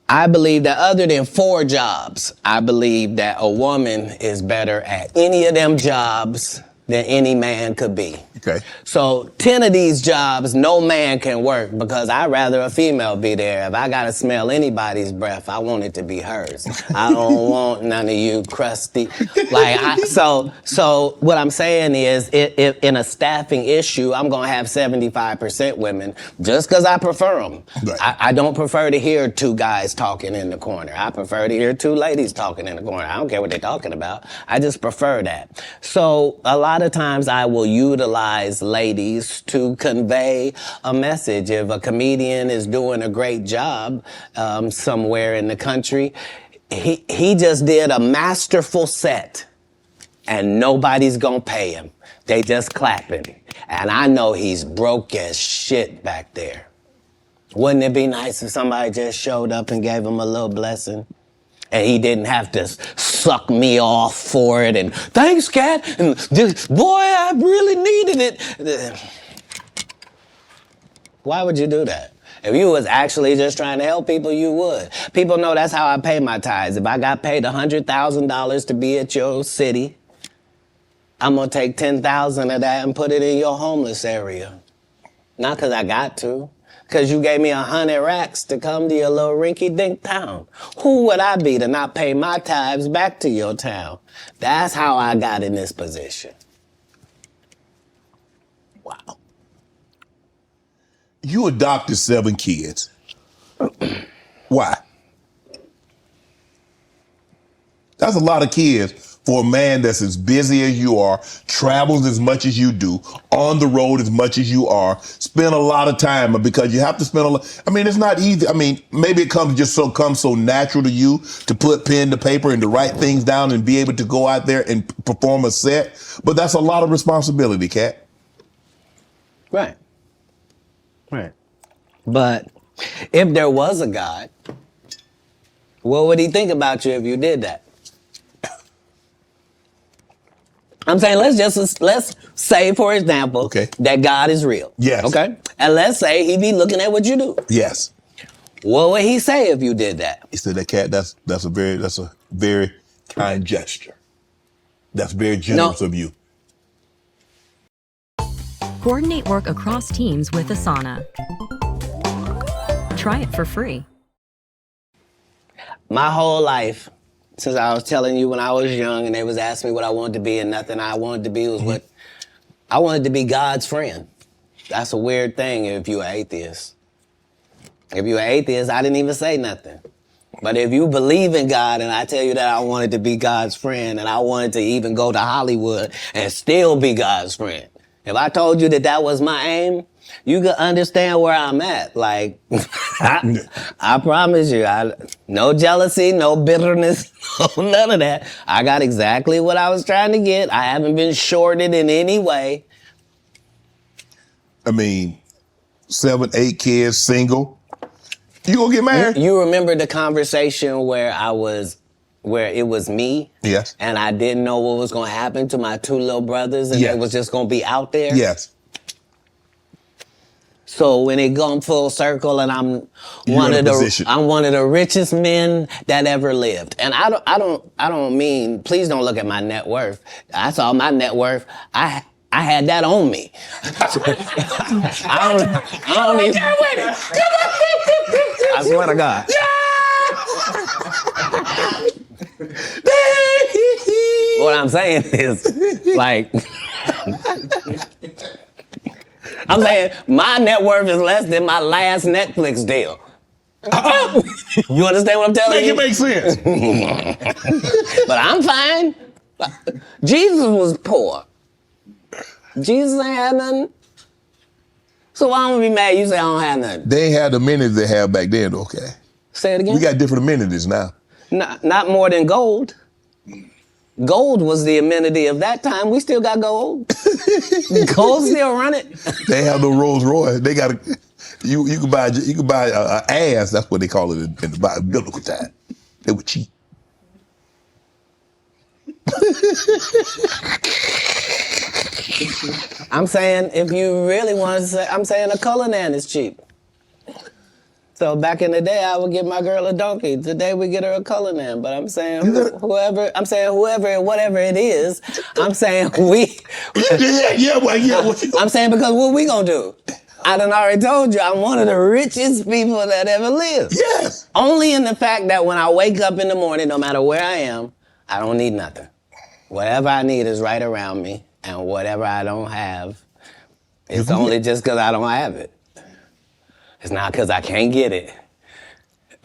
I believe that other than 4 jobs, I believe that a woman is better at any of them jobs than any man could be. Okay. So 10 of these jobs, no man can work because I'd rather a female be there. If I gotta smell anybody's breath, I want it to be hers. I don't want none of you crusty. So what I'm saying is, if in a staffing issue, I'm gonna have 75% women just because I prefer them. Right. I don't prefer to hear two guys talking in the corner. I prefer to hear two ladies talking in the corner. I don't care what they're talking about. I just prefer that. So a lot of times I will utilize ladies to convey a message. If a comedian is doing a great job somewhere in the country, he just did a masterful set and nobody's gonna pay him. They just clapping. And I know he's broke as shit back there. Wouldn't it be nice if somebody just showed up and gave him a little blessing? And he didn't have to suck me off for it and thanks, Katt, and boy, I really needed it. Why would you do that? If you was actually just trying to help people, you would. People know that's how I pay my tithes. If I got paid $100,000 to be at your city, I'm gonna take 10,000 of that and put it in your homeless area. Not because I got to. Because you gave me 100 racks to come to your little rinky-dink town. Who would I be to not pay my tithes back to your town? That's how I got in this position. Wow. You adopted 7 kids. Why? That's a lot of kids for a man that's as busy as you are, travels as much as you do, on the road as much as you are, spend a lot of time, because you have to spend a lot. I mean, it's not easy. I mean, maybe it comes so natural to you to put pen to paper and to write things down and be able to go out there and perform a set. But that's a lot of responsibility, Katt. Right. Right. But if there was a God, what would he think about you if you did that? I'm saying let's say, for example, okay, that God is real. Yes. Okay? And let's say he be looking at what you do. Yes. What would he say if you did that? He said, that Katt, that's a very kind gesture. That's very generous of you. Coordinate work across teams with Asana. Try it for free. My whole life, since I was telling you when I was young and they was asking me what I wanted to be, and nothing I wanted to be was what I wanted to be, God's friend. That's a weird thing if you're an atheist. If you're an atheist, I didn't even say nothing. But if you believe in God and I tell you that I wanted to be God's friend and I wanted to even go to Hollywood and still be God's friend, if I told you that that was my aim, you could understand where I'm at. Like, I promise you, no jealousy, no bitterness, no, none of that. I got exactly what I was trying to get. I haven't been shorted in any way. I mean, 7, 8 kids, single. You gonna get married? You remember the conversation where it was me? Yes. And I didn't know what was gonna happen to my 2 little brothers and yes. It was just gonna be out there? Yes. So when it gone full circle and I'm one of the richest men that ever lived. And I don't mean, please don't look at my net worth. I saw my net worth. I had that on me. I don't even. I swear to God. What I'm saying is, like, I'm saying my net worth is less than my last Netflix deal. You understand what I'm telling you? Make it make sense. But I'm fine. Jesus was poor. Jesus ain't had nothing. So why don't we be mad you say I don't have nothing? They ain't had the amenities they had back then, okay? Say it again? We got different amenities now. Not more than gold. Gold was the amenity of that time. We still got gold. Gold still running. They have no Rolls Royce. They got you can buy an ass. That's what they call it in the biblical time. They were cheap. I'm saying if you really want to say, I'm saying a Cullinan is cheap. So back in the day, I would get my girl a donkey. Today we get her a Cullinan. But I'm saying whoever, whatever it is, I'm saying we. Yeah. I'm saying because what we gonna do? I done already told you I'm one of the richest people that ever lived. Yes. Only in the fact that when I wake up in the morning, no matter where I am, I don't need nothing. Whatever I need is right around me, and whatever I don't have, it's only just because I don't have it. It's not because I can't get it.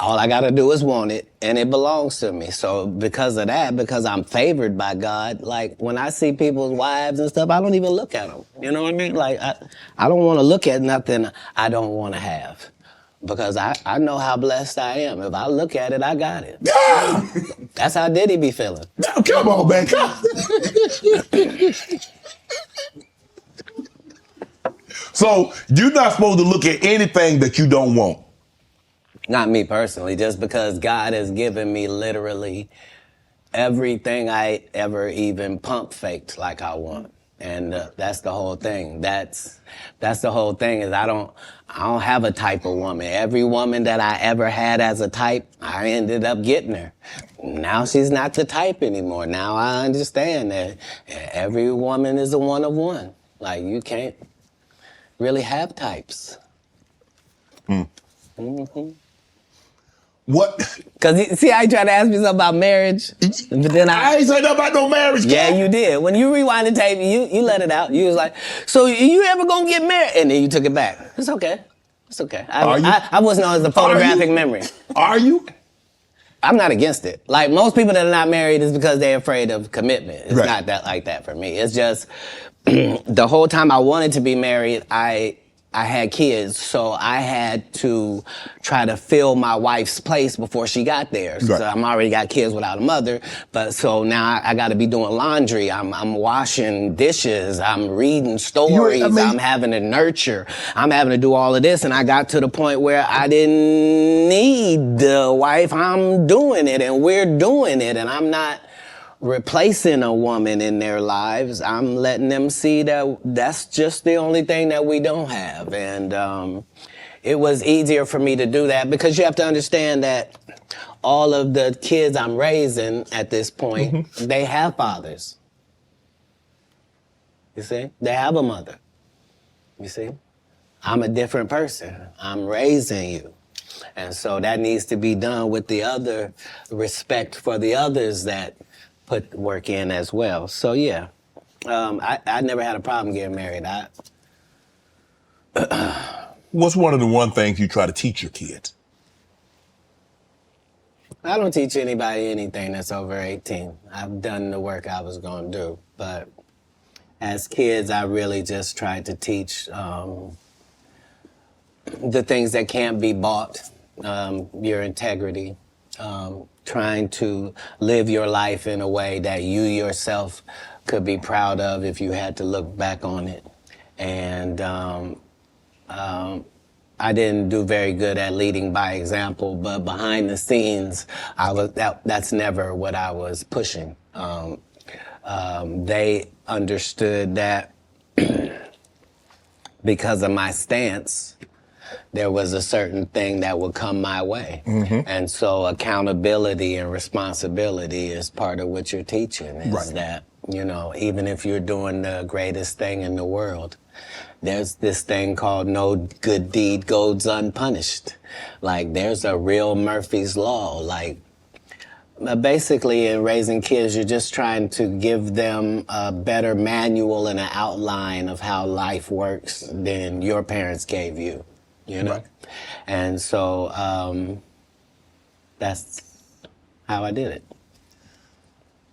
All I gotta do is want it, and it belongs to me. So because of that, because I'm favored by God, like when I see people's wives and stuff, I don't even look at them. You know what I mean? Like I don't want to look at nothing I don't want to have, because I know how blessed I am. If I look at it, I got it. Yeah. That's how Diddy be feeling. Now, come on, man. So you're not supposed to look at anything that you don't want. Not me personally, just because God has given me literally everything I ever even pump faked like I want. And that's the whole thing. That's the whole thing is I don't have a type of woman. Every woman that I ever had as a type, I ended up getting her. Now she's not the type anymore. Now I understand that every woman is a one of one. Like you can't really have types. Mm-hmm. What? Cause see how you tried to ask me something about marriage, but then I ain't say nothing about no marriage. Yeah, you did. When you rewind the tape, you let it out. You was like, "So you ever gonna get married?" And then you took it back. It's okay. It's okay. I was known as the photographic memory. Are you? I'm not against it. Like most people that are not married is because they're afraid of commitment. It's not that like that for me. It's just the whole time I wanted to be married, I had kids, so I had to try to fill my wife's place before she got there. So I'm already got kids without a mother, but so now I got to be doing laundry. I'm washing dishes. I'm reading stories. I'm having to nurture. I'm having to do all of this, and I got to the point where I didn't need the wife. I'm doing it, and we're doing it, and I'm not replacing a woman in their lives. I'm letting them see that that's just the only thing that we don't have. And it was easier for me to do that because you have to understand that all of the kids I'm raising at this point, they have fathers. You see? They have a mother. You see? I'm a different person. I'm raising you. And so that needs to be done with the other respect for the others that put work in as well. So yeah, I never had a problem getting married. What's one of the one things you try to teach your kids? I don't teach anybody anything that's over 18. I've done the work I was going to do. But as kids, I really just tried to teach the things that can't be bought, your integrity, trying to live your life in a way that you yourself could be proud of if you had to look back on it. And I didn't do very good at leading by example, but behind the scenes, that's never what I was pushing. They understood that because of my stance, there was a certain thing that would come my way. And so accountability and responsibility is part of what you're teaching, is that, you know, even if you're doing the greatest thing in the world, there's this thing called no good deed goes unpunished. Like there's a real Murphy's Law. Like basically in raising kids, you're just trying to give them a better manual and an outline of how life works than your parents gave you. You know? And so that's how I did it.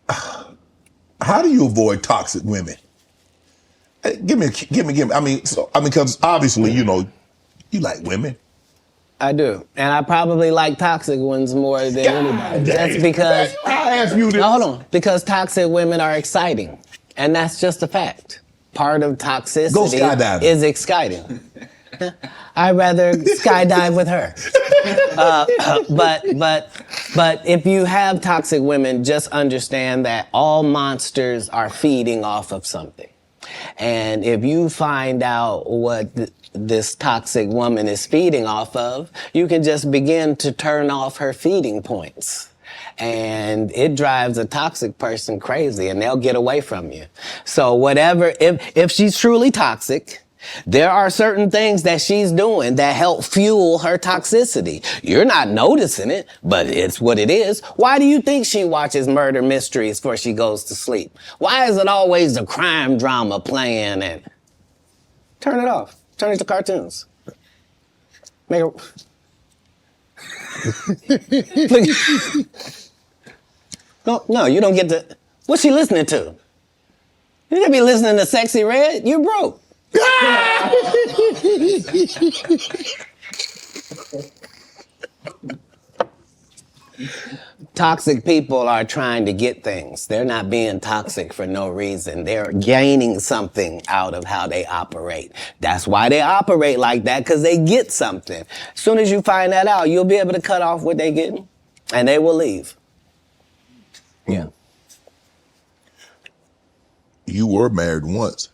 How do you avoid toxic women? Give me. I mean, because obviously, you know, you like women. I do. And I probably like toxic ones more than anybody. That's because I ask you this. Hold on. Because toxic women are exciting. And that's just a fact. Part of toxicity is exciting. I'd rather skydive with her. But if you have toxic women, just understand that all monsters are feeding off of something. And if you find out what this toxic woman is feeding off of, you can just begin to turn off her feeding points. And it drives a toxic person crazy, and they'll get away from you. So whatever, if she's truly toxic, there are certain things that she's doing that help fuel her toxicity. You're not noticing it, but it's what it is. Why do you think she watches murder mysteries before she goes to sleep? Why is it always a crime drama playing? And turn it off. Turn it to cartoons. Make it. No, you don't get to. What's she listening to? You gotta be listening to Sexy Red. You broke. Toxic people are trying to get things. They're not being toxic for no reason. They're gaining something out of how they operate. That's why they operate like that, because they get something. As soon as you find that out, you'll be able to cut off what they're getting, and they will leave. Yeah. You were married once.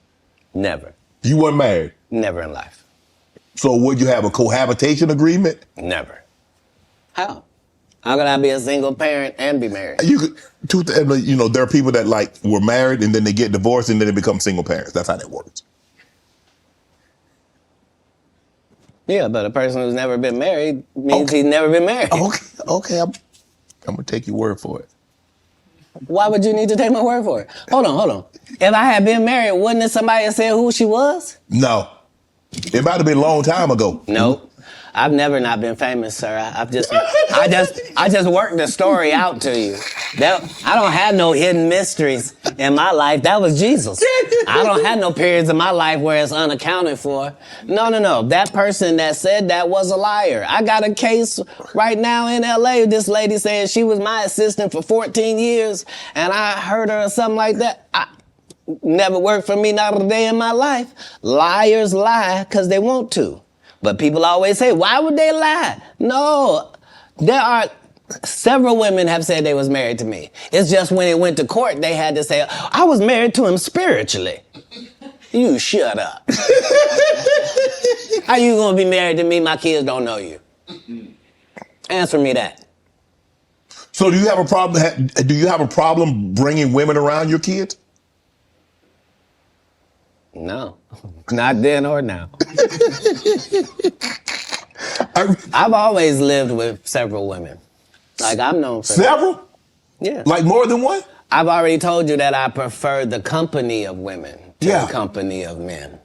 Never. You weren't married? Never in life. So would you have a cohabitation agreement? Never. How? How could I be a single parent and be married? You could, there are people that like were married and then they get divorced and then they become single parents. That's how that works. Yeah, but a person who's never been married means he's never been married. Okay, I'm gonna take your word for it. Why would you need to take my word for it? Hold on. If I had been married, wouldn't have somebody have said who she was? No. It might have been a long time ago. Nope. I've never not been famous, sir. I just worked the story out to you. I don't have no hidden mysteries in my life. That was Jesus. I don't have no periods in my life where it's unaccounted for. No. That person that said that was a liar. I got a case right now in LA. This lady saying she was my assistant for 14 years, and I heard her or something like that. Never worked for me, not a day in my life. Liars lie because they want to. But people always say, why would they lie? No, there are several women have said they was married to me. It's just when it went to court, they had to say, I was married to him spiritually. You shut up. How you gonna be married to me? My kids don't know you. Answer me that. So do you have a problem? Do you have a problem bringing women around your kids? No, not then or now. I've always lived with several women. Like, I'm known for several? That. Yeah. Like more than one? I've already told you that I prefer the company of women to the company of men.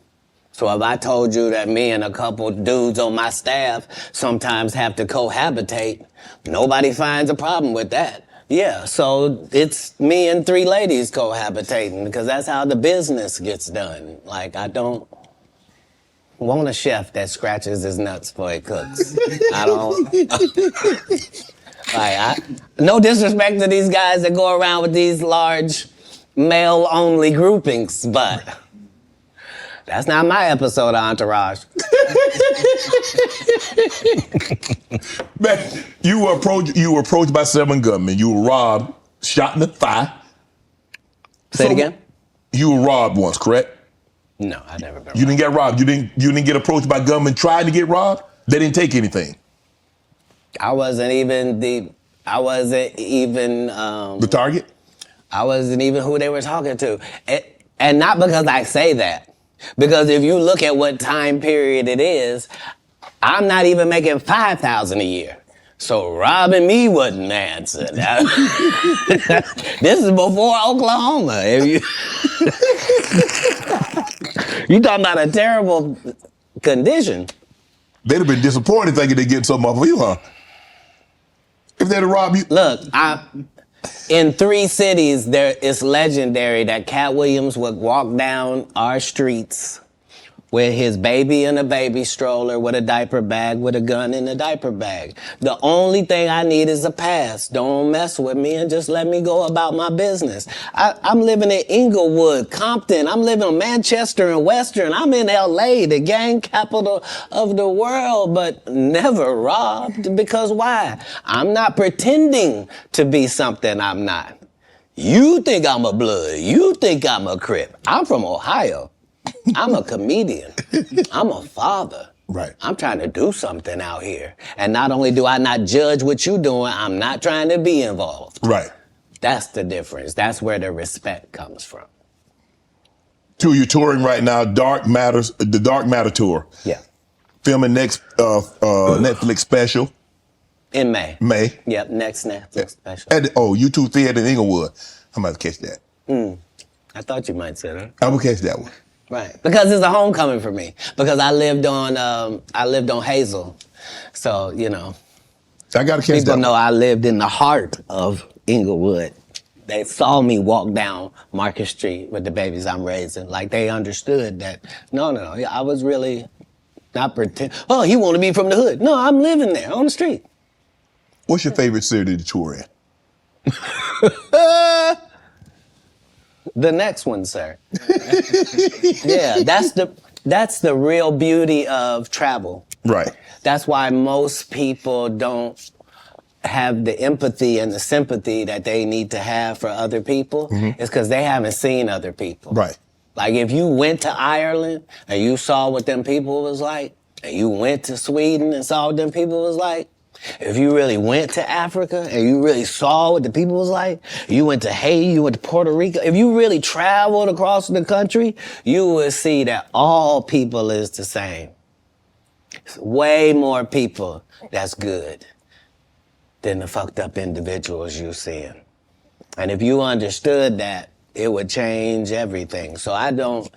So if I told you that me and a couple dudes on my staff sometimes have to cohabitate, nobody finds a problem with that. Yeah, so it's me and 3 ladies cohabitating because that's how the business gets done. Like, I don't want a chef that scratches his nuts before he cooks. I don't. No disrespect to these guys that go around with these large male-only groupings, but that's not my episode of Entourage. Man, you were approached by 7 gunmen. You were robbed, shot in the thigh. Say it again? You were robbed once, correct? No, I never been robbed. You didn't get robbed. You didn't get approached by gunmen trying to get robbed? They didn't take anything. I wasn't even the target? I wasn't even who they were talking to. And not because I say that. Because if you look at what time period it is, I'm not even making $5,000 a year. So robbing me wasn't the answer. This is before Oklahoma. You talking about a terrible condition. They'd have been disappointed thinking they'd get something off of you, huh? If they'd have robbed you. Look, in 3 cities, it's legendary that Katt Williams would walk down our streets with his baby in a baby stroller, with a diaper bag, with a gun in a diaper bag. The only thing I need is a pass. Don't mess with me and just let me go about my business. I'm living in Inglewood, Compton. I'm living in Manchester and Western. I'm in LA, the gang capital of the world, but never robbed. Because why? I'm not pretending to be something I'm not. You think I'm a blood. You think I'm a Crip. I'm from Ohio. I'm a comedian. I'm a father. Right. I'm trying to do something out here. And not only do I not judge what you're doing, I'm not trying to be involved. Right. That's the difference. That's where the respect comes from. Two, you're touring right now, the Dark Matter tour. Yeah. Filming next Netflix special. In May. May. Yep, next Netflix special. At the U2 Theater in Inglewood. I'm about to catch that. I thought you might say that. I'm gonna catch that one. Right, because it's a homecoming for me. Because I lived on Hazel, so you know. I gotta catch that People one. know I lived in the heart of Inglewood. They saw me walk down Market Street with the babies I'm raising. Like they understood that. No, I was really not pretend. Oh, he want to be from the hood. No, I'm living there on the street. What's your favorite city to tour in? The next one, sir. Yeah, that's the real beauty of travel. Right. That's why most people don't have the empathy and the sympathy that they need to have for other people. It's because they haven't seen other people. Right. Like if you went to Ireland and you saw what them people was like, and you went to Sweden and saw what them people was like, if you really went to Africa and you really saw what the people was like, you went to Haiti, you went to Puerto Rico, if you really traveled across the country, you would see that all people is the same. It's way more people that's good than the fucked up individuals you're seeing. And if you understood that, it would change everything. So I don't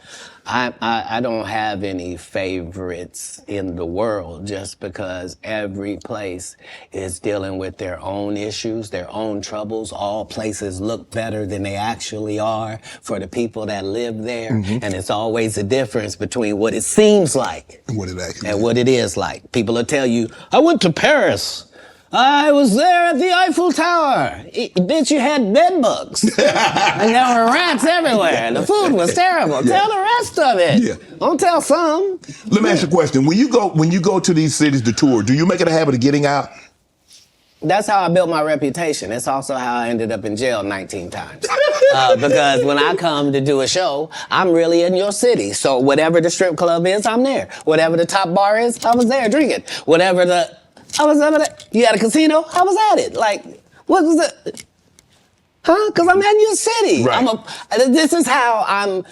have any favorites in the world just because every place is dealing with their own issues, their own troubles. All places look better than they actually are for the people that live there. And it's always a difference between what it seems like What it actually and is. what it is like. People will tell you, I went to Paris. I was there at the Eiffel Tower. Bitch, you had bed bugs. And there were rats everywhere. The food was terrible. Yeah. Tell the rest of it. Yeah. Don't tell some. Let me ask you a question. When you go to these cities to tour, do you make it a habit of getting out? That's how I built my reputation. It's also how I ended up in jail 19 times. Because when I come to do a show, I'm really in your city. So whatever the strip club is, I'm there. Whatever the top bar is, I was there drinking. I was over there. You had a casino? I was at it. Like, what was it? Huh? Because I'm in your city. Right. This is how I'm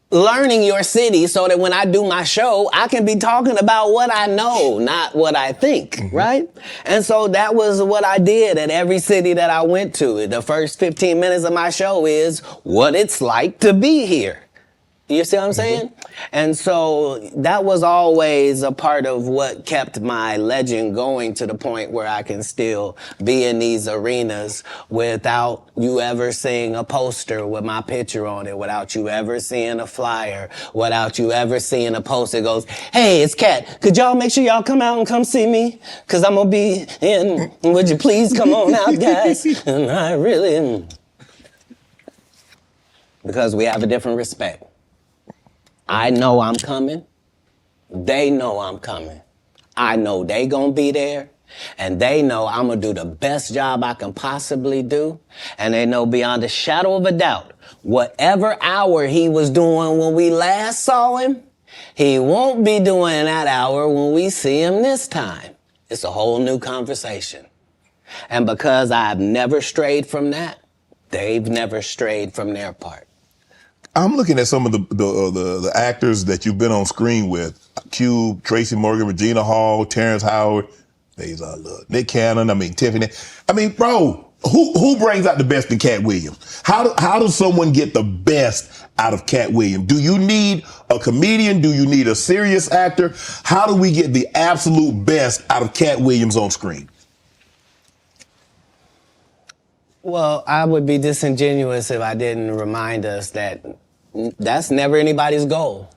learning your city so that when I do my show, I can be talking about what I know, not what I think, right? And so that was what I did at every city that I went to. The first 15 minutes of my show is what it's like to be here. You see what I'm saying? And so that was always a part of what kept my legend going to the point where I can still be in these arenas without you ever seeing a poster with my picture on it, without you ever seeing a flyer, without you ever seeing a post that goes, hey, it's Katt. Could y'all make sure y'all come out and come see me? Because I'm going to be in. Would you please come on out, guys? And I really am. Because we have a different respect. I know I'm coming. They know I'm coming. I know they gonna be there. And they know I'm gonna do the best job I can possibly do. And they know beyond a shadow of a doubt, whatever hour he was doing when we last saw him, he won't be doing that hour when we see him this time. It's a whole new conversation. And because I've never strayed from that, they've never strayed from their part. I'm looking at some of the actors that you've been on screen with. Cube, Tracy Morgan, Regina Hall, Terrence Howard, Nick Cannon, Tiffany. Bro, who brings out the best in Katt Williams? How does someone get the best out of Katt Williams? Do you need a comedian? Do you need a serious actor? How do we get the absolute best out of Katt Williams on screen? Well, I would be disingenuous if I didn't remind us that that's never anybody's goal.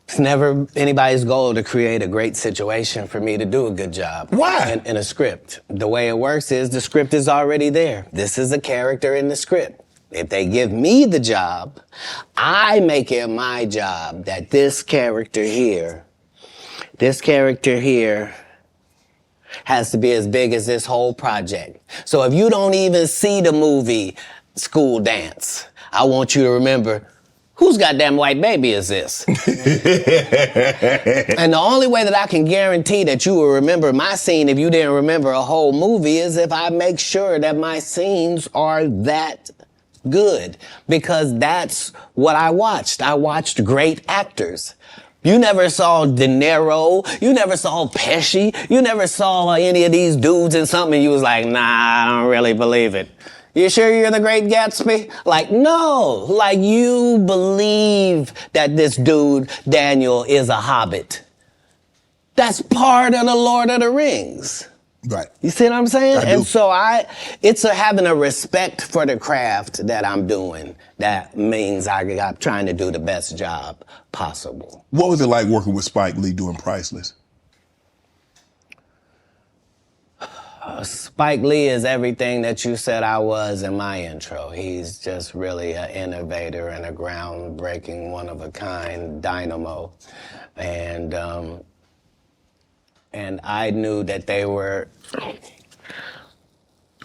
It's never anybody's goal to create a great situation for me to do a good job. Why? In a script. The way it works is the script is already there. This is a character in the script. If they give me the job, I make it my job that this character here has to be as big as this whole project. So if you don't even see the movie School Dance, I want you to remember, whose goddamn white baby is this? And the only way that I can guarantee that you will remember my scene if you didn't remember a whole movie is if I make sure that my scenes are that good, because that's what I watched. I watched great actors. You never saw De Niro, you never saw Pesci, you never saw any of these dudes in something and you was like, nah, I don't really believe it. You sure you're the Great Gatsby? Like, no, like you believe that this dude, Daniel, is a hobbit. That's part of the Lord of the Rings. Right. You see what I'm saying? I do. And so it's having a respect for the craft that I'm doing. That means I'm trying to do the best job possible. What was it like working with Spike Lee doing Priceless? Spike Lee is everything that you said I was in my intro. He's just really an innovator and a groundbreaking, one-of-a-kind dynamo. And I knew that they were,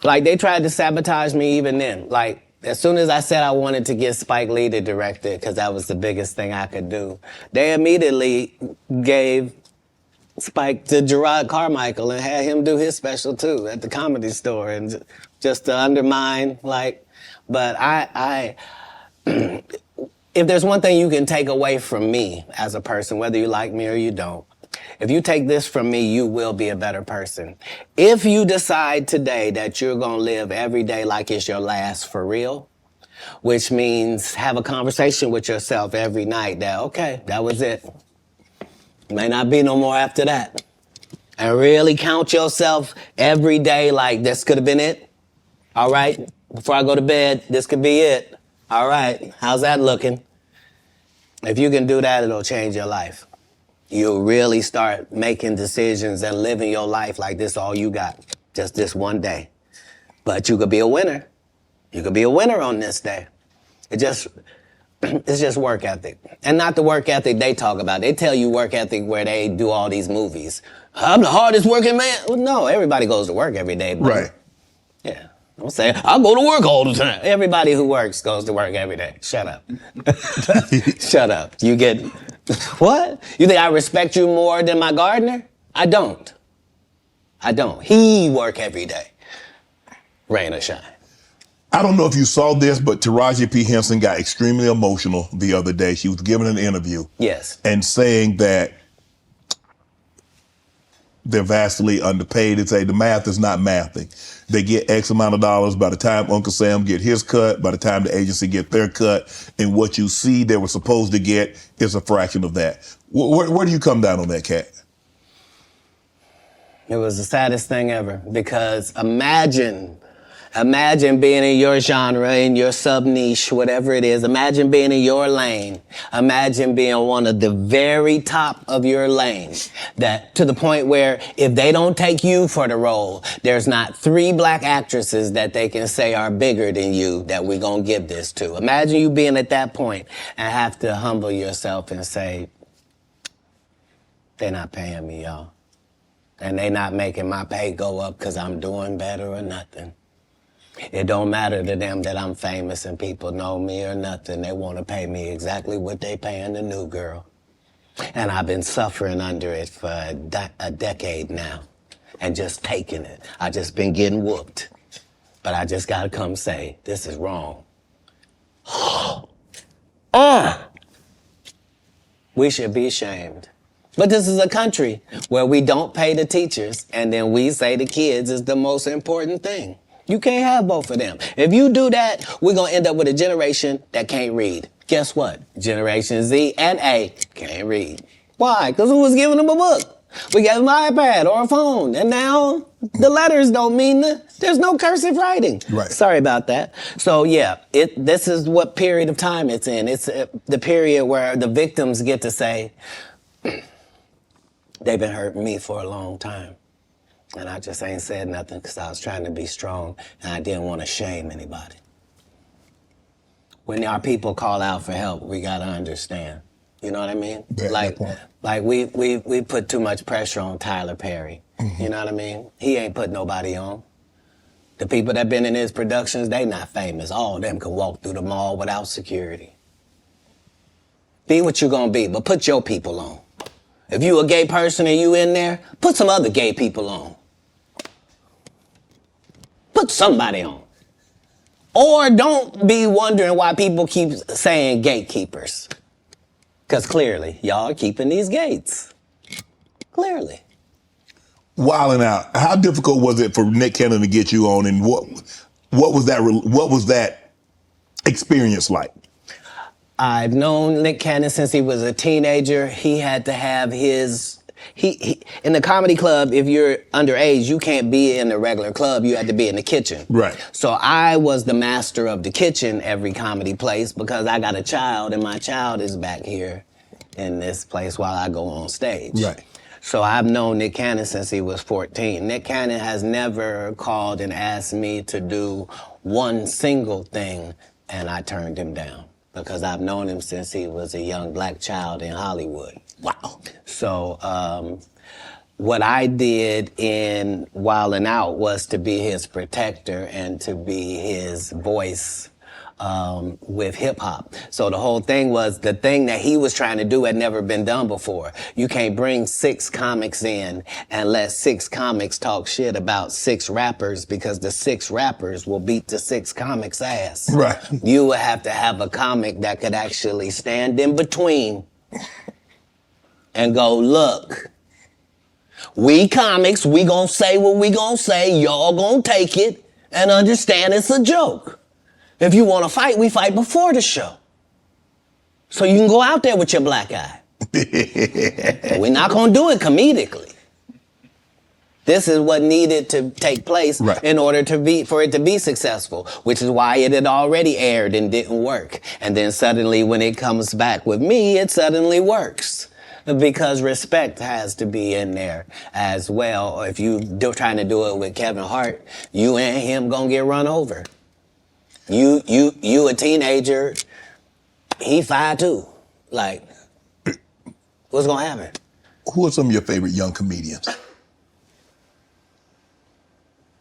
like, they tried to sabotage me even then. Like, as soon as I said I wanted to get Spike Lee to direct it, because that was the biggest thing I could do, they immediately gave Spike to Gerard Carmichael and had him do his special too at the Comedy Store, and just to undermine, like, but if there's one thing you can take away from me as a person, whether you like me or you don't, if you take this from me, you will be a better person. If you decide today that you're gonna live every day like it's your last for real, which means have a conversation with yourself every night that, okay, that was it. May not be no more after that. And really count yourself every day like this could have been it. All right, before I go to bed, this could be it. All right, how's that looking? If you can do that, it'll change your life. You'll really start making decisions and living your life like this all you got, just this one day. But you could be a winner. You could be a winner on this day. It's just work ethic. And not the work ethic they talk about. They tell you work ethic where they do all these movies. I'm the hardest working man. Well, no, everybody goes to work every day. Right. Yeah. Don't say, I go to work all the time. Everybody who works goes to work every day. Shut up. Shut up. You get, what? You think I respect you more than my gardener? I don't. He work every day. Rain or shine. I don't know if you saw this, but Taraji P. Henson got extremely emotional the other day. She was giving an interview. Yes. And saying that they're vastly underpaid and say the math is not mathing. They get X amount of dollars by the time Uncle Sam get his cut, by the time the agency get their cut, and what you see they were supposed to get is a fraction of that. Where do you come down on that, Katt? It was the saddest thing ever, because imagine being in your genre, in your sub-niche, whatever it is. Imagine being in your lane. Imagine being one of the very top of your lane. That to the point where if they don't take you for the role, there's not 3 black actresses that they can say are bigger than you that we're gonna give this to. Imagine you being at that point and have to humble yourself and say, they're not paying me, y'all. And they not making my pay go up because I'm doing better or nothing. It don't matter to them that I'm famous and people know me or nothing. They want to pay me exactly what they paying the new girl. And I've been suffering under it for a decade now and just taking it. I just been getting whooped. But I just got to come say, this is wrong. We should be ashamed. But this is a country where we don't pay the teachers and then we say the kids is the most important thing. You can't have both of them. If you do that, we're going to end up with a generation that can't read. Guess what? Generation Z and A can't read. Why? Because who was giving them a book? We gave them an iPad or a phone, and now the letters don't mean there's no cursive writing. Right. Sorry about that. So yeah, this is what period of time it's in. It's the period where the victims get to say, they've been hurting me for a long time. And I just ain't said nothing because I was trying to be strong and I didn't want to shame anybody. When our people call out for help, we got to understand. You know what I mean? Yeah, like we put too much pressure on Tyler Perry. You know what I mean? He ain't put nobody on. The people that been in his productions, they not famous. All of them can walk through the mall without security. Be what you gonna be, but put your people on. If you a gay person and you in there, put some other gay people on. Put somebody on. Or don't be wondering why people keep saying gatekeepers. Because clearly, y'all are keeping these gates. Clearly. Wilding Out. How difficult was it for Nick Cannon to get you on, and what was that experience like? I've known Nick Cannon since he was a teenager. He had to have his... He in the comedy club, if you're underage, you can't be in the regular club. You had to be in the kitchen. Right. So I was the master of the kitchen every comedy place because I got a child, and my child is back here in this place while I go on stage. Right. So I've known Nick Cannon since he was 14. Nick Cannon has never called and asked me to do one single thing, and I turned him down because I've known him since he was a young black child in Hollywood. Wow. So what I did in Wildin' Out was to be his protector and to be his voice with hip hop. So the whole thing was the thing that he was trying to do had never been done before. You can't bring 6 comics in and let 6 comics talk shit about 6 rappers because the 6 rappers will beat the 6 comics' ass. Right. You would have to have a comic that could actually stand in between and go, look, we comics, we gonna say what we gonna say, y'all gonna take it and understand it's a joke. If you wanna fight, we fight before the show. So you can go out there with your black eye. We're not gonna do it comedically. This is what needed to take place in order for it to be successful, which is why it had already aired and didn't work. And then suddenly when it comes back with me, it suddenly works. Because respect has to be in there as well. If you trying to do it with Kevin Hart, you and him gonna get run over. You a teenager, he 5'2". Like, what's gonna happen? Who are some of your favorite young comedians?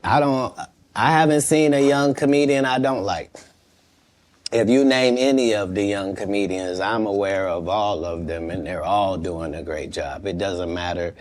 I haven't seen a young comedian I don't like. If you name any of the young comedians, I'm aware of all of them, and they're all doing a great job. It doesn't matter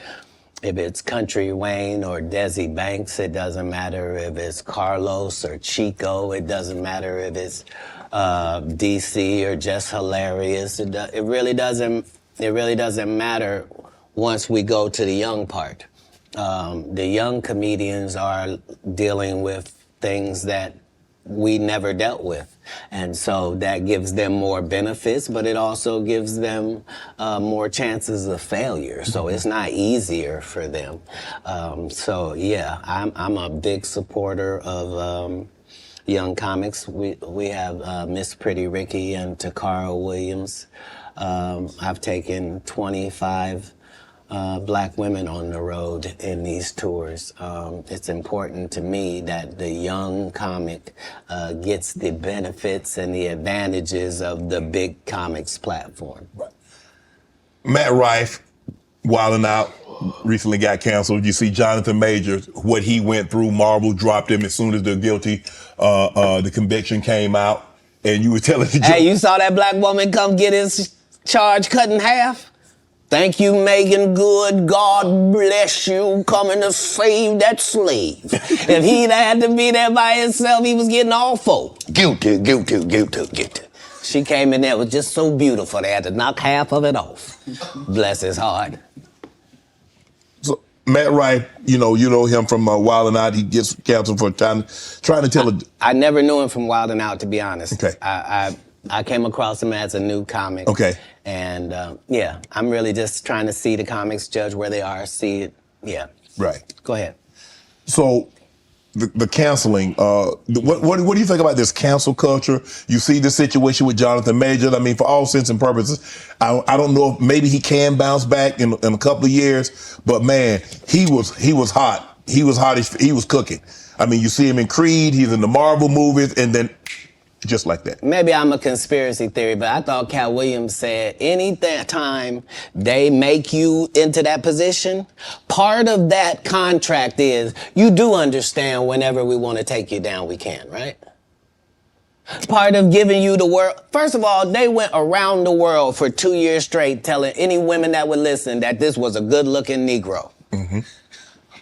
if it's Country Wayne or Desi Banks. It doesn't matter if it's Carlos or Chico. It doesn't matter if it's DC or Just Hilarious. It really doesn't matter once we go to the young part. The young comedians are dealing with things that we never dealt with. And so that gives them more benefits, but it also gives them more chances of failure. So it's not easier for them. So yeah, I'm a big supporter of young comics. We have Miss Pretty Ricky and Takara Williams. I've taken 25 black women on the road in these tours. It's important to me that the young comic gets the benefits and the advantages of the big comics platform. Matt Rife, Wildin' Out, recently got canceled. You see Jonathan Majors, what he went through. Marvel dropped him as soon as the conviction came out. And you were telling the Hey, you saw that black woman come get his charge cut in half? Thank you, Megan Good. God bless you, coming to save that slave. If he'd had to be there by himself, he was getting all 4. Guilty. She came in there, was just so beautiful, they had to knock half of it off. Bless his heart. So Matt Rife, you know him from Wildin' Out. He gets canceled for trying to tell I never knew him from Wildin' Out, to be honest. Okay. I came across him as a new comic. Okay. And yeah, I'm really just trying to see the comics, judge where they are, see it. Yeah. Right. Go ahead. So the canceling, what do you think about this cancel culture? You see the situation with Jonathan Majors. I mean, for all intents and purposes, I don't know if maybe he can bounce back in a couple of years, but man, he was hot. He was hot. He was cooking. I mean, you see him in Creed. He's in the Marvel movies, and then Just like that. Maybe I'm a conspiracy theory, but I thought Katt Williams said any time they make you into that position, part of that contract is you do understand whenever we want to take you down, we can, right? Part of giving you the world. First of all, they went around the world for 2 years straight telling any women that would listen that this was a good-looking Negro. Mm-hmm.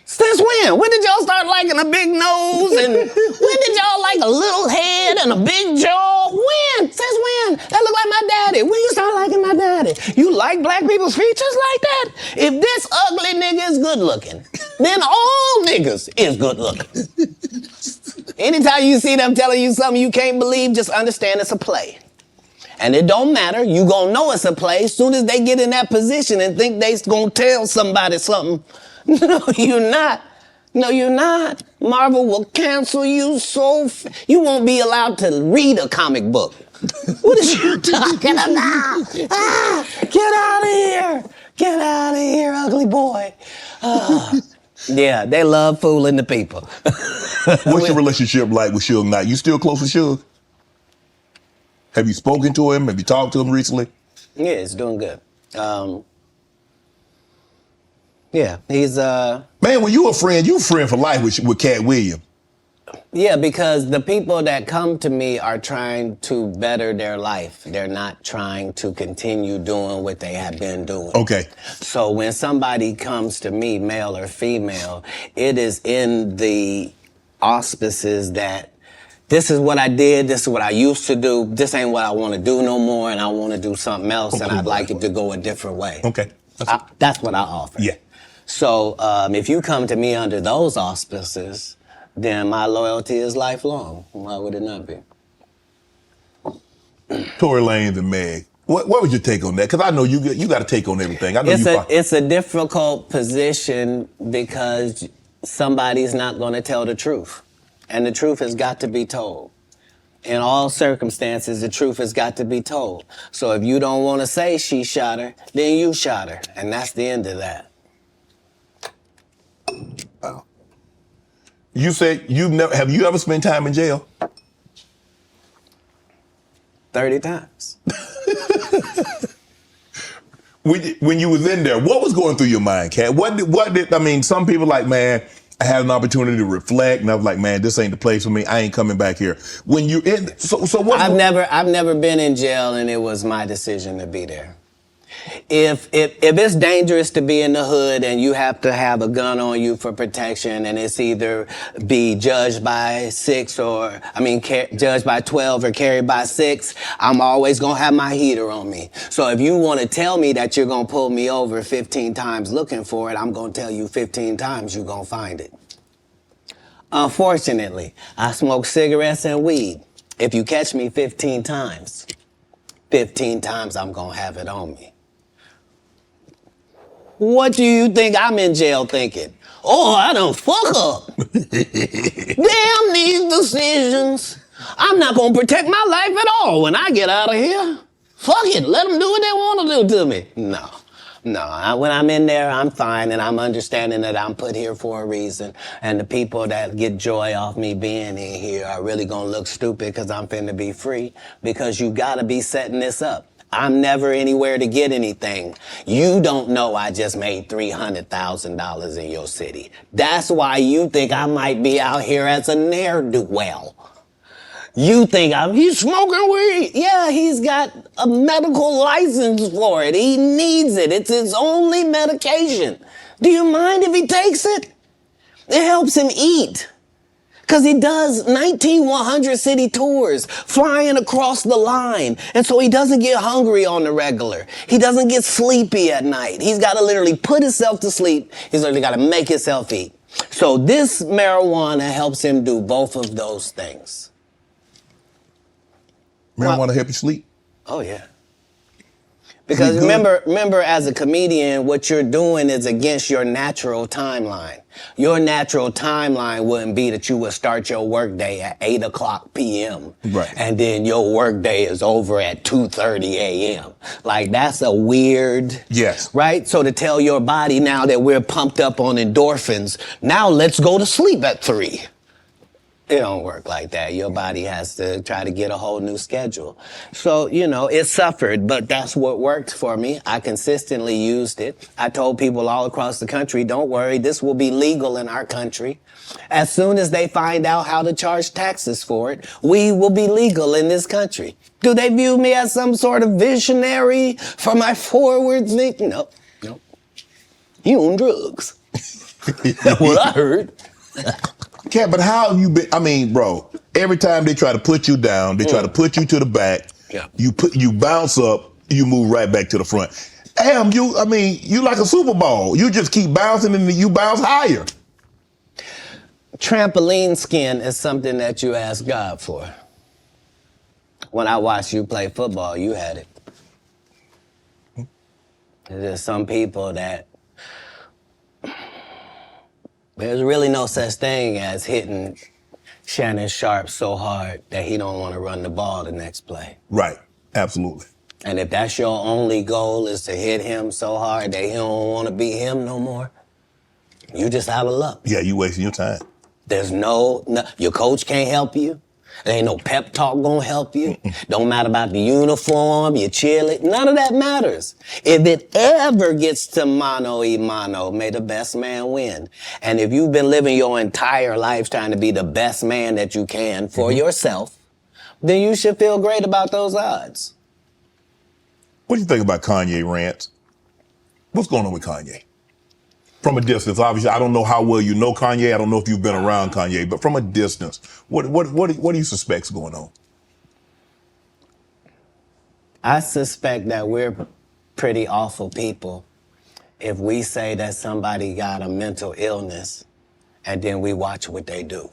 Since when? When did y'all start liking a big nose? And when did y'all like a little head and a big jaw? When? Since when? That look like my daddy. When you start liking my daddy? You like black people's features like that? If this ugly nigga is good looking, then all niggas is good looking. Anytime you see them telling you something you can't believe, just understand it's a play. And it don't matter. You gonna know it's a play as soon as they get in that position and think they gonna tell somebody something. No, you're not. No, you're not. Marvel will cancel you you won't be allowed to read a comic book. What is you talking about? Get out of here. Get out of here, ugly boy. Yeah, they love fooling the people. What's your relationship like with Suge Knight? You still close with Suge? Have you spoken to him? Have you talked to him recently? Yeah, it's doing good. Yeah, he's Man, when you a friend for life with Katt Williams. Yeah, because the people that come to me are trying to better their life. They're not trying to continue doing what they have been doing. Okay. So when somebody comes to me, male or female, it is in the auspices that this is what I did, this is what I used to do, this ain't what I want to do no more, and I want to do something else, and I'd like it to go a different way. Okay. That's what I offer. Yeah. So if you come to me under those auspices, then my loyalty is lifelong. Why would it not be? Tory Lanez and Meg. What was your take on that? Because I know you got a take on everything. I know it's a difficult position because somebody's not going to tell the truth. And the truth has got to be told. In all circumstances, the truth has got to be told. So if you don't want to say she shot her, then you shot her. And that's the end of that. Wow. You said have you ever spent time in jail? 30 times. When you was in there, what was going through your mind, Katt? I mean, some people like, man, I had an opportunity to reflect, and I was like, man, this ain't the place for me. I ain't coming back here. When you in, so what? I've never been in jail, and it was my decision to be there. If it's dangerous to be in the hood and you have to have a gun on you for protection, and it's either be judged by judged by 12 or carried by 6, I'm always gonna have my heater on me. So if you want to tell me that you're gonna pull me over 15 times looking for it, I'm gonna tell you 15 times you're gonna find it. Unfortunately, I smoke cigarettes and weed. If you catch me 15 times, 15 times I'm gonna have it on me. What do you think I'm in jail thinking? Oh, I done fuck up. Damn these decisions. I'm not gonna protect my life at all when I get out of here. Fuck it, let them do what they want to do to me. No, when I'm in there, I'm fine, and I'm understanding that I'm put here for a reason, and the people that get joy off me being in here are really gonna look stupid because I'm finna be free, because you gotta be setting this up. I'm never anywhere to get anything. You don't know I just made $300,000 in your city. That's why you think I might be out here as a ne'er-do-well. You think he's smoking weed. Yeah, he's got a medical license for it. He needs it. It's his only medication. Do you mind if he takes it? It helps him eat. Because he does 19 100-city tours, flying across the line. And so he doesn't get hungry on the regular. He doesn't get sleepy at night. He's got to literally put himself to sleep. He's literally got to make himself eat. So this marijuana helps him do both of those things. Marijuana help you sleep? Oh, yeah. Because remember, as a comedian, what you're doing is against your natural timeline. Your natural timeline wouldn't be that you would start your workday at 8:00 p.m. Right. And then your workday is over at 2:30 a.m. Like, that's a weird... Yes. Right? So to tell your body now that we're pumped up on endorphins, now let's go to sleep at 3. It don't work like that. Your body has to try to get a whole new schedule. So, you know, it suffered, but that's what worked for me. I consistently used it. I told people all across the country, don't worry, this will be legal in our country. As soon as they find out how to charge taxes for it, we will be legal in this country. Do they view me as some sort of visionary for my forward thinking? No. You on drugs. That's what I heard. Katt, but how have you been? I mean, bro, every time they try to put you down, they try to put you to the back. Yeah. You bounce up, you move right back to the front. Damn, you like a Super Bowl. You just keep bouncing and you bounce higher. Trampoline skin is something that you ask God for. When I watched you play football, you had it. There's some people that there's really no such thing as hitting Shannon Sharpe so hard that he don't want to run the ball the next play. Right, absolutely. And if that's your only goal is to hit him so hard that he don't want to be him no more, you just out of luck. Yeah, you wasting your time. There's no, your coach can't help you. There ain't no pep talk gonna help you. Don't matter about the uniform, your cheerleader, none of that matters. If it ever gets to mano-a-mano, may the best man win. And if you've been living your entire life trying to be the best man that you can for yourself, then you should feel great about those odds. What do you think about Kanye rants? What's going on with Kanye? From a distance, obviously, I don't know how well you know Kanye. I don't know if you've been around Kanye, but from a distance, what do you suspect's going on? I suspect that we're pretty awful people if we say that somebody got a mental illness and then we watch what they do.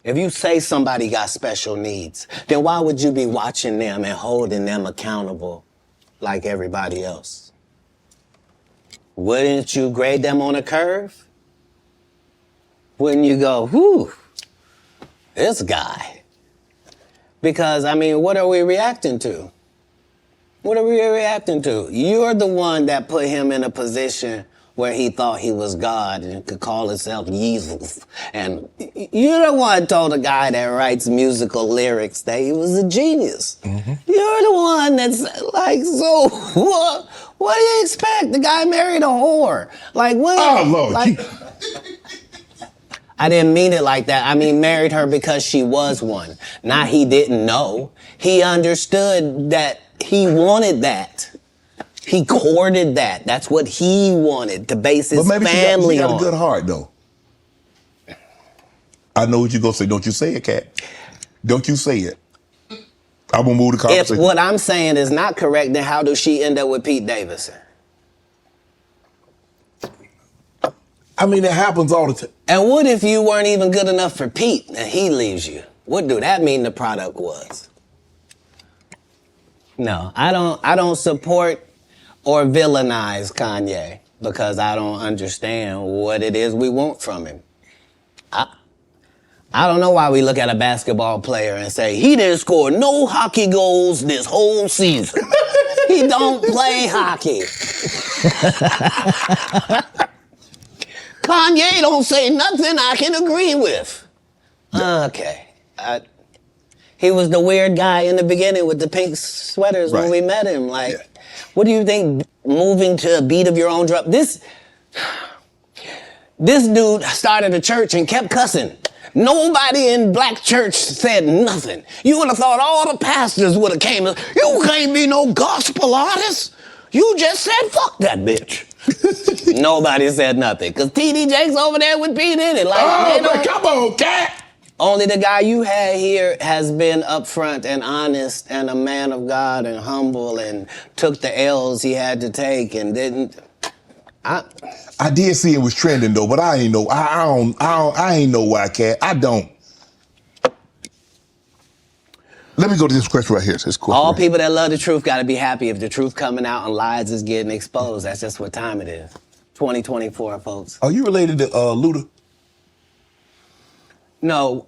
If you say somebody got special needs, then why would you be watching them and holding them accountable like everybody else? Wouldn't you grade them on a curve? Wouldn't you go, whew, this guy? Because, I mean, what are we reacting to? What are we reacting to? You're the one that put him in a position where he thought he was God and could call himself Jesus. And you're the one told a guy that writes musical lyrics that he was a genius. Mm-hmm. You're the one that's like, so what do you expect? The guy married a whore. Like, what? Oh, Lord. Like, I didn't mean it like that. I mean, married her because she was one. Not he didn't know. He understood that he wanted that. He courted that. That's what he wanted, to base his family on. She got a good heart, though. I know what you're going to say. Don't you say it, Katt. Don't you say it. I'm going to move the conversation. If what I'm saying is not correct, then how does she end up with Pete Davidson? I mean, it happens all the time. And what if you weren't even good enough for Pete and he leaves you? What do that mean the product was? No, I don't support or villainize Kanye because I don't understand what it is we want from him. I don't know why we look at a basketball player and say, he didn't score no hockey goals this whole season. He don't play hockey. Kanye don't say nothing I can agree with. Okay. He was the weird guy in the beginning with the pink sweaters when we met him. Like, what do you think moving to a beat of your own drum? This dude started a church and kept cussing. Nobody in black church said nothing. You would have thought all the pastors would have came. You can't be no gospel artist. You just said, fuck that bitch. Nobody said nothing. Because T.D. Jakes over there with Pete in it. Like, come on, Katt. Only the guy you had here has been upfront and honest and a man of God and humble and took the L's he had to take and didn't. I did see it was trending though, but I ain't know. I ain't know why, Katt. I don't. Let me go to this question right here. This question All people that love the truth got to be happy if the truth coming out and lies is getting exposed. That's just what time it is. 2024, folks. Are you related to Luda? No.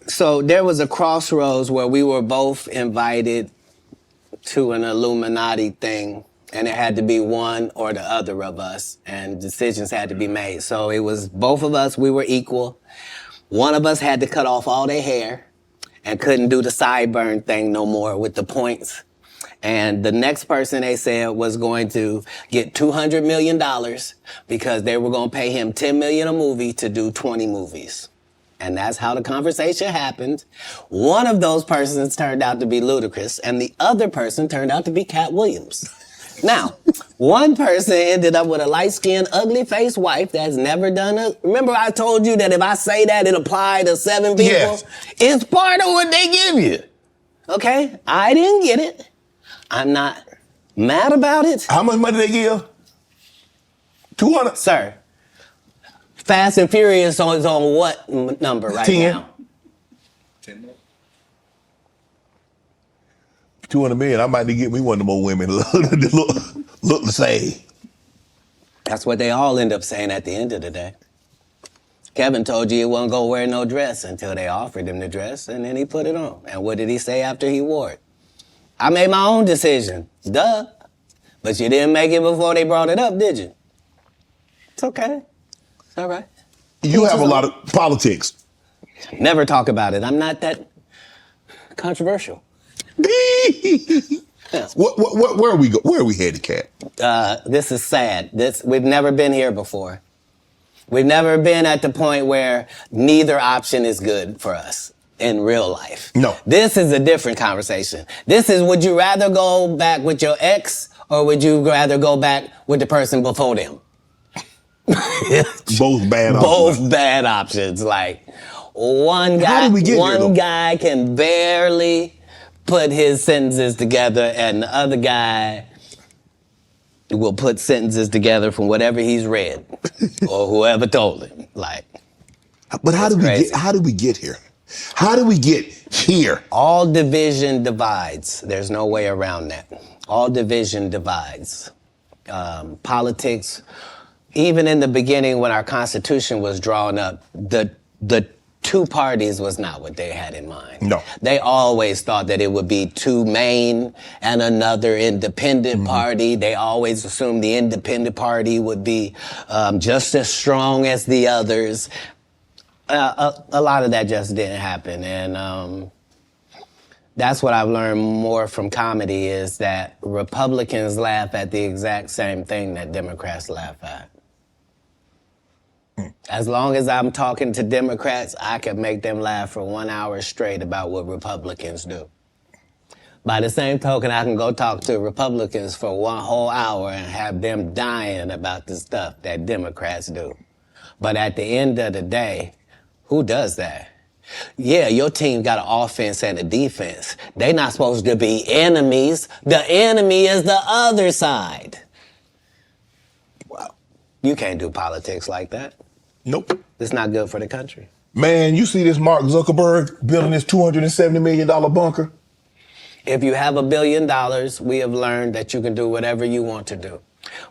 So there was a crossroads where we were both invited to an Illuminati thing. And it had to be one or the other of us, and decisions had to be made. So it was both of us, we were equal. One of us had to cut off all their hair and couldn't do the sideburn thing no more with the points. And the next person, they said, was going to get $200 million because they were going to pay him $10 million a movie to do 20 movies. And that's how the conversation happened. One of those persons turned out to be Ludacris, and the other person turned out to be Katt Williams. Now, one person ended up with a light-skinned, ugly-faced wife that's never done it. Remember I told you that if I say that, it applied to 7 people? Yes. It's part of what they give you. Okay? I didn't get it. I'm not mad about it. How much money they give? 200? Sir, Fast and Furious is on what number right 10. now? 200 million. I might need to get me one of them old women look the same. That's what they all end up saying at the end of the day. Kevin told you he wasn't going to wear no dress until they offered him the dress, and then he put it on. And what did he say after he wore it? I made my own decision. Duh. But you didn't make it before they brought it up, did you? It's okay. It's all right. You have a lot of politics. Never talk about it. I'm not that controversial. Where are we go? Where are we headed, Katt? This is sad. We've never been here before. We've never been at the point where neither option is good for us in real life. No. This is a different conversation. This is, would you rather go back with your ex or would you rather go back with the person before them? Both bad options. Both bad options. Like, one guy can barely put his sentences together, and the other guy will put sentences together from whatever he's read or whoever told him. Like, but how did we get here? How did we get here? All division divides. There's no way around that. All division divides. Politics, even in the beginning when our Constitution was drawn up, the two parties was not what they had in mind. No. They always thought that it would be two main and another independent party. They always assumed the independent party would be just as strong as the others. A lot of that just didn't happen. And that's what I've learned more from comedy is that Republicans laugh at the exact same thing that Democrats laugh at. As long as I'm talking to Democrats, I can make them laugh for 1 hour straight about what Republicans do. By the same token, I can go talk to Republicans for 1 whole hour and have them dying about the stuff that Democrats do. But at the end of the day, who does that? Yeah, your team got an offense and a defense. They're not supposed to be enemies. The enemy is the other side. Well, you can't do politics like that. Nope. It's not good for the country. Man, you see this Mark Zuckerberg building this $270 million bunker? If you have $1 billion, we have learned that you can do whatever you want to do.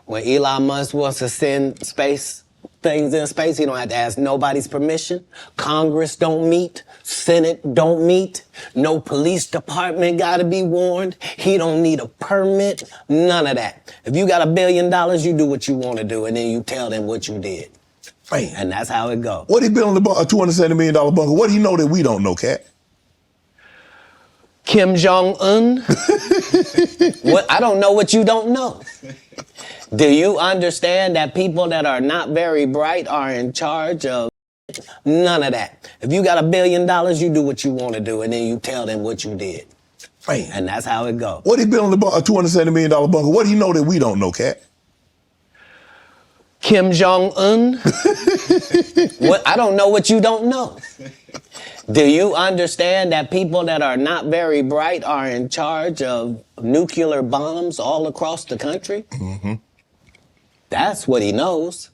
When Elon Musk wants to send things in space, he don't have to ask nobody's permission. Congress don't meet. Senate don't meet. No police department got to be warned. He don't need a permit. None of that. If you got $1 billion, you do what you want to do, and then you tell them what you did. Man. And that's how it goes. What he building a $270 million bunker? What do he know that we don't know, Katt? Kim Jong-un? What? I don't know what you don't know. Do you understand that people that are not very bright are in charge of none of that? If you got $1 billion, you do what you want to do, and then you tell them what you did. Man. And that's how it goes. What he building a $270 million bunker? What do he know that we don't know, Katt? Kim Jong-un? What? I don't know what you don't know. Do you understand that people that are not very bright are in charge of nuclear bombs all across the country? Mm-hmm. That's what he knows.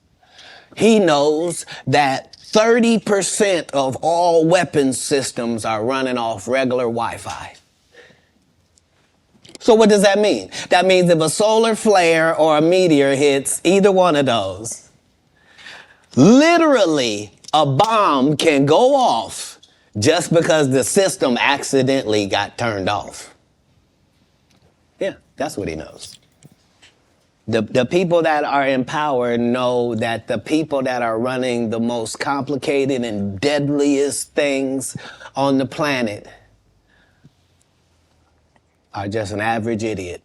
He knows that 30% of all weapons systems are running off regular Wi-Fi. So what does that mean? That means if a solar flare or a meteor hits either one of those, literally a bomb can go off just because the system accidentally got turned off. Yeah, that's what he knows. The people that are in power know that the people that are running the most complicated and deadliest things on the planet are just an average idiot.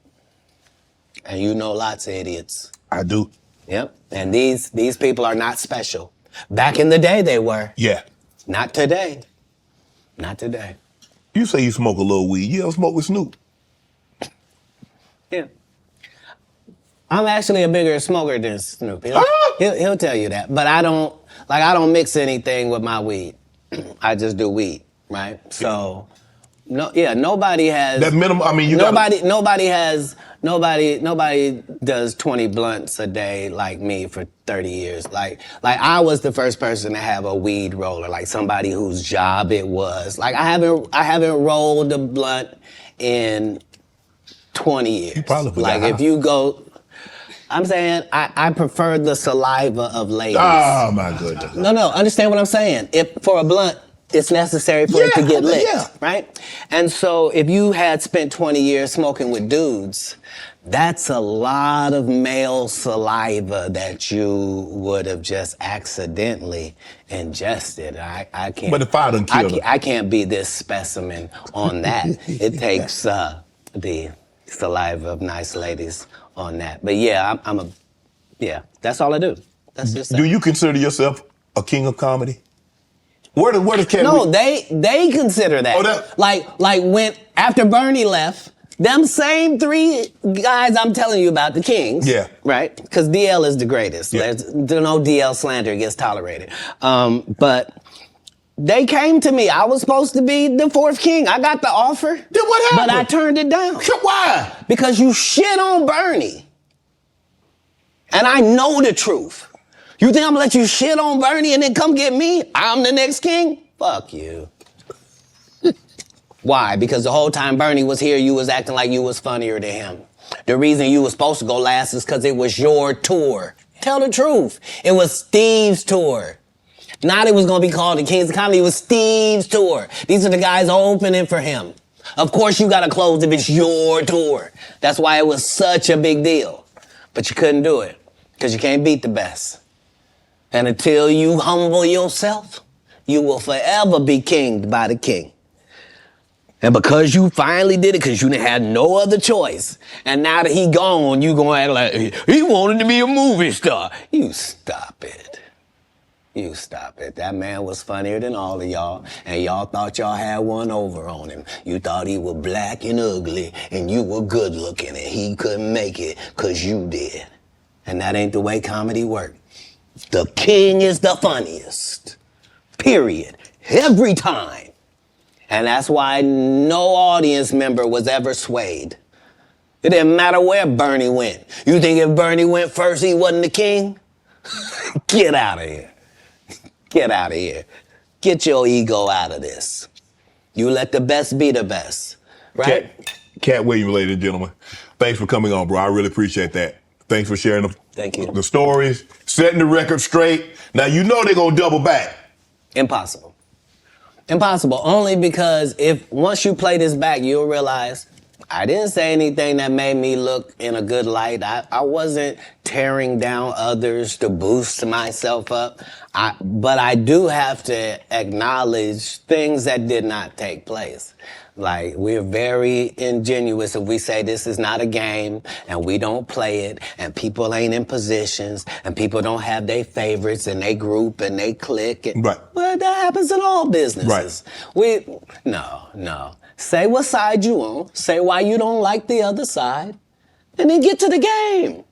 And you know lots of idiots. I do. Yep. And these people are not special. Back in the day they were. Yeah. Not today. Not today. You say you smoke a little weed. You ever smoke with Snoop? Yeah. I'm actually a bigger smoker than Snoop. He'll tell you that. But I don't mix anything with my weed. I just do weed, right? So nobody has that minimum. I mean, nobody does 20 blunts a day like me for 30 years. Like I was the first person to have a weed roller, like somebody whose job it was. Like I haven't rolled a blunt in 20 years. You probably like if you go, I'm saying I prefer the saliva of ladies. Oh my goodness. No, understand what I'm saying. If for a blunt, it's necessary for it to get lit, right? And so if you had spent 20 years smoking with dudes, that's a lot of male saliva that you would have just accidentally ingested. I can't. But if I done killed her. I can't be this specimen on that. It takes the saliva of nice ladies on that. But yeah, that's all I do. That's just Do you consider yourself a king of comedy? Where does Katt? No, they consider that. Oh, like when after Bernie left, them same three guys I'm telling you about, the kings. Yeah. Right? Because DL is the greatest. Yeah. There's no DL slander gets tolerated. But they came to me. I was supposed to be the fourth king. I got the offer. Then what happened? But I turned it down. Why? Because you shit on Bernie. And I know the truth. You think I'm gonna let you shit on Bernie and then come get me? I'm the next king? Fuck you. Why? Because the whole time Bernie was here, you was acting like you was funnier than him. The reason you was supposed to go last is because it was your tour. Tell the truth. It was Steve's tour. Not it was gonna be called the Kings of Comedy, it was Steve's tour. These are the guys opening for him. Of course you gotta close if it's your tour. That's why it was such a big deal. But you couldn't do it, because you can't beat the best. And until you humble yourself, you will forever be kinged by the king. And because you finally did it, because you didn't have no other choice, and now that he gone, you gonna act like he wanted to be a movie star. You stop it. You stop it. That man was funnier than all of y'all, and y'all thought y'all had one over on him. You thought he was black and ugly, and you were good looking, and he couldn't make it because you did. And that ain't the way comedy works. The king is the funniest. Period. Every time. And that's why no audience member was ever swayed. It didn't matter where Bernie went. You think if Bernie went first, he wasn't the king? Get out of here. Get out of here. Get your ego out of this. You let the best be the best. Right? Katt Williams, ladies and gentlemen. Thanks for coming on, bro. I really appreciate that. Thanks for sharing the stories, setting the record straight. Now, you know they're going to double back. Impossible. Impossible. Only because once you play this back, you'll realize I didn't say anything that made me look in a good light. I wasn't tearing down others to boost myself up. But I do have to acknowledge things that did not take place. Like, we're very ingenuous if we say this is not a game and we don't play it and people ain't in positions and people don't have their favorites and they group and they click. Right. Well, that happens in all businesses. Right. No. Say what side you on, say why you don't like the other side, and then get to the game.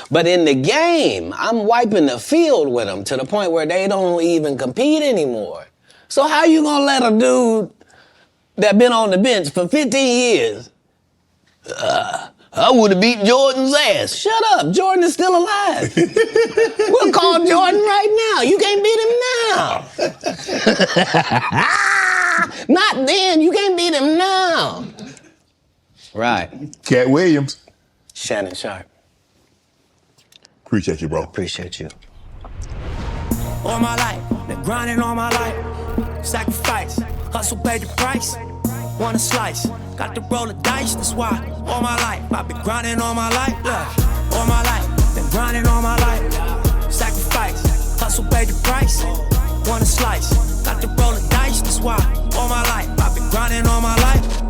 But in the game, I'm wiping the field with them to the point where they don't even compete anymore. So how you gonna let a dude that been on the bench for 15 years, I would have beat Jordan's ass. Shut up, Jordan is still alive. We'll call Jordan right now. You can't beat him now. Not then, you can't beat him now. Right. Katt Williams. Shannon Sharpe. Appreciate you, bro. Appreciate you. All my life, been grinding all my life. Sacrifice, hustle paid the price. Want a slice, got to roll the dice, that's why. All my life, I've been grinding all my life. Look. all my life. Been grinding all my life. Sacrifice, hustle paid the price. Want a slice, got to roll the dice, that's why all my life I've been grinding all my life.